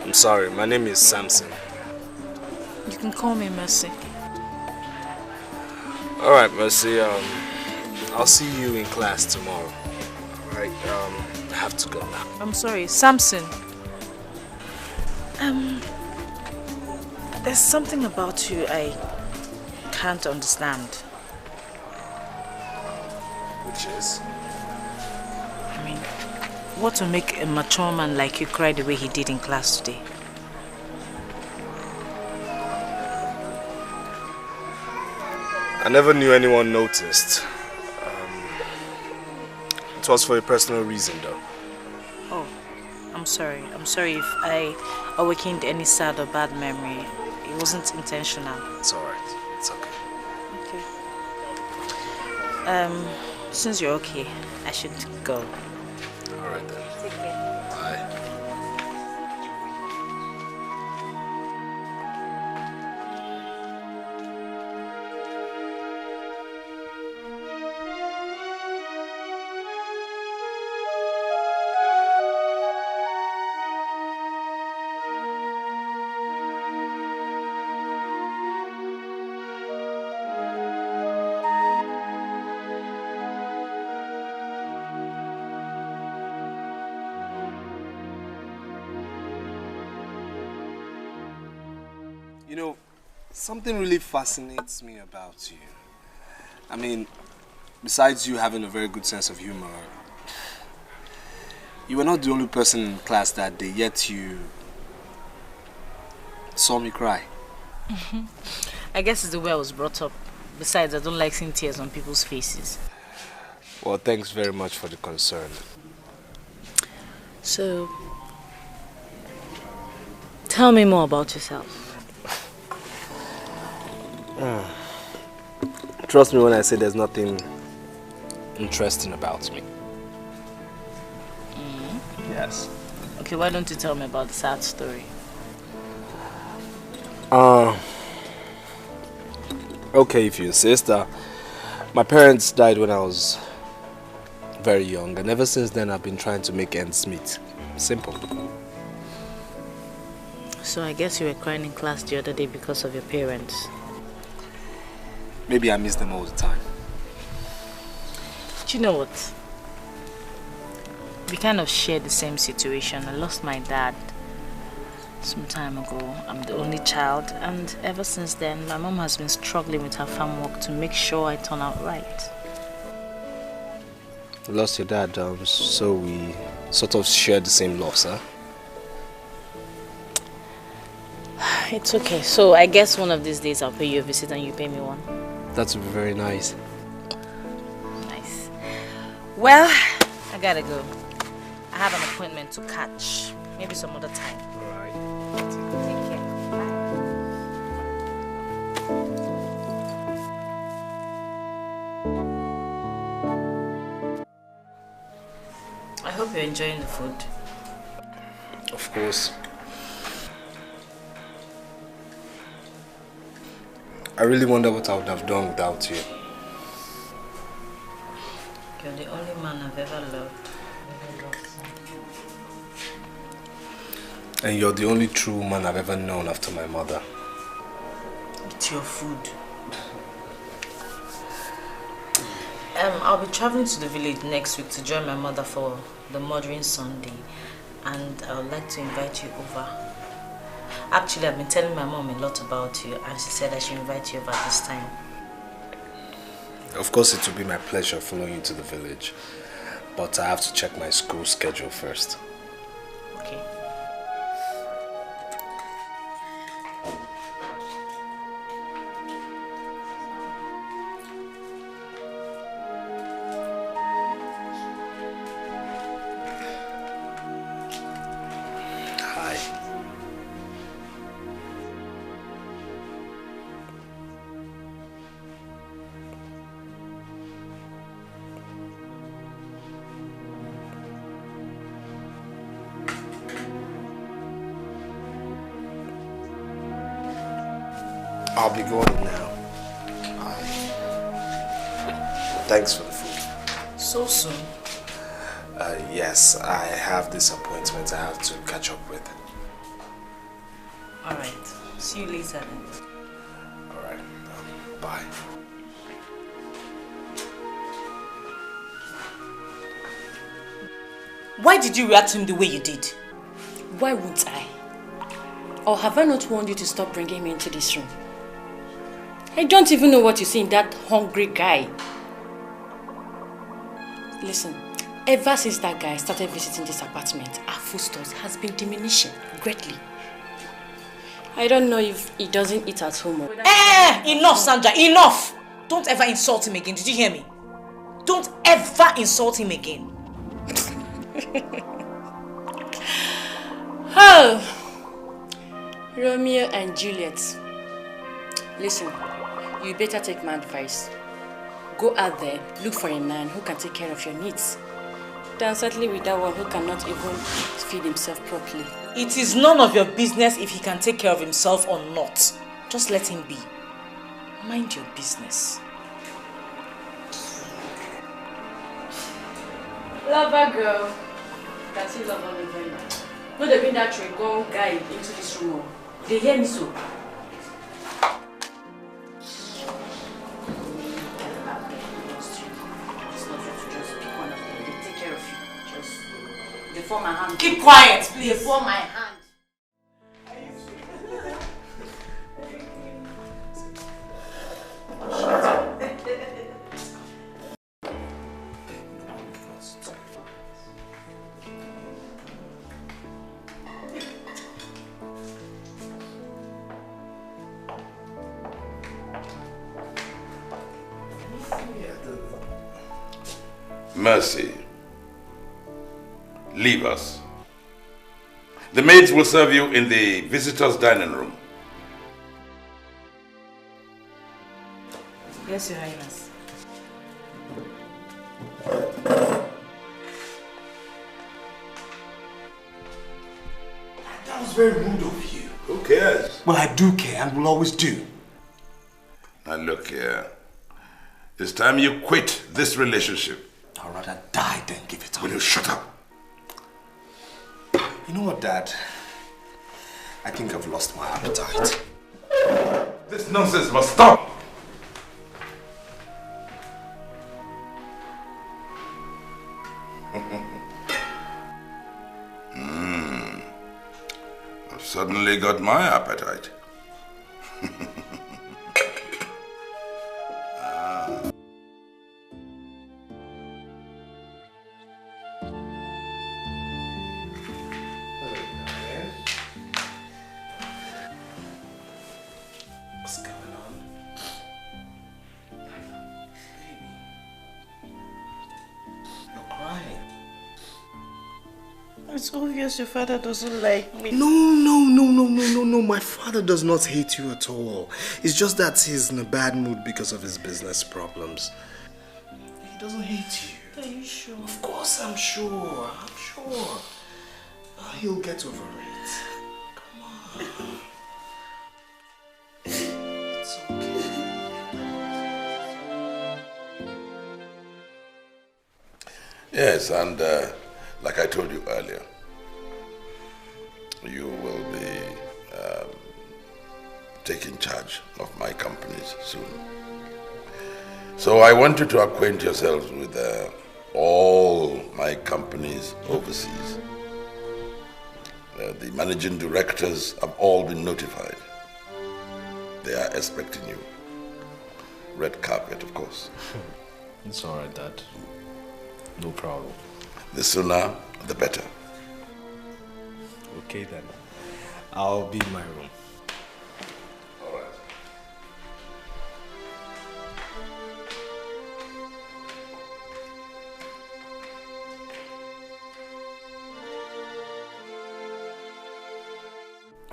I'm sorry. My name is Samson. You can call me Mercy. Alright, Mercy. I'll see you in class tomorrow. Alright, I have to go now. I'm sorry, Samson. There's something about you I can't understand. Which is? What will make a mature man like you cry the way he did in class today? I never knew anyone noticed. It was for a personal reason, though. Oh, I'm sorry. I'm sorry if I awakened any sad or bad memory. It wasn't intentional. It's alright. It's okay. Okay. Since you're okay, I should go. Alright then. Take care. Bye. Something really fascinates me about you. I mean, besides you having a very good sense of humor, you were not the only person in class that day, yet you saw me cry. I guess it's the way I was brought up. Besides, I don't like seeing tears on people's faces. Well, thanks very much for the concern. So, tell me more about yourself. Trust me when I say there's nothing interesting about me. Yes. Okay, why don't you tell me about the sad story? Okay, if you insist. My parents died when I was very young, and ever since then I've been trying to make ends meet. Simple. So I guess you were crying in class the other day because of your parents. Maybe I miss them all the time. Do you know what? We kind of share the same situation. I lost my dad some time ago. I'm the only child, and ever since then my mom has been struggling with her farm work to make sure I turn out right. You lost your dad, so we sort of share the same loss, huh? It's okay. So I guess one of these days I'll pay you a visit and you pay me one. That would be very nice. Nice. Well, I gotta go. I have an appointment to catch. Maybe some other time. Alright. Take care. Bye. I hope you're enjoying the food. Of course. I really wonder what I would have done without you. You're the only man I've ever loved. And you're the only true woman I've ever known after my mother. It's your food. I'll be traveling to the village next week to join my mother for the Mothering Sunday, and I would like to invite you over. Actually, I've been telling my mom a lot about you, and she said I should invite you over this time. Of course, it will be my pleasure following you to the village, but I have to check my school schedule first. Okay. I'll be going now. Thanks for the food. So soon? Yes, I have this appointment I have to catch up with. Alright. See you later then. Alright. Bye. Why did you react to him the way you did? Why would I? Or have I not warned you to stop bringing me into this room? I don't even know what you see in that hungry guy. Listen, ever since that guy started visiting this apartment, our food stores has been diminishing greatly. I don't know if he doesn't eat at home or... Enough, Sandra, enough! Don't ever insult him again, did you hear me? Don't ever insult him again. Oh! Romeo and Juliet. Listen, you better take my advice. Go out there, look for a man who can take care of your needs. Than certainly with that one who cannot even feed himself properly. It is none of your business if he can take care of himself or not. Just let him be. Mind your business. Lover girl. Can see love on the very much. No, they bring that Tregon guy into this room. They hear me so. Before my hand. Keep quiet, please. Before my hand. Mercy, leave us. The maids will serve you in the visitors' dining room. Yes, Your Highness. That was very rude of you. Who cares? Well, I do care and will always do. Now look here. It's time you quit this relationship. I'd rather die than give it up. Will you shut up? You know what, Dad? I think I've lost my appetite. This nonsense must stop! I've suddenly got my appetite. What's going on? Baby. You're crying. It's obvious your father doesn't like me. No. My father does not hate you at all. It's just that he's in a bad mood because of his business problems. He doesn't hate you. Are you sure? Of course I'm sure. He'll get over it. Come on. It's okay. Yes, and like I told you earlier, you will be taking charge of my companies soon. So I want you to acquaint yourselves with all my companies overseas. The managing directors have all been notified. They are expecting you. Red carpet, of course. It's alright, Dad. No problem. The sooner, the better. Okay then. I'll be in my room. Alright.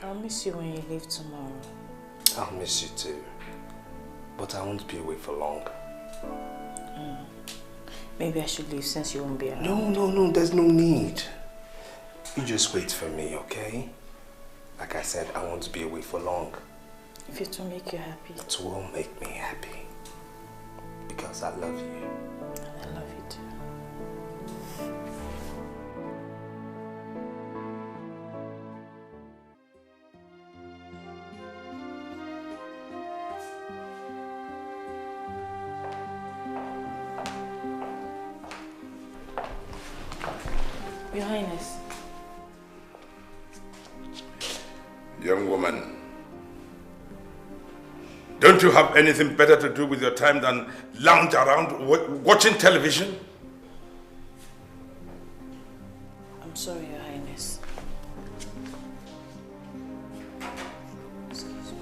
I'll miss you when you leave tomorrow. I'll miss you too. But I won't be away for long. Maybe I should leave since you won't be around. No, there's no need. You just wait for me, okay? Like I said, I won't be away for long. If it will make you happy. It will make me happy. Because I love you. I love you too. Your Highness. Young woman, don't you have anything better to do with your time than lounge around watching television? I'm sorry, Your Highness. Excuse me.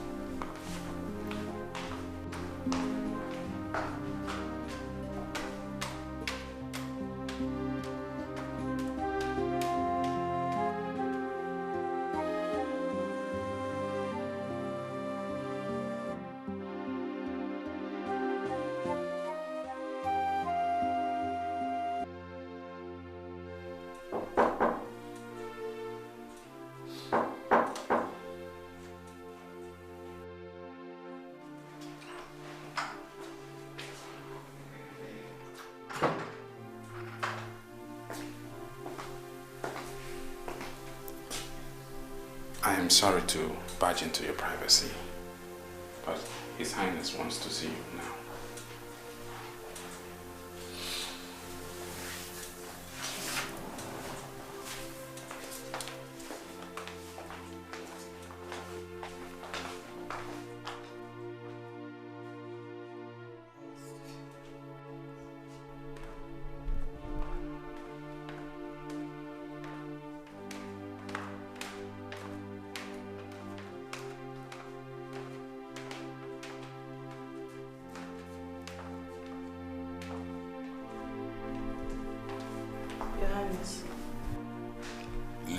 I am sorry to barge into your privacy, but His Highness wants to see you now.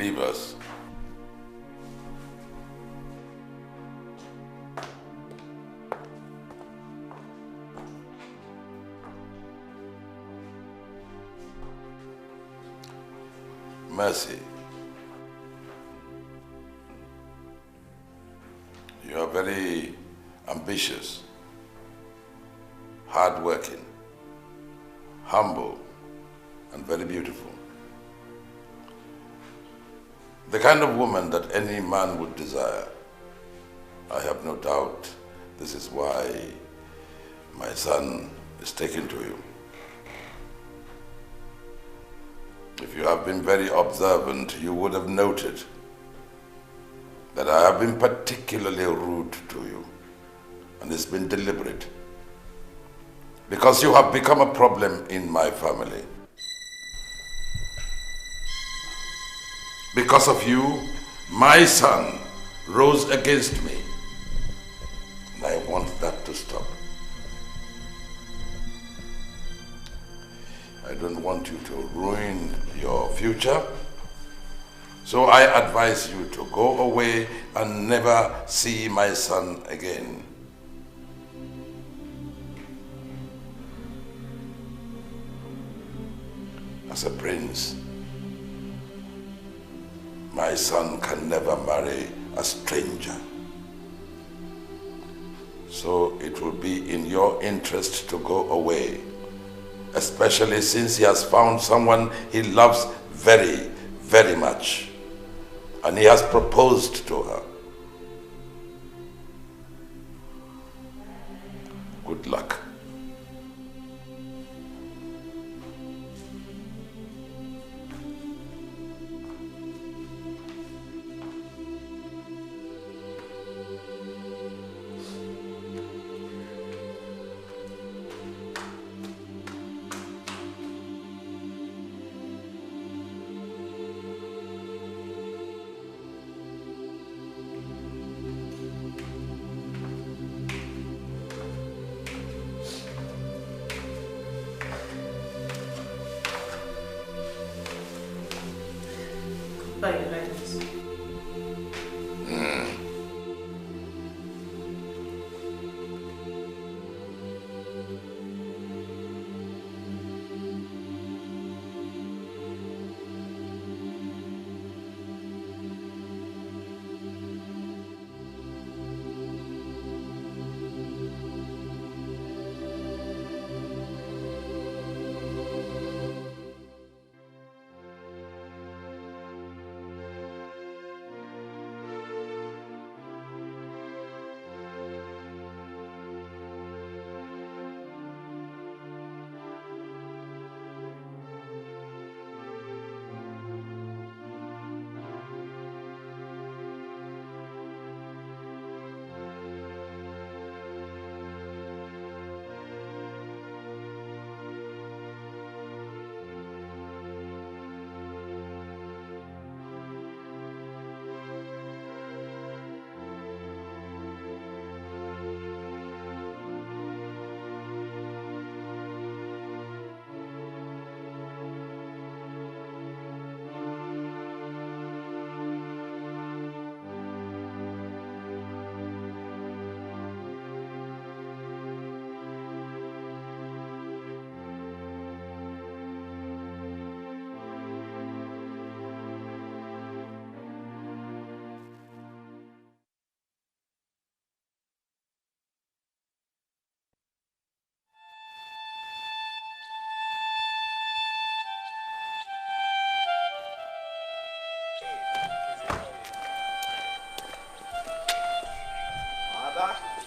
leave us. Mercy, you are very ambitious, hardworking, humble, and very beautiful. The kind of woman that any man would desire. I have no doubt this is why my son is taken to you. If you have been very observant, you would have noted that I have been particularly rude to you, and it's been deliberate, because you have become a problem in my family. Because of you, my son rose against me, and I want that to stop. I don't want you to ruin your future, so I advise you to go away and never see my son again. As a prince, my son can never marry a stranger. So it will be in your interest to go away, especially since he has found someone he loves very, very much, and he has proposed to her. Good luck.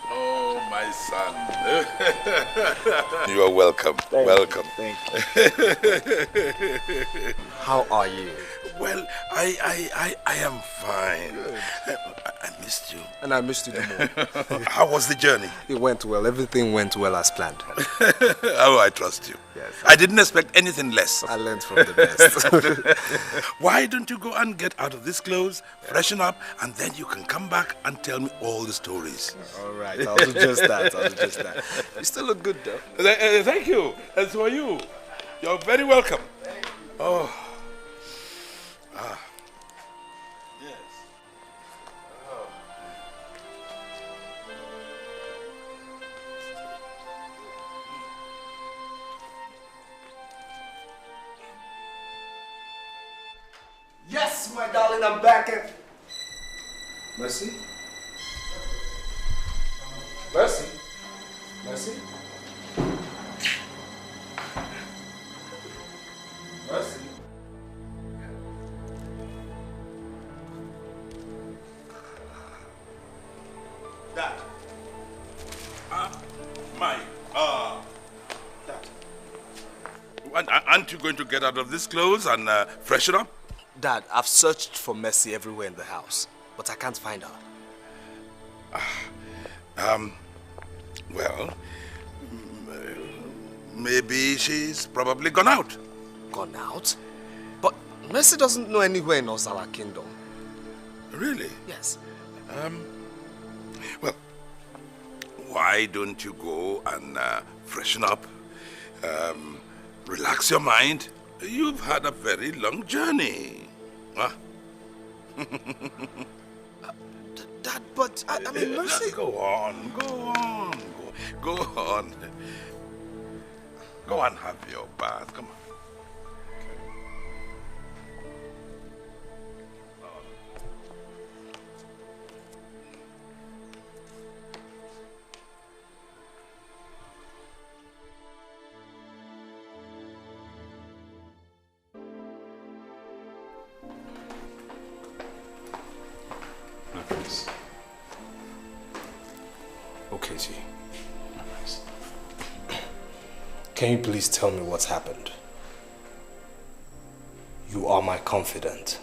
Oh, my son. You are welcome. Welcome. Thank you. How are you? Well, I am fine. I missed you. And I missed you the more. How was the journey? It went well. Everything went well as planned. Oh, I trust you. Yes. I didn't expect anything less. I learned from the best. Why don't you go and get out of these clothes, freshen up, and then you can come back and tell me all the stories. All right, I'll do just that. I'll do just that. You still look good, though. Thank you. And so are you. You're very welcome. Oh. Yes, my darling, I'm back. Mercy? Mercy? Mercy? Mercy? Dad. Dad. Aren't you going to get out of these clothes and freshen up? Dad, I've searched for Mercy everywhere in the house, but I can't find her. Well, maybe she's probably gone out. Gone out? But Mercy doesn't know anywhere in Ozala Kingdom. Really? Yes. Well, why don't you go and freshen up, relax your mind? You've had a very long journey. Huh? Dad, but I mean, Mercy... Go on. Go and have your bath. Come on. Okay, G. Can you please tell me what's happened? You are my confidant.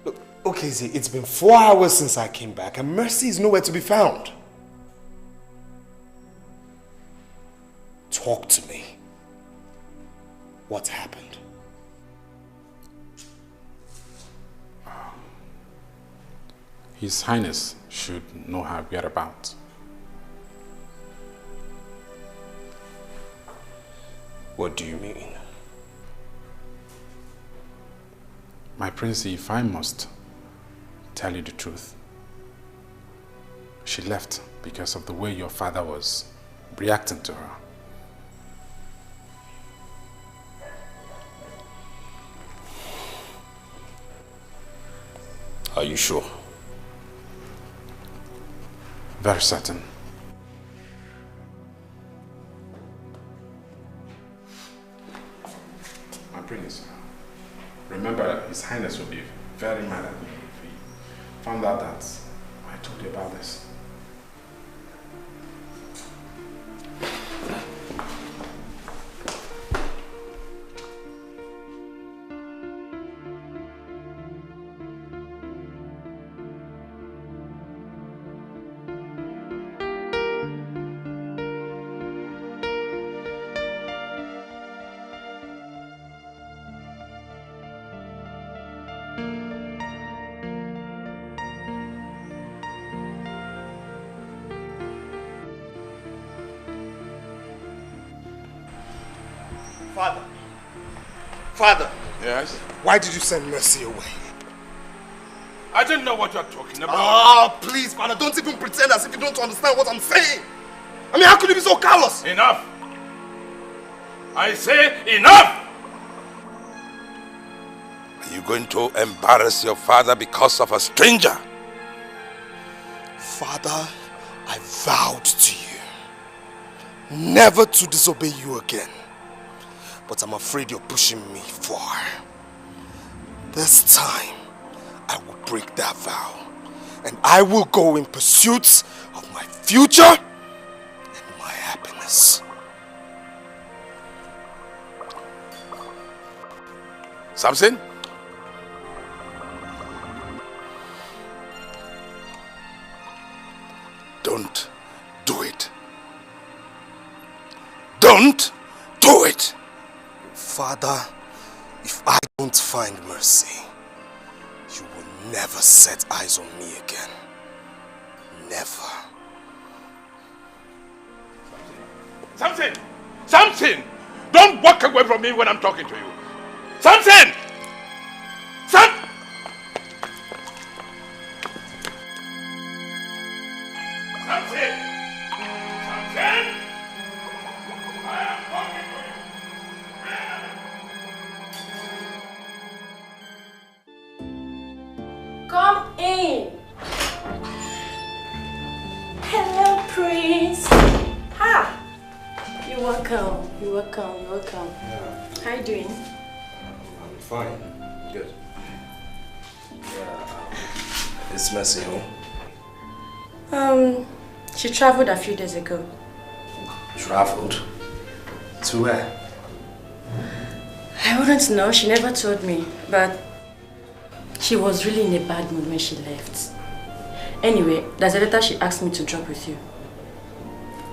Look, okay, Z, it's been 4 hours since I came back and Mercy is nowhere to be found. Talk to me. What's happened? His Highness should know her whereabouts. What do you mean? My prince, if I must tell you the truth, she left because of the way your father was reacting to her. Are you sure? Very certain. My prince, remember His Highness will be very mad at me if he found out that I told you about this. Father. Yes? Why did you send Mercy away? I don't know what you're talking about. Ah, please, Father, don't even pretend as if you don't understand what I'm saying. I mean, how could you be so callous? Enough! I say enough! Are you going to embarrass your father because of a stranger? Father, I vowed to you never to disobey you again. But I'm afraid you're pushing me far. This time, I will break that vow. And I will go in pursuit of my future and my happiness. Samson? Don't do it. Don't do it. Father, if I don't find Mercy, you will never set eyes on me again. Never. Samson! Samson! Don't walk away from me when I'm talking to you. Samson! Samson! Samson! Samson! I am talking to you. welcome. You're welcome. You're welcome. Yeah. How are you doing? I'm fine. Good. Yeah. Is Mercy home? She traveled a few days ago. Traveled? To where? I wouldn't know. She never told me. But she was really in a bad mood when she left. Anyway, there's a letter she asked me to drop with you.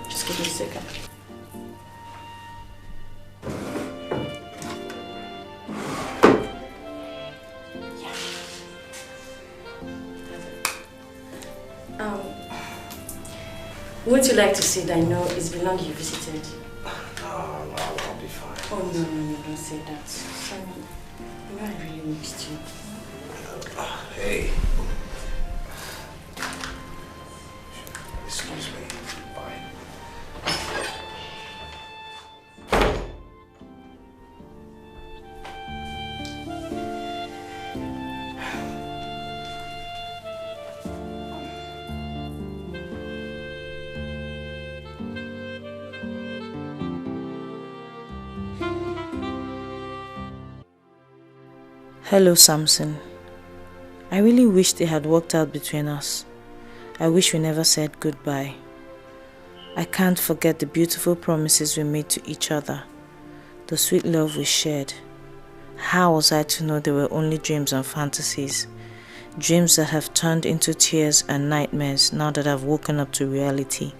Just give me a second. Would you like to see that I know it's been long you visited? No, I'll be fine. Oh, no, don't say that. Sorry. You know I really missed you. Hey. Excuse me. Bye. Hello, Samson. I really wished it had worked out between us. I wish we never said goodbye. I can't forget the beautiful promises we made to each other, the sweet love we shared. How was I to know they were only dreams and fantasies? Dreams that have turned into tears and nightmares now that I've woken up to reality.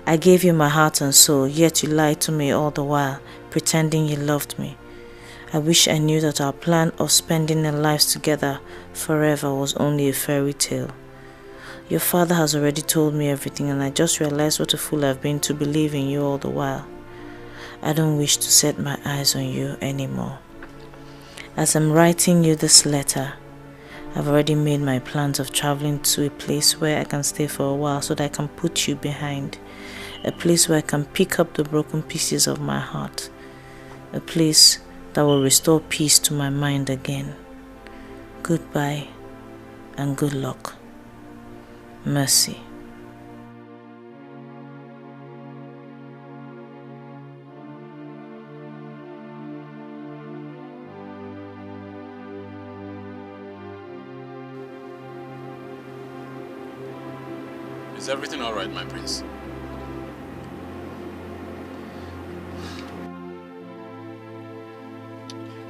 I gave you my heart and soul, yet you lied to me all the while, pretending you loved me. I wish I knew that our plan of spending our lives together forever was only a fairy tale. Your father has already told me everything, and I just realized what a fool I've been to believe in you all the while. I don't wish to set my eyes on you anymore. As I'm writing you this letter, I've already made my plans of traveling to a place where I can stay for a while so that I can put you behind. A place where I can pick up the broken pieces of my heart. A place that will restore peace to my mind again. Goodbye and good luck. Mercy. Is everything all right, my prince?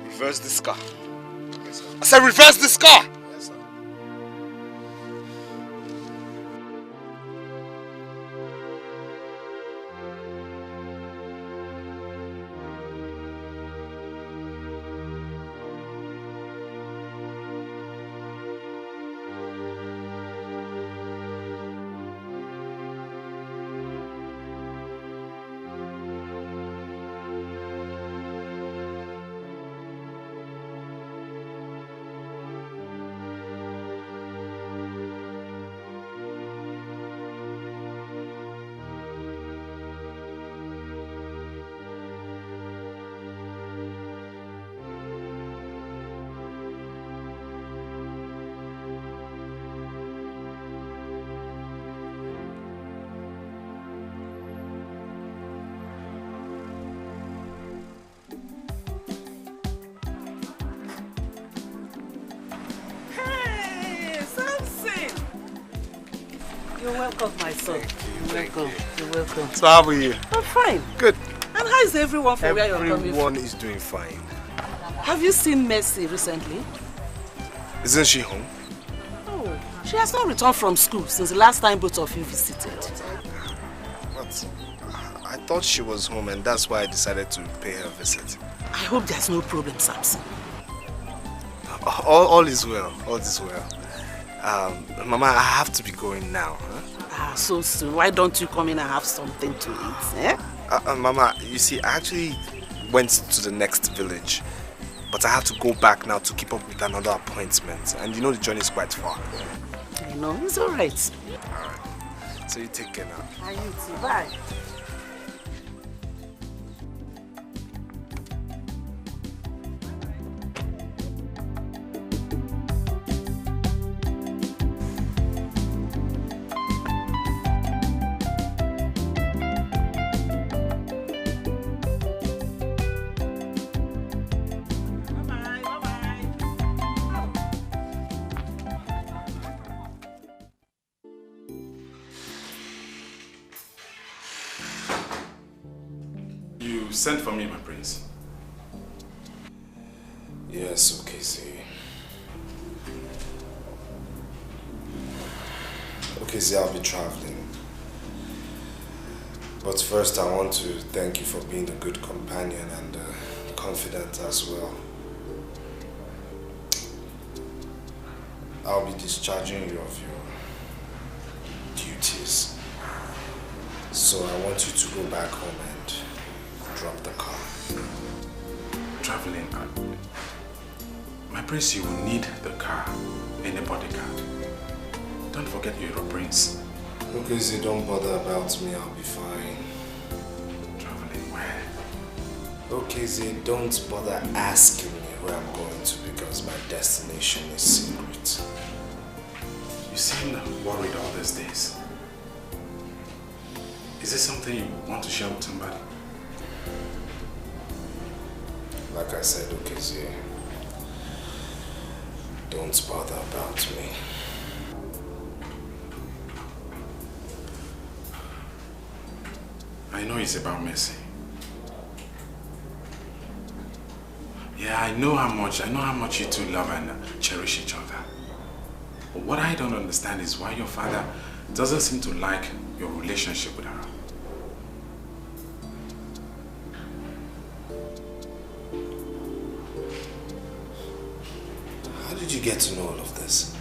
Reverse this car. Yes, I said reverse this car! Yes, sir. You're welcome, my son. You're welcome. You're welcome. So how are you? I'm fine. Good. And how is everyone from where you're coming from? Everyone is doing fine. Have you seen Mercy recently? Isn't she home? Oh, she has not returned from school since the last time both of you visited. What? I thought she was home and that's why I decided to pay her a visit. I hope there's no problem, Samson. All is well. All is well. Mama, I have to be going now. Huh? So soon. Why don't you come in and have something to eat? Eh? Mama, you see, I actually went to the next village. But I have to go back now to keep up with another appointment. And you know the journey is quite far. I know, it's alright. Alright. So you take care now. And you too. Bye. You sent for me, my prince. Yes, Okezi. Okezi, I'll be traveling. But first, I want to thank you for being a good companion and confident as well. I'll be discharging you of your duties. So I want you to go back home and drop the car. Traveling. My prince, you will need the car in a bodyguard. Don't forget you're a prince. Okezi, don't bother about me, I'll be fine. Traveling where? Okezi, don't bother asking me where I'm going to because my destination is secret. You seem worried all these days. Is this something you want to share with somebody? Like I said, Okezi, don't bother about me. I know it's about Mercy. Yeah, I know how much you two love and cherish each other. But what I don't understand is why your father doesn't seem to like your relationship with her. How did you get to know all of this?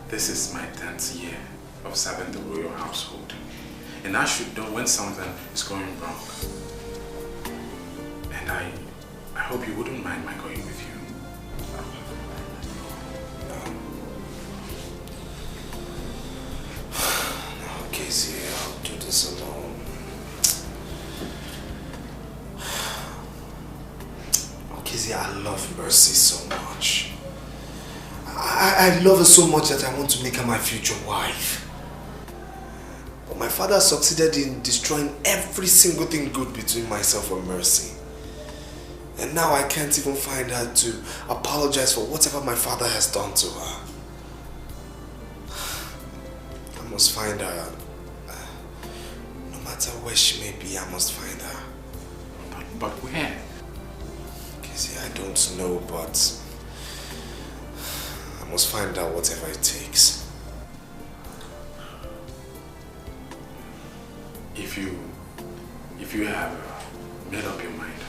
This is my 10th year of serving the royal household. And I should know when something is going wrong. And I hope you wouldn't mind my going with you. No, Casey, I'll do this alone. Oh, Casey, I love Mercy so much. I love her so much that I want to make her my future wife. But my father succeeded in destroying every single thing good between myself and Mercy. And now I can't even find her to apologize for whatever my father has done to her. I must find her. No matter where she may be, I must find her. But where? Casey, I don't know, but I must find out whatever it takes. If you have made up your mind,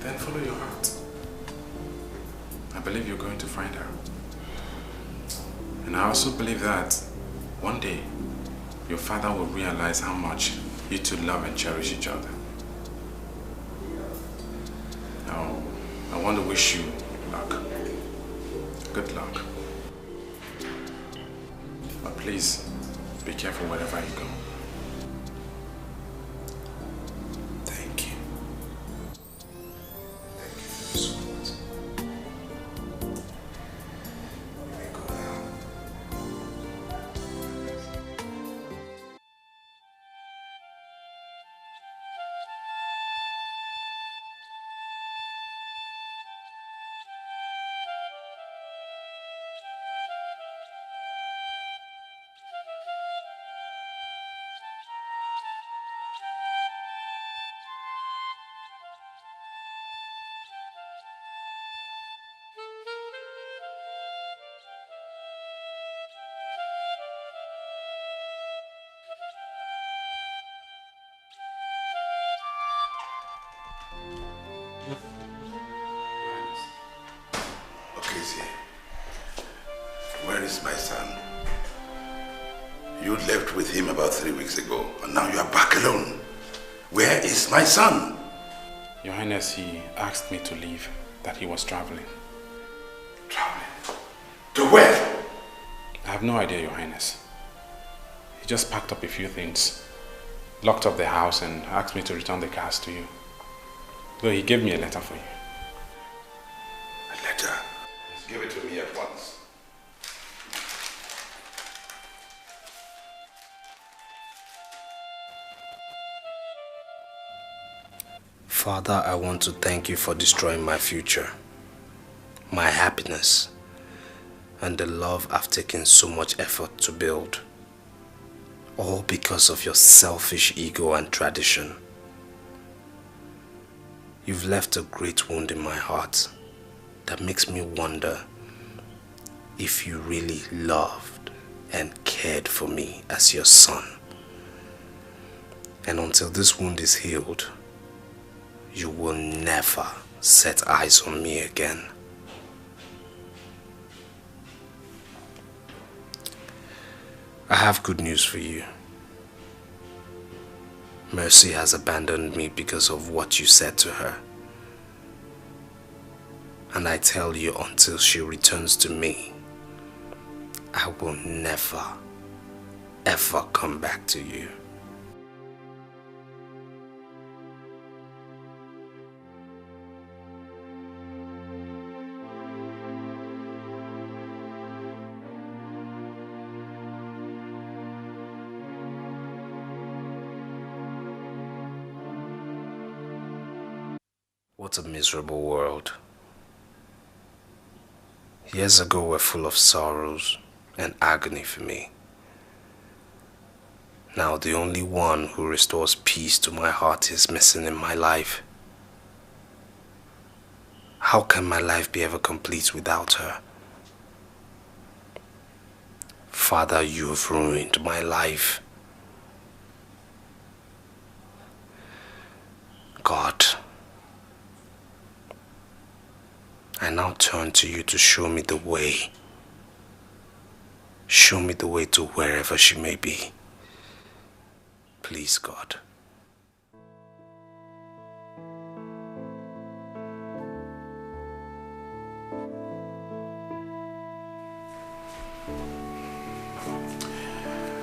then follow your heart. I believe you're going to find her. And I also believe that one day your father will realize how much you two love and cherish each other. Now, I want to wish you luck. Good luck. But please, be careful wherever you go. Thank you. Thank you so much. You may go now. Where is my son? You left with him about 3 weeks ago, and now you are back alone. Where is my son? Your Highness, he asked me to leave, that he was traveling. Traveling? To where? I have no idea, Your Highness. He just packed up a few things, locked up the house and asked me to return the cars to you. Though he gave me a letter for you. A letter? Give it to me at once. Father, I want to thank you for destroying my future, my happiness, and the love I've taken so much effort to build. All because of your selfish ego and tradition. You've left a great wound in my heart that makes me wonder if you really loved and cared for me as your son. And until this wound is healed, you will never set eyes on me again. I have good news for you. Mercy has abandoned me because of what you said to her. And I tell you, until she returns to me, I will never, ever come back to you. What a miserable world. Years ago were full of sorrows and agony for me. Now the only one who restores peace to my heart is missing in my life. How can my life be ever complete without her? Father, you have ruined my life. God, I now turn to you to show me the way. Show me the way to wherever she may be. Please, God.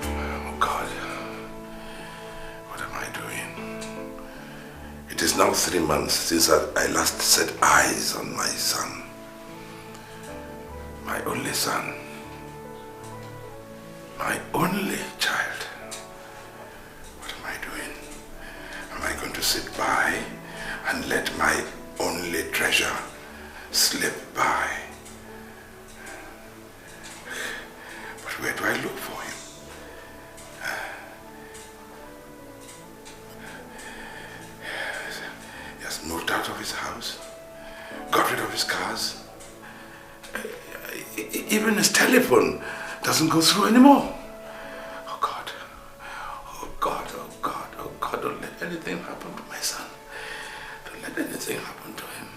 Oh God, what am I doing? It is now 3 months since I last set eyes on my son. My only son. My only child. What am I doing? Am I going to sit by and let my only treasure slip by? But where do I look for him? He has moved out of his house, got rid of his cars. Even his telephone doesn't go through anymore. Oh God, oh God, oh God, oh God, don't let anything happen to my son. Don't let anything happen to him.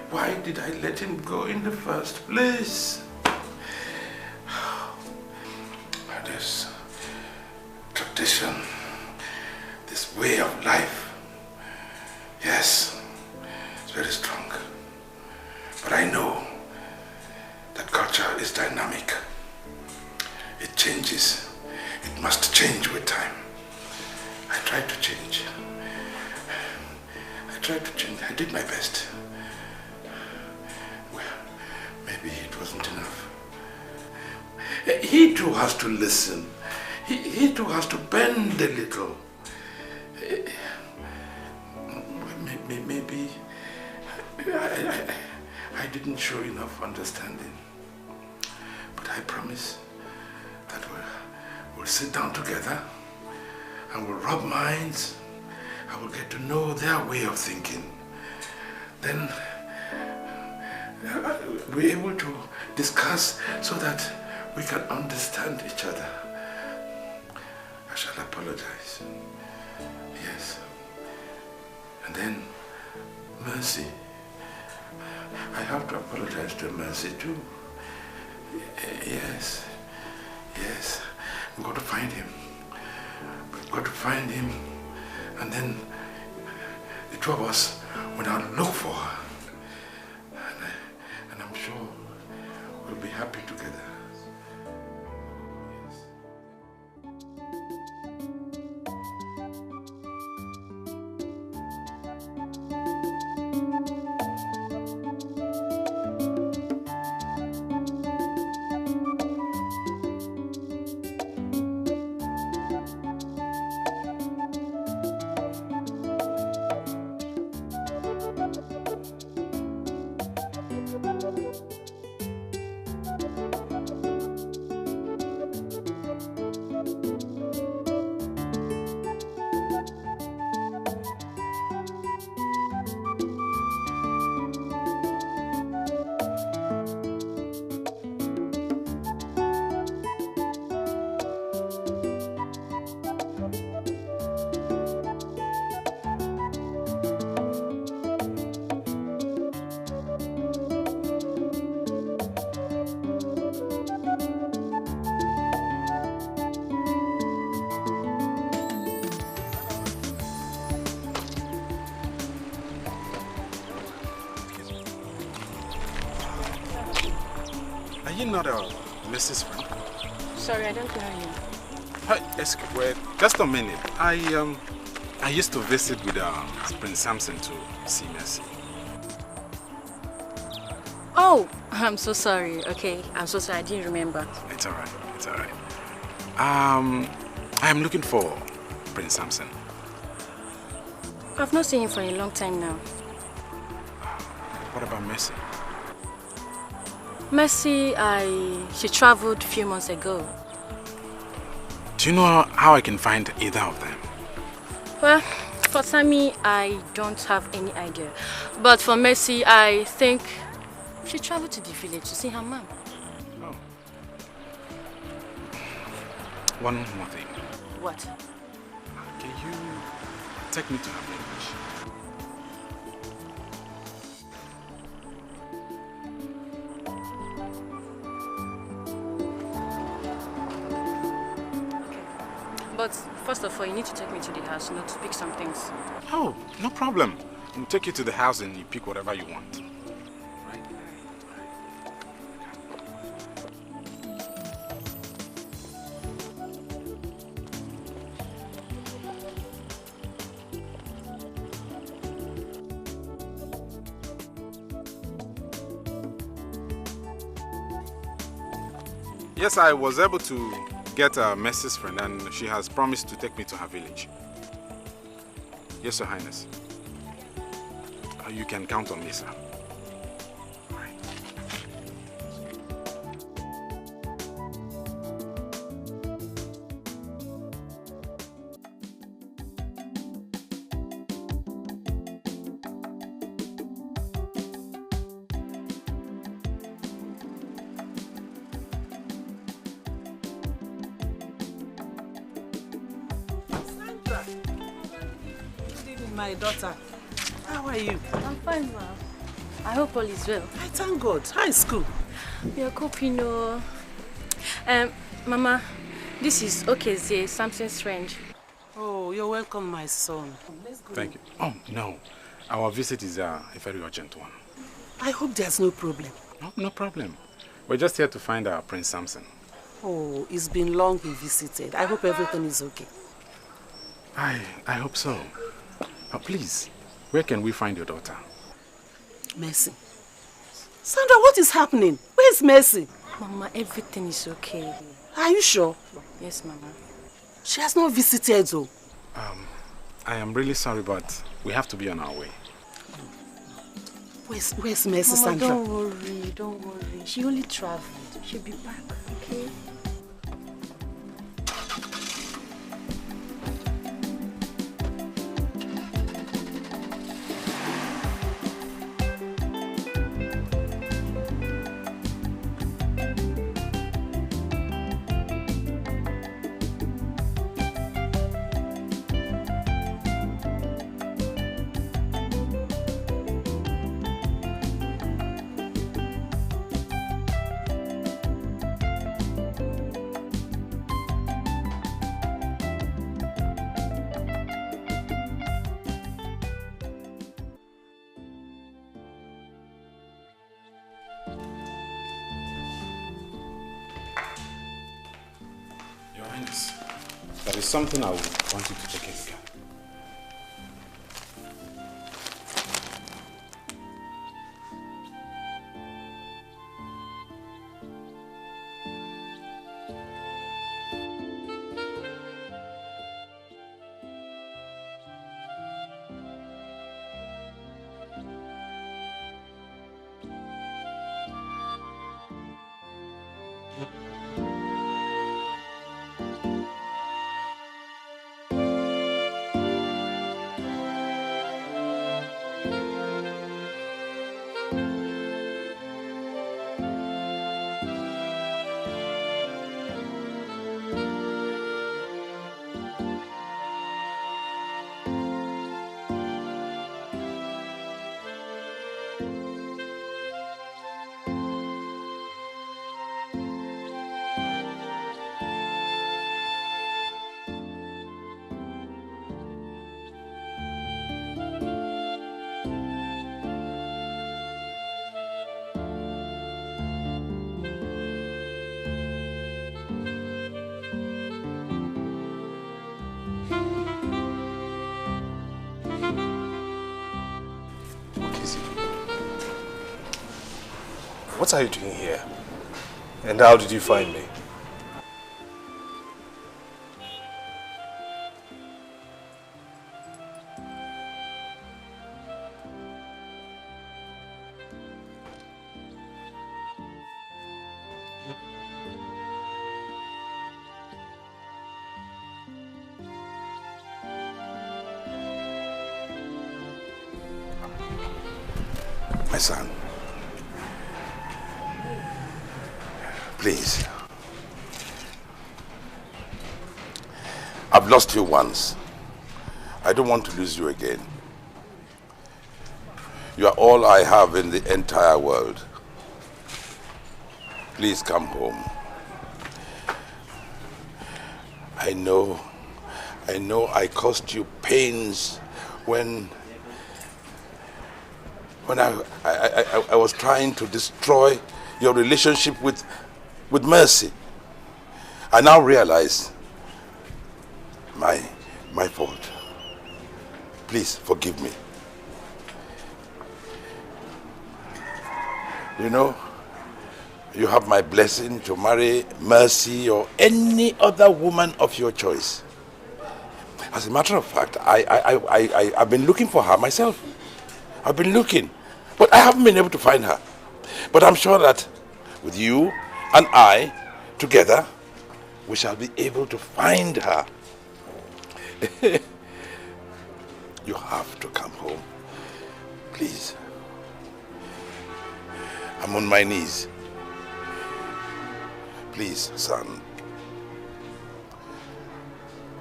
Why did I let him go in the first place? This tradition, this way of life, yes, it's very strong. But I know that culture is dynamic. It changes. It must change with time. I tried to change. I did my best. Well, maybe it wasn't enough. He too has to listen. He too has to bend a little. Maybe I didn't show enough understanding. But I promise that we'll sit down together and we'll rub minds. I will get to know their way of thinking. Then we'll be able to discuss so that we can understand each other. I shall apologize. Yes. And then Mercy. I have to apologize to Mercy too. Yes. Yes. We've got to find him. We've got to find him. And then the two of us will now look for her. And I'm sure we'll be happy together. not Mrs. friend? Sorry, I don't know you. Hey, wait, just a minute. I used to visit with Prince Samson to see Mercy. Oh, I'm so sorry. Okay, I'm so sorry. I didn't remember. It's alright. It's alright. I'm looking for Prince Samson. I've not seen him for a long time now. What about Mercy? Mercy, she traveled a few months ago. Do you know how I can find either of them? Well, for Sammy, I don't have any idea. But for Mercy, I think she traveled to the village to see her mom. Oh. One more thing. What? Can you take me to her village? But first of all, you need to take me to the house, to pick some things. Oh, no problem. I'll take you to the house and you pick whatever you want. Yes, I was able to get Mercy's friend and she has promised to take me to her village. Yes, Your Highness. You can count on me, sir. My daughter, how are you? I'm fine, ma. I hope all is well. I thank God. How is school? We are coping, Mama, this is Okezie, Samson's friend. Oh, you're welcome, my son. Let's go. Thank you. Oh, no. Our visit is a very urgent one. I hope there's no problem. No problem. We're just here to find our Prince Samson. Oh, it's been long he visited. I hope everything is okay. I hope so. Please, where can we find your daughter? Mercy. Sandra, what is happening? Where's Mercy? Mama, everything is okay. Are you sure? Yes, Mama. She has not visited, though. I am really sorry, but we have to be on our way. Where's Mercy, Mama, Sandra? don't worry. She only traveled. She'll be back, okay? There is something I would want you to take a look at. What are you doing here? And how did you find me? My son, please. I've lost you once. I don't want to lose you again. You are all I have in the entire world. Please come home. I know I caused you pains when I was trying to destroy your relationship with Mercy. I now realize my fault. Please forgive me. You know, you have my blessing to marry Mercy or any other woman of your choice. As a matter of fact, I've been looking for her myself. I've been looking, but I haven't been able to find her. But I'm sure that with you and I together, we shall be able to find her. You have to come home. Please. I'm on my knees. Please, son.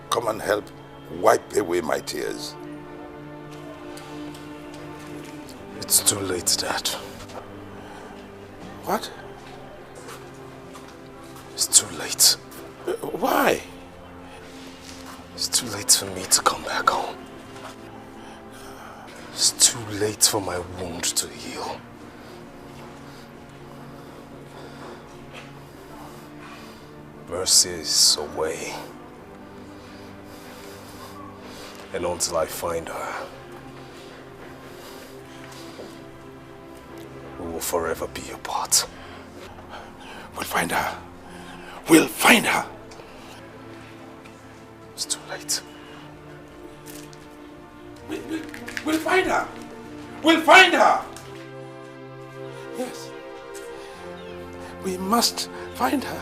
Come and help wipe away my tears. It's too late, Dad. What? It's too late. Why? It's too late for me to come back home. It's too late for my wound to heal. Mercy is away. And until I find her, we will forever be apart. We'll find her. We'll find her. It's too late. We'll find her. We'll find her. Yes. We must find her.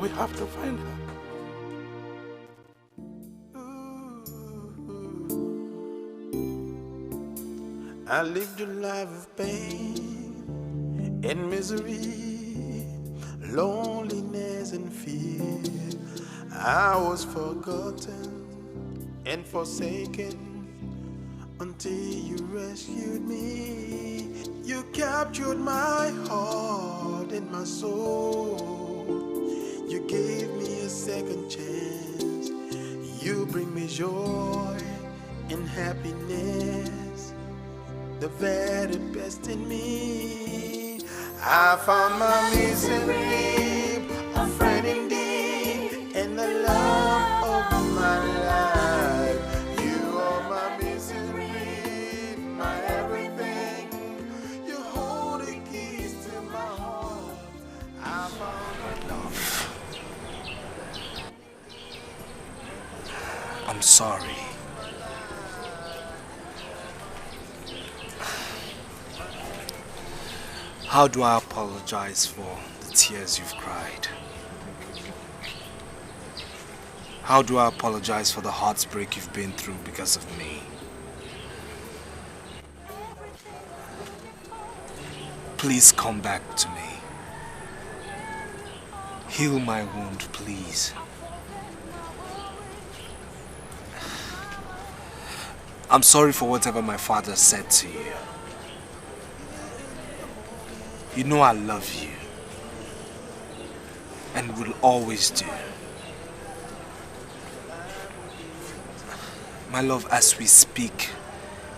We have to find her. I lived a life of pain and misery, loneliness and fear. I was forgotten and forsaken until you rescued me. You captured my heart and my soul. You gave me a second chance. You bring me joy and happiness, the very best in me. I found my missing link, a friend indeed, and the love of my life. You are my missing link, my everything. You hold the keys to my heart. I found my love. I'm sorry. How do I apologize for the tears you've cried? How do I apologize for the heartbreak you've been through because of me? Please come back to me. Heal my wound, please. I'm sorry for whatever my father said to you. You know I love you, and will always do. My love, as we speak,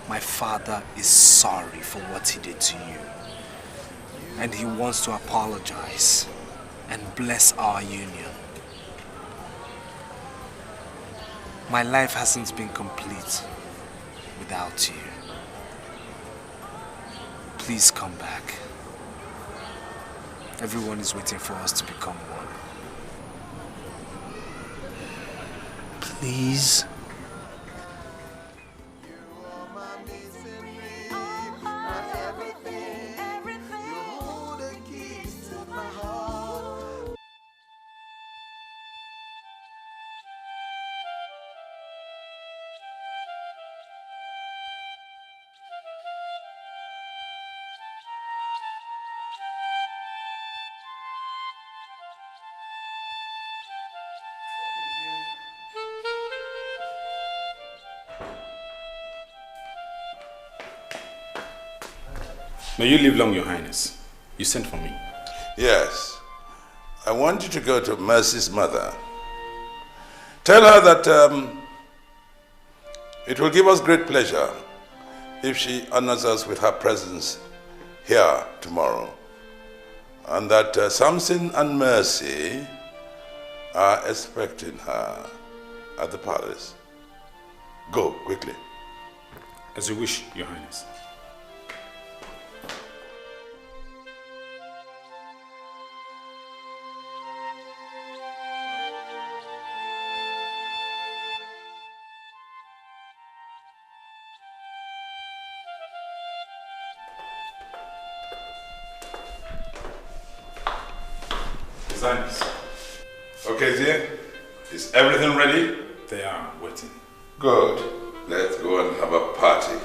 my father is sorry for what he did to you, and he wants to apologize and bless our union. My life hasn't been complete without you. Please come back. Everyone is waiting for us to become one. Please. May you live long, Your Highness. You sent for me. Yes. I want you to go to Mercy's mother. Tell her that it will give us great pleasure if she honors us with her presence here tomorrow. And that Samson and Mercy are expecting her at the palace. Go, quickly. As you wish, Your Highness. Okay, dear. Is everything ready? They are waiting. Good. Let's go and have a party.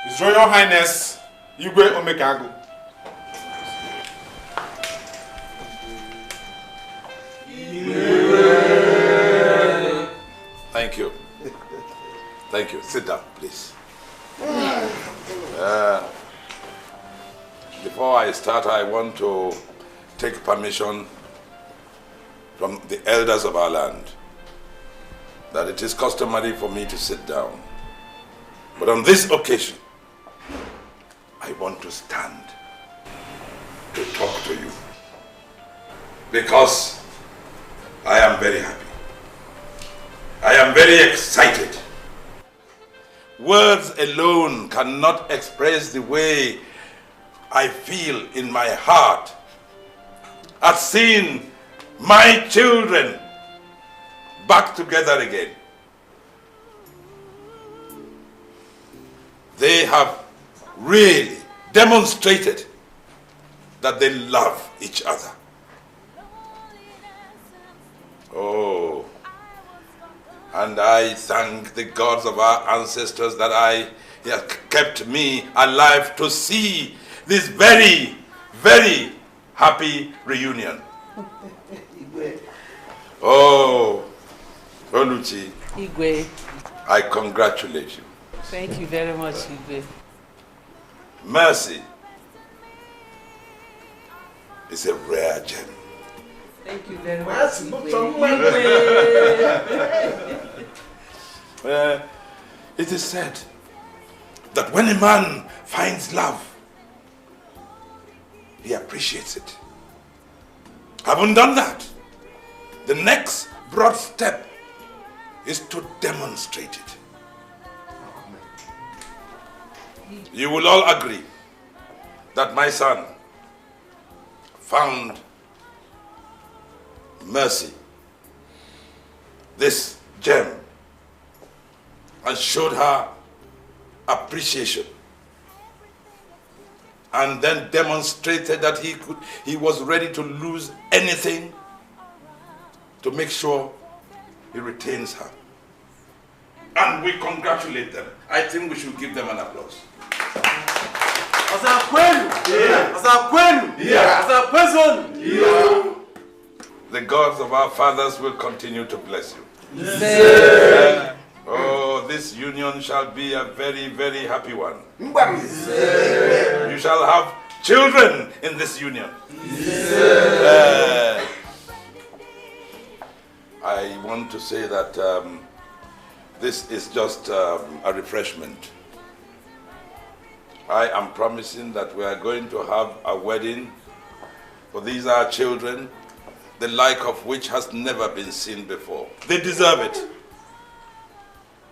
His Royal Highness, Igwe Omekagu. Thank you. Thank you. Sit down, please. Before I start, I want to take permission from the elders of our land that it is customary for me to sit down. But on this occasion, I want to stand to talk to you because I am very happy. I am very excited. Words alone cannot express the way I feel in my heart at seeing my children back together again. They have really demonstrated that they love each other. Oh, and I thank the gods of our ancestors that He has kept me alive to see this very, very happy reunion. Oh, Oluchi, Igwe. I congratulate you. Thank you very much, Igwe. Mercy is a rare gem. Thank you very much, It is said that when a man finds love, he appreciates it. Haven't done that. The next broad step is to demonstrate it. You will all agree that my son found Mercy, this gem, and showed her appreciation, and then demonstrated that he was ready to lose anything to make sure he retains her. And we congratulate them. I think we should give them an applause. The gods of our fathers will continue to bless you. Oh, this union shall be a very, very happy one. You shall have children in this union. I want to say that this is just a refreshment. I am promising that we are going to have a wedding For these are children, the like of which has never been seen before. They deserve it.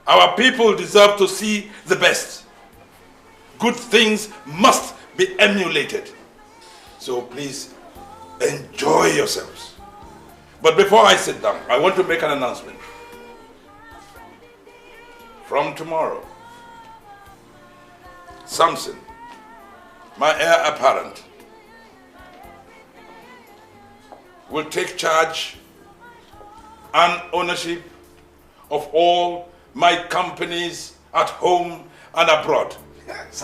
Our people deserve to see the best. Good things must be emulated. So please, enjoy yourselves. But before I sit down, I want to make an announcement. From tomorrow, Samson, my heir apparent, will take charge and ownership of all my companies at home and abroad. Yes,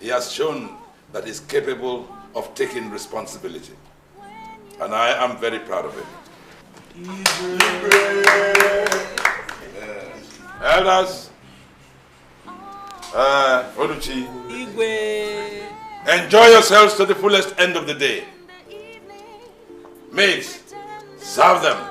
he has shown that he's capable of taking responsibility. And I am very proud of him. Elders, Edochie, enjoy yourselves to the fullest end of the day. Maids, serve them.